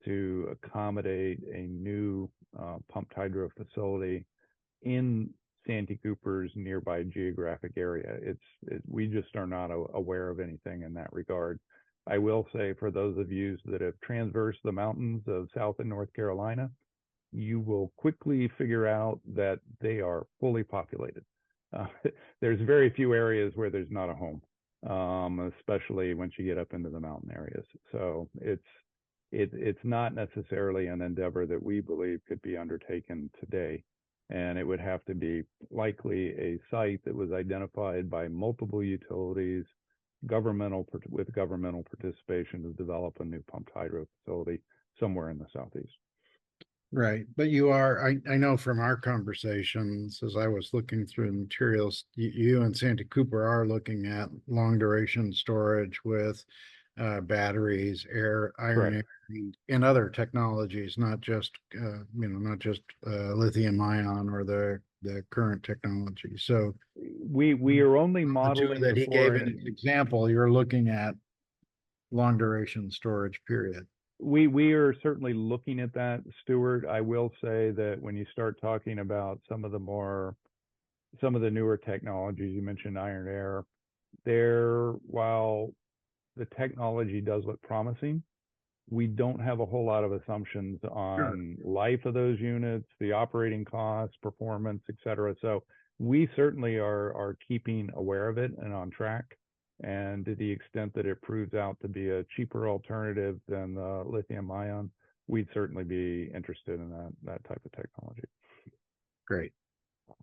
to accommodate a new pumped hydro facility in Santee Cooper's nearby geographic area. We just are not aware of anything in that regard. I will say, for those of you that have traversed the mountains of South and North Carolina, you will quickly figure out that they are fully populated. There's very few areas where there's not a home. especially once you get up into the mountain areas. So it's not necessarily an endeavor that we believe could be undertaken today. And it would have to be likely a site that was identified by multiple utilities, with governmental participation to develop a new pumped hydro facility somewhere in the southeast. Right, but you are, I know from our conversations, as I was looking through the materials, you and Santa Cooper are looking at long duration storage with batteries, iron, Correct. and other technologies, not just not just lithium ion or the current technology. So We are only the two modeling that the he gave foreign. in his example, you're looking at long duration storage, period. We are certainly looking at that, Stuart. I will say that when you start talking about some of the newer technologies, you mentioned iron air, while the technology does look promising, we don't have a whole lot of assumptions on life of those units, the operating costs, performance, et cetera. So we certainly are keeping aware of it and on track. And to the extent that it proves out to be a cheaper alternative than the lithium ion, we'd certainly be interested in that type of technology. Great.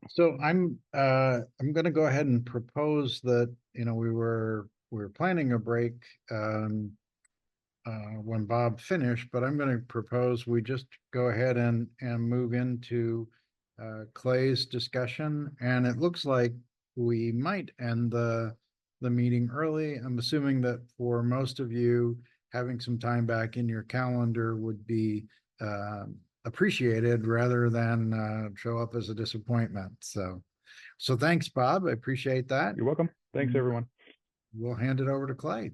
So I'm going to go ahead and propose that, we were planning a break when Bob finished, but I'm going to propose we just go ahead and move into Clay's discussion. And it looks like we might end the meeting early. I'm assuming that for most of you, having some time back in your calendar would be appreciated rather than show up as a disappointment. So thanks, Bob. I appreciate that. You're welcome. Thanks, everyone. We'll hand it over to Clay.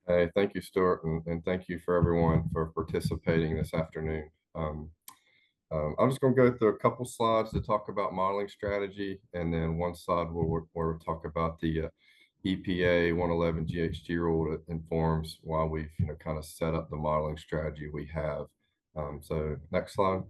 Hey, thank you, Stuart, and thank you for everyone for participating this afternoon. I'm just going to go through a couple slides to talk about modeling strategy, and then one slide where we'll talk about the EPA 111 GHG rule that informs why we've kind of set up the modeling strategy we have. So next slide.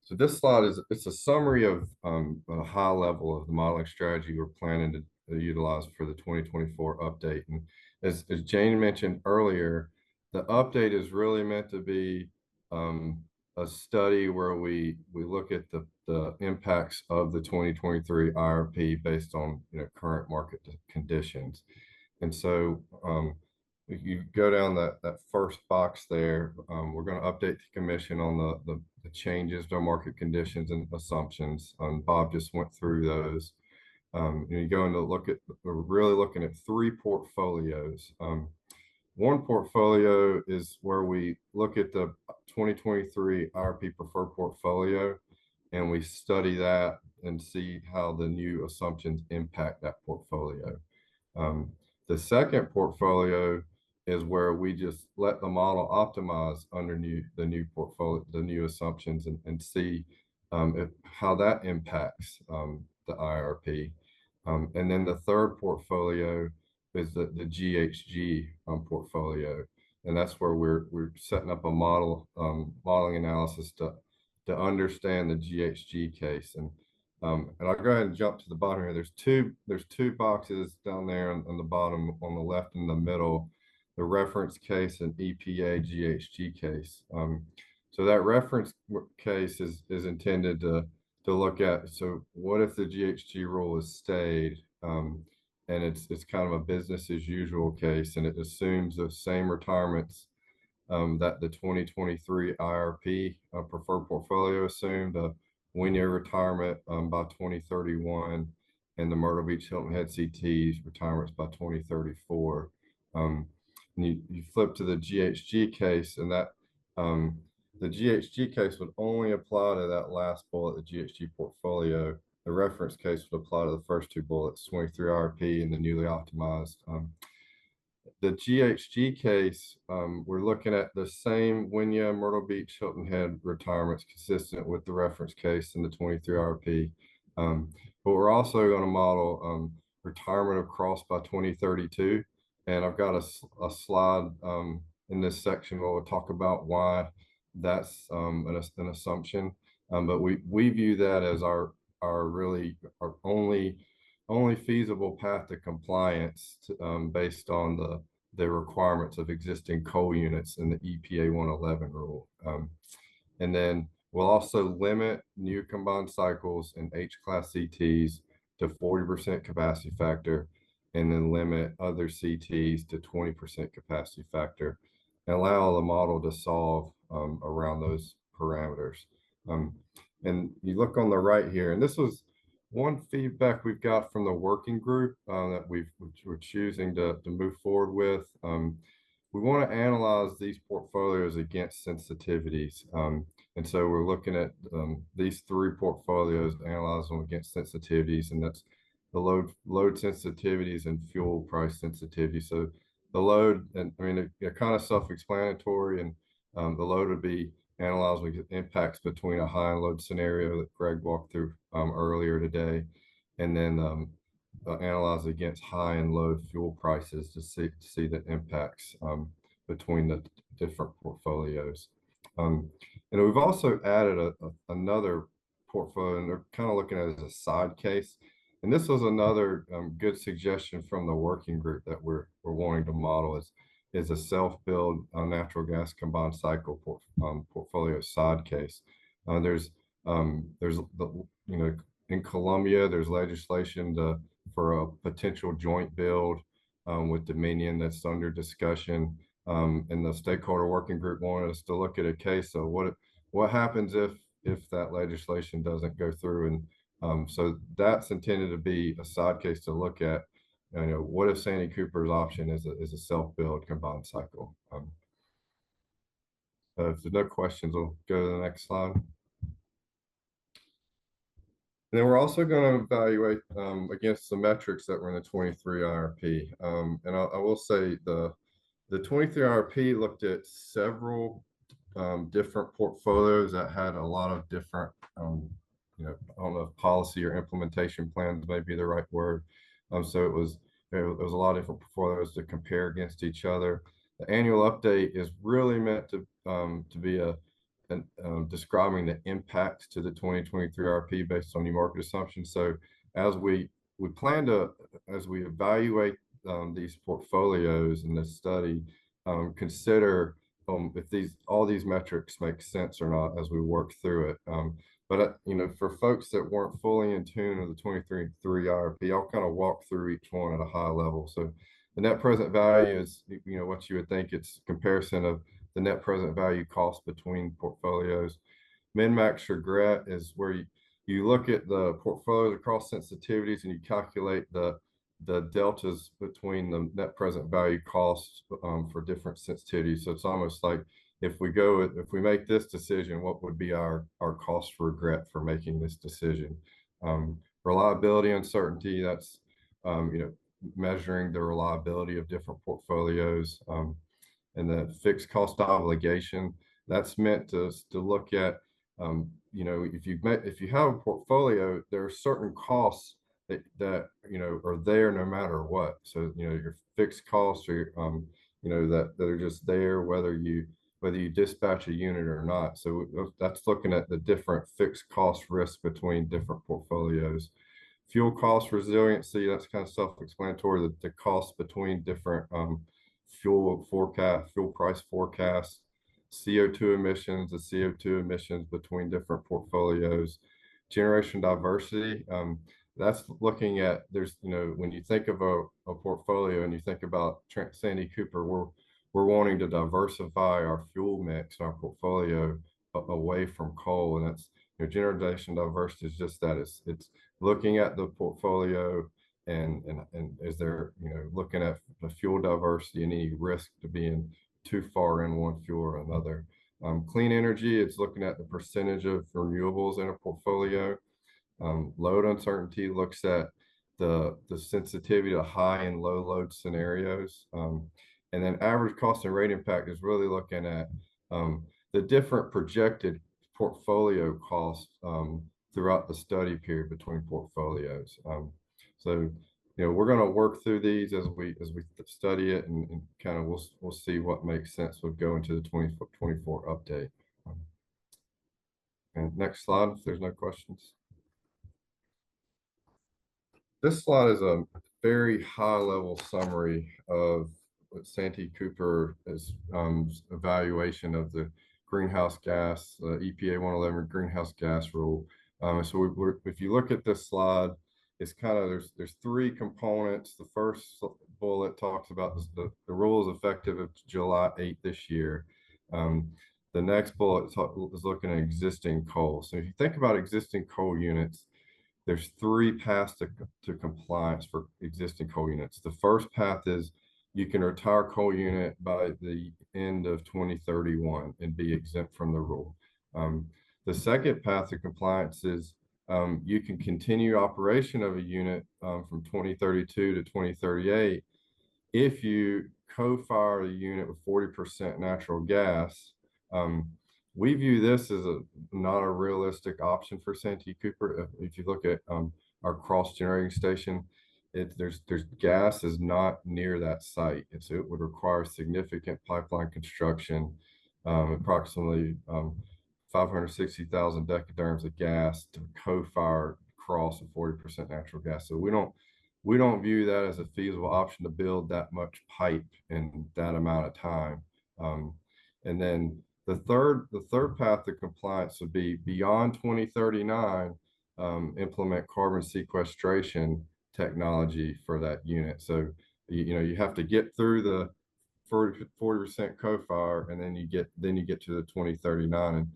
So this slide it's a summary of a high level of the modeling strategy we're planning to utilize for the 2024 update. And as Jane mentioned earlier, the update is really meant to be a study where we look at the impacts of the 2023 IRP based on current market conditions. And so if you go down that first box there, we're going to update the commission on the changes to market conditions and assumptions. Bob just went through those. You're going to we're really looking at three portfolios. One portfolio is where we look at the 2023 IRP preferred portfolio, and we study that and see how the new assumptions impact that portfolio. The second portfolio is where we just let the model optimize under the new portfolio, the new assumptions, and see how that impacts the IRP. And then the third portfolio is the GHG portfolio, and that's where we're setting up a modeling analysis to understand the GHG case. And I'll go ahead and jump to the bottom here. There's two boxes down there on the bottom, on the left and the middle, the reference case and EPA GHG case. So that reference case is intended to look at, so what if the GHG rule is stayed, and it's kind of a business as usual case, and it assumes the same retirements that the 2023 IRP preferred portfolio assumed, a 1-year retirement by 2031, and the Myrtle Beach Hilton Head CT's retirements by 2034. And you flip to the GHG case, and that the GHG case would only apply to that last bullet, the GHG portfolio. The reference case would apply to the first two bullets, 23 IRP and the newly optimized. The GHG case, we're looking at the same Wynyard, Myrtle Beach, Hilton Head retirements consistent with the reference case in the 23 RP. But we're also going to model retirement across by 2032. And I've got a slide in this section where we'll talk about why that's an assumption. But we view that as our only only feasible path to compliance based on the requirements of existing coal units in the EPA 111 rule. And then we'll also limit new combined cycles and H-class CTs to 40% capacity factor, and then limit other CTs to 20% capacity factor, and allow the model to solve around those parameters. And you look on the right here, and this was one feedback we've got from the working group that we're choosing to move forward with. We want to analyze these portfolios against sensitivities. And so we're looking at these three portfolios, analyze them against sensitivities, and that's the load sensitivities and fuel price sensitivity. So the load, and I mean, they're kind of self-explanatory, and the load would be analyzed with impacts between a high and low scenario that Greg walked through earlier today, and then analyze against high and low fuel prices to see the impacts between the different portfolios. And we've also added another portfolio, and they're kind of looking at it as a side case. And this was another good suggestion from the working group that we're wanting to model is a self-build natural gas combined cycle portfolio side case. There's in Colombia, there's legislation for a potential joint build with Dominion that's under discussion. And the stakeholder working group wanted us to look at a case. So what happens if that legislation doesn't go through? And so that's intended to be a side case to look at. What if Santee Cooper's option is a self-build combined cycle? If there's no questions, we'll go to the next slide. And then we're also going to evaluate against the metrics that were in the 23 IRP. And I will say the 23 IRP looked at several different portfolios that had a lot of different, I don't know if policy or implementation plans may be the right word. So it was a lot of different portfolios to compare against each other. The annual update is really meant to be describing the impact to the 2023 RP based on new market assumptions. So as we plan to, as we evaluate these portfolios in this study, consider if all these metrics make sense or not as we work through it. But for folks that weren't fully in tune with the 23 IRP, I'll kind of walk through each one at a high level. So the net present value is what you would think. It's comparison of the net present value cost between portfolios. Min-max regret is where you look at the portfolios across sensitivities and you calculate the deltas between the net present value costs for different sensitivities. So it's almost like if we make this decision, what would be our cost regret for making this decision? Reliability uncertainty, that's measuring the reliability of different portfolios. And the fixed cost obligation, that's meant to look at if you have a portfolio, there are certain costs that are there no matter what. So your fixed costs are that are just there whether you dispatch a unit or not. So that's looking at the different fixed cost risks between different portfolios. Fuel cost resiliency, that's kind of self-explanatory, the cost between different fuel price forecasts. CO2 emissions, the CO2 emissions between different portfolios. Generation diversity, that's looking at, when you think of a portfolio and you think about Santee Cooper, we're wanting to diversify our fuel mix, our portfolio away from coal. And that's, generation diversity is just that. It's looking at the portfolio and is there, looking at the fuel diversity and any risk to being too far in one fuel or another. Clean energy, it's looking at the percentage of renewables in a portfolio. Load uncertainty looks at the sensitivity to high and low load scenarios. And then average cost and rate impact is really looking at the different projected portfolio costs throughout the study period between portfolios. So we're going to work through these as we study it, and kind of we'll see what makes sense. We'll go into the 2024 update. And next slide, if there's no questions. This slide is a very high-level summary of what Santee Cooper is evaluation of the greenhouse gas, EPA 111 greenhouse gas rule. If you look at this slide, it's kind of there's three components. The first bullet talks about the rule is effective of July 8th this year. The next bullet is looking at existing coal. So if you think about existing coal units, there's three paths to compliance for existing coal units. The first path is you can retire coal unit by the end of 2031 and be exempt from the rule. The second path to compliance is you can continue operation of a unit from 2032 to 2038 if you co-fire a unit with 40% natural gas. We view this as not a realistic option for Santee Cooper. If you look at our cross generating station, there's gas is not near that site, and so it would require significant pipeline construction, approximately 560,000 decatherms of gas to co-fire cross of 40% natural gas. So we don't view that as a feasible option to build that much pipe in that amount of time. And then the third path to compliance would be beyond 2039, implement carbon sequestration technology for that unit. So you have to get through the 40% co-fire, and then you get to the 2039.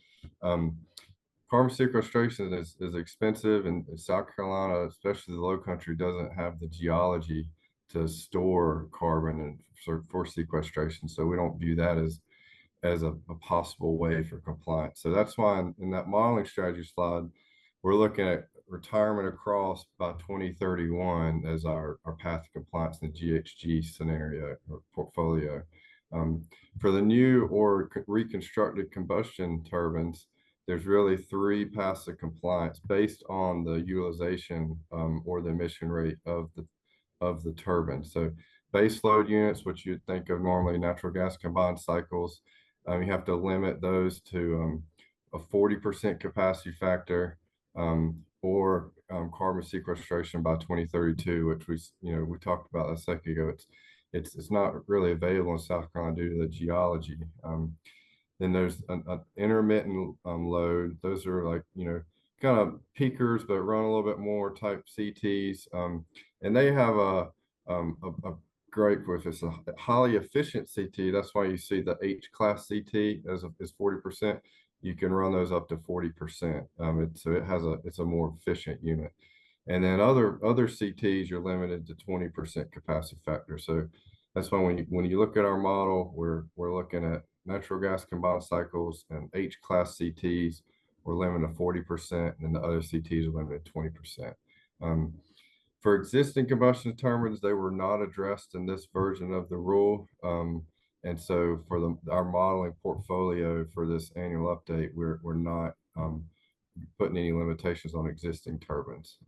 And carbon sequestration is expensive, and South Carolina, especially the low country, doesn't have the geology to store carbon and for sequestration. So we don't view that as a possible way for compliance. So that's why in that modeling strategy slide, we're looking at retirement across by 2031 as our path to compliance in the GHG scenario or portfolio. For the new or reconstructed combustion turbines, there's really three paths to compliance based on the utilization or the emission rate of the turbine. So base load units, which you'd think of normally natural gas combined cycles, you have to limit those to a 40% capacity factor or carbon sequestration by 2032, which we talked about a second ago. It's not really available in South Carolina due to the geology. Then there's an intermittent load. Those are like, kind of peakers, but run a little bit more type CTs. And they have a great, if it's a highly efficient CT, that's why you see the H class CT is 40%. You can run those up to 40%. So it's a more efficient unit. And then other CTs, you're limited to 20% capacity factor. So that's why when you look at our model, we're looking at natural gas combined cycles and H class CTs, we're limited to 40%, and then the other CTs are limited to 20%. For existing combustion turbines, they were not addressed in this version of the rule. And so for our modeling portfolio for this annual update, we're not putting any limitations on existing turbines.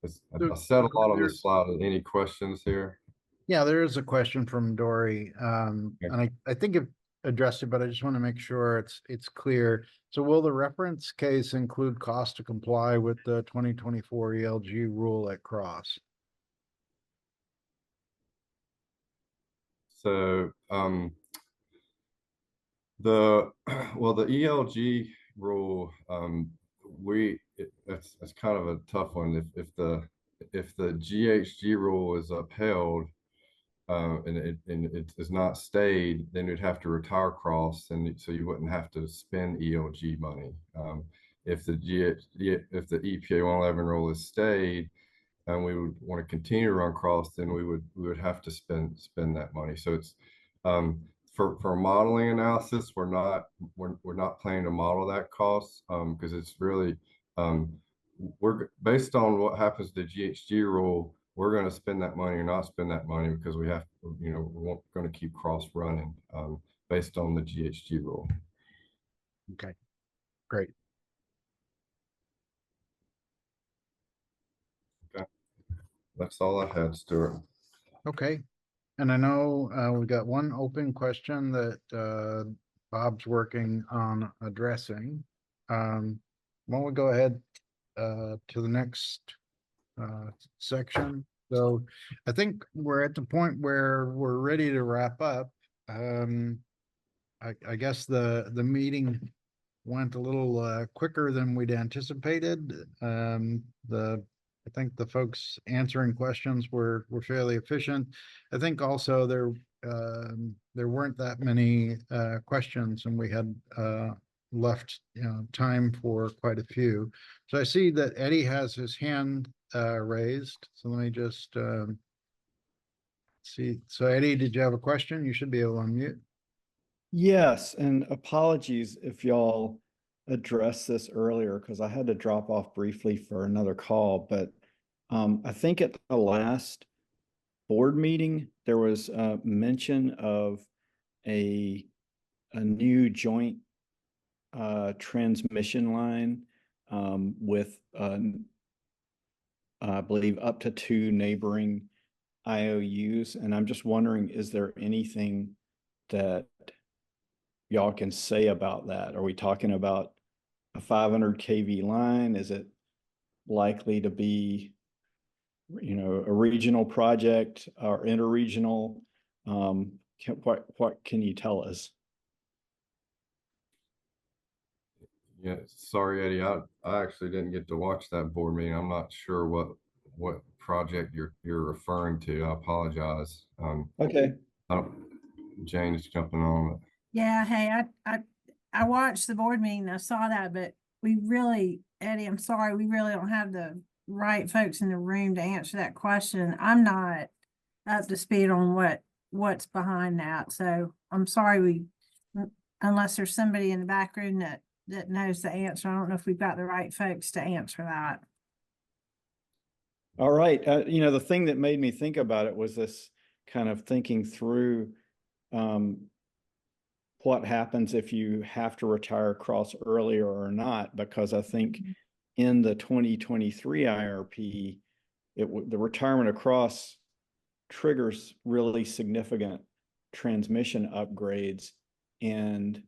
I said a lot on this slide. Any questions here? Yeah, there is a question from Dory, and I think it addressed it, but I just want to make sure it's clear. So will the reference case include cost to comply with the 2024 ELG rule at Cross? So the ELG rule, it's kind of a tough one. If the GHG rule is upheld, and it is not stayed, then you'd have to retire Cross, and so you wouldn't have to spend ELG money. If the EPA 111 rule is stayed, and we would want to continue to run Cross, then we would have to spend that money. So it's for modeling analysis, we're not planning to model that cost because it's really we're based on what happens to the GHG rule. We're going to spend that money or not spend that money because we have, we're going to keep Cross running based on the GHG rule. Okay, great. Okay, that's all I had, Stuart. Okay, and I know we got one open question that Bob's working on addressing. Why don't we go ahead to the next section. So I think we're at the point where we're ready to wrap up. I guess the meeting went a little quicker than we'd anticipated. I think the folks answering questions were fairly efficient. I think also there weren't that many questions, and we had left time for quite a few. So I see that Eddie has his hand raised. So let me just see. So Eddie, did you have a question? You should be able to unmute. Yes, and apologies if y'all addressed this earlier because I had to drop off briefly for another call, but I think at the last board meeting, there was a mention of a new joint transmission line with I believe up to 2 neighboring IOUs, and I'm just wondering, is there anything that y'all can say about that? Are we talking about a 500 kV line? Is it likely to be, a regional project or interregional? What can you tell us? Yeah, sorry, Eddie. I actually didn't get to watch that board meeting. I'm not sure what project you're referring to. I apologize. Okay. Jane's jumping on. Yeah, hey, I watched the board meeting, I saw that, but we really, Eddie, I'm sorry, we really don't have the right folks in the room to answer that question. I'm not up to speed on what's behind that, so I'm sorry unless there's somebody in the back room that knows the answer. I don't know if we've got the right folks to answer that. All right. The thing that made me think about it was this kind of thinking through what happens if you have to retire across earlier or not, because I think in the 2023 IRP, the retirement across triggers really significant transmission upgrades, and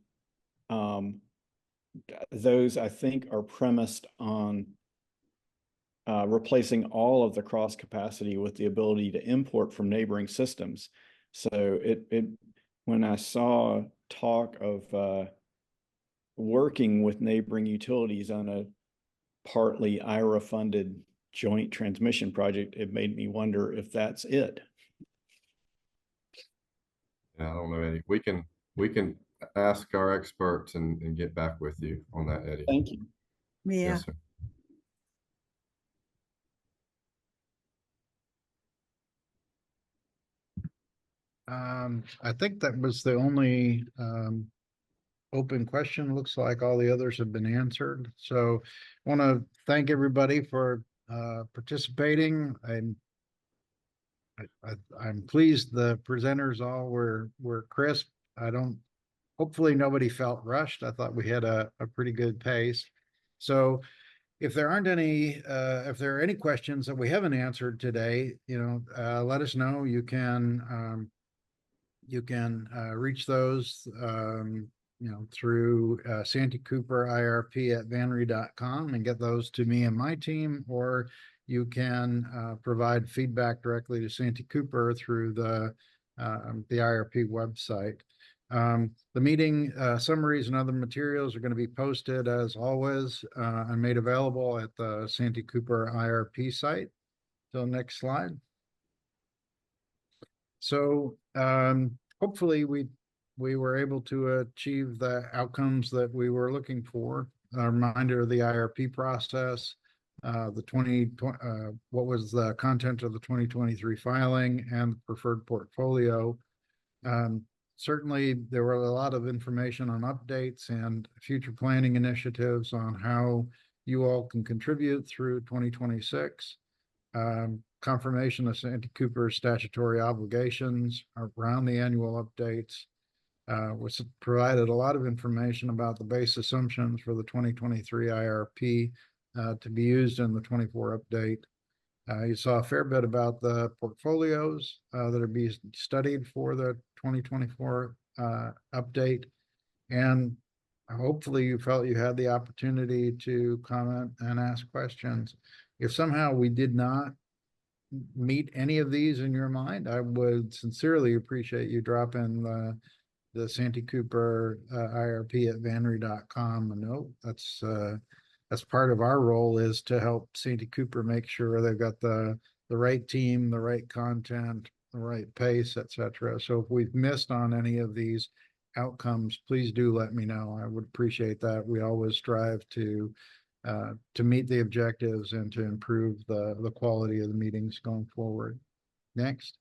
those I think are premised on replacing all of the cross capacity with the ability to import from neighboring systems. So when I saw talk of working with neighboring utilities on a partly IRA funded joint transmission project, it made me wonder if that's it. Yeah, I don't know, Eddie. We can ask our experts and get back with you on that, Eddie. Thank you. Yeah. Yes, sir. I think that was the only open question. Looks like all the others have been answered. So I want to thank everybody for participating. I'm pleased the presenters all were crisp. Hopefully nobody felt rushed. I thought we had a pretty good pace. So if there are any questions that we haven't answered today, let us know. You can reach those, through Santee Cooper IRP at vanry.com and get those to me and my team, or you can provide feedback directly to Santee Cooper through the IRP website. The meeting summaries and other materials are going to be posted as always and made available at the Santee Cooper IRP site. So next slide. So hopefully we were able to achieve the outcomes that we were looking for. A reminder of the IRP process, what was the content of the 2023 filing and the preferred portfolio. Certainly there were a lot of information on updates and future planning initiatives on how you all can contribute through 2026. Confirmation of Santee Cooper's statutory obligations around the annual updates. Was provided a lot of information about the base assumptions for the 2023 IRP to be used in the 24 update. You saw a fair bit about the portfolios that are being studied for the 2024 update. And hopefully you felt you had the opportunity to comment and ask questions. If somehow we did not meet any of these in your mind, I would sincerely appreciate you dropping the Santee Cooper IRP at vanry.com a note. That's part of our role, is to help Santee Cooper make sure they've got the right team, the right content, the right pace, etc. So if we've missed on any of these outcomes, please do let me know. I would appreciate that. We always strive to meet the objectives and to improve the quality of the meetings going forward. Next.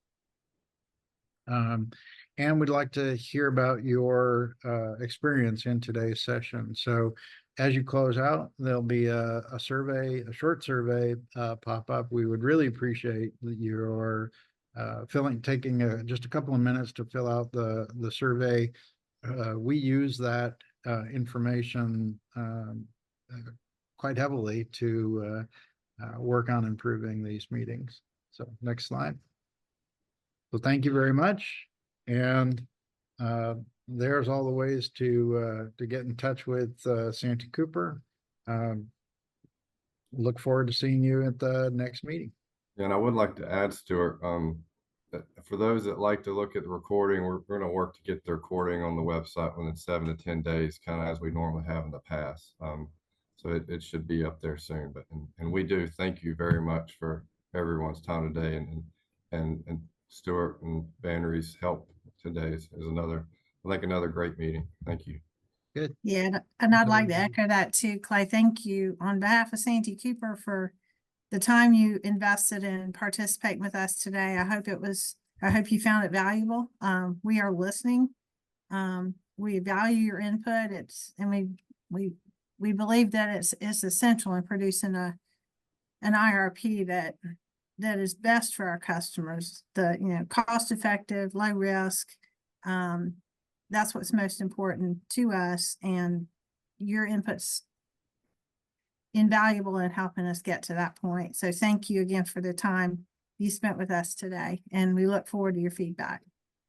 And we'd like to hear about your experience in today's session. So as you close out, there'll be a survey, a short survey pop up. We would really appreciate your taking just a couple of minutes to fill out the survey. We use that information quite heavily to work on improving these meetings. So next slide. So thank you very much. And there's all the ways to get in touch with Santee Cooper. Look forward to seeing you at the next meeting. And I would like to add, Stuart, that for those that like to look at the recording, we're going to work to get the recording on the website within 7 to 10 days, kind of as we normally have in the past. So it should be up there soon. But and we do thank you very much for everyone's time today, and Stuart and Vanry's help today is another, I think, another great meeting. Thank you. Good. Yeah, and I'd like to echo that too, Clay. Thank you on behalf of Santee Cooper for the time you invested in participating with us today. I hope you found it valuable. We are listening. We value your input. And we believe that it's essential in producing an IRP that is best for our customers. Cost effective, low risk. That's what's most important to us, and your input's invaluable in helping us get to that point. So thank you again for the time you spent with us today, and we look forward to your feedback.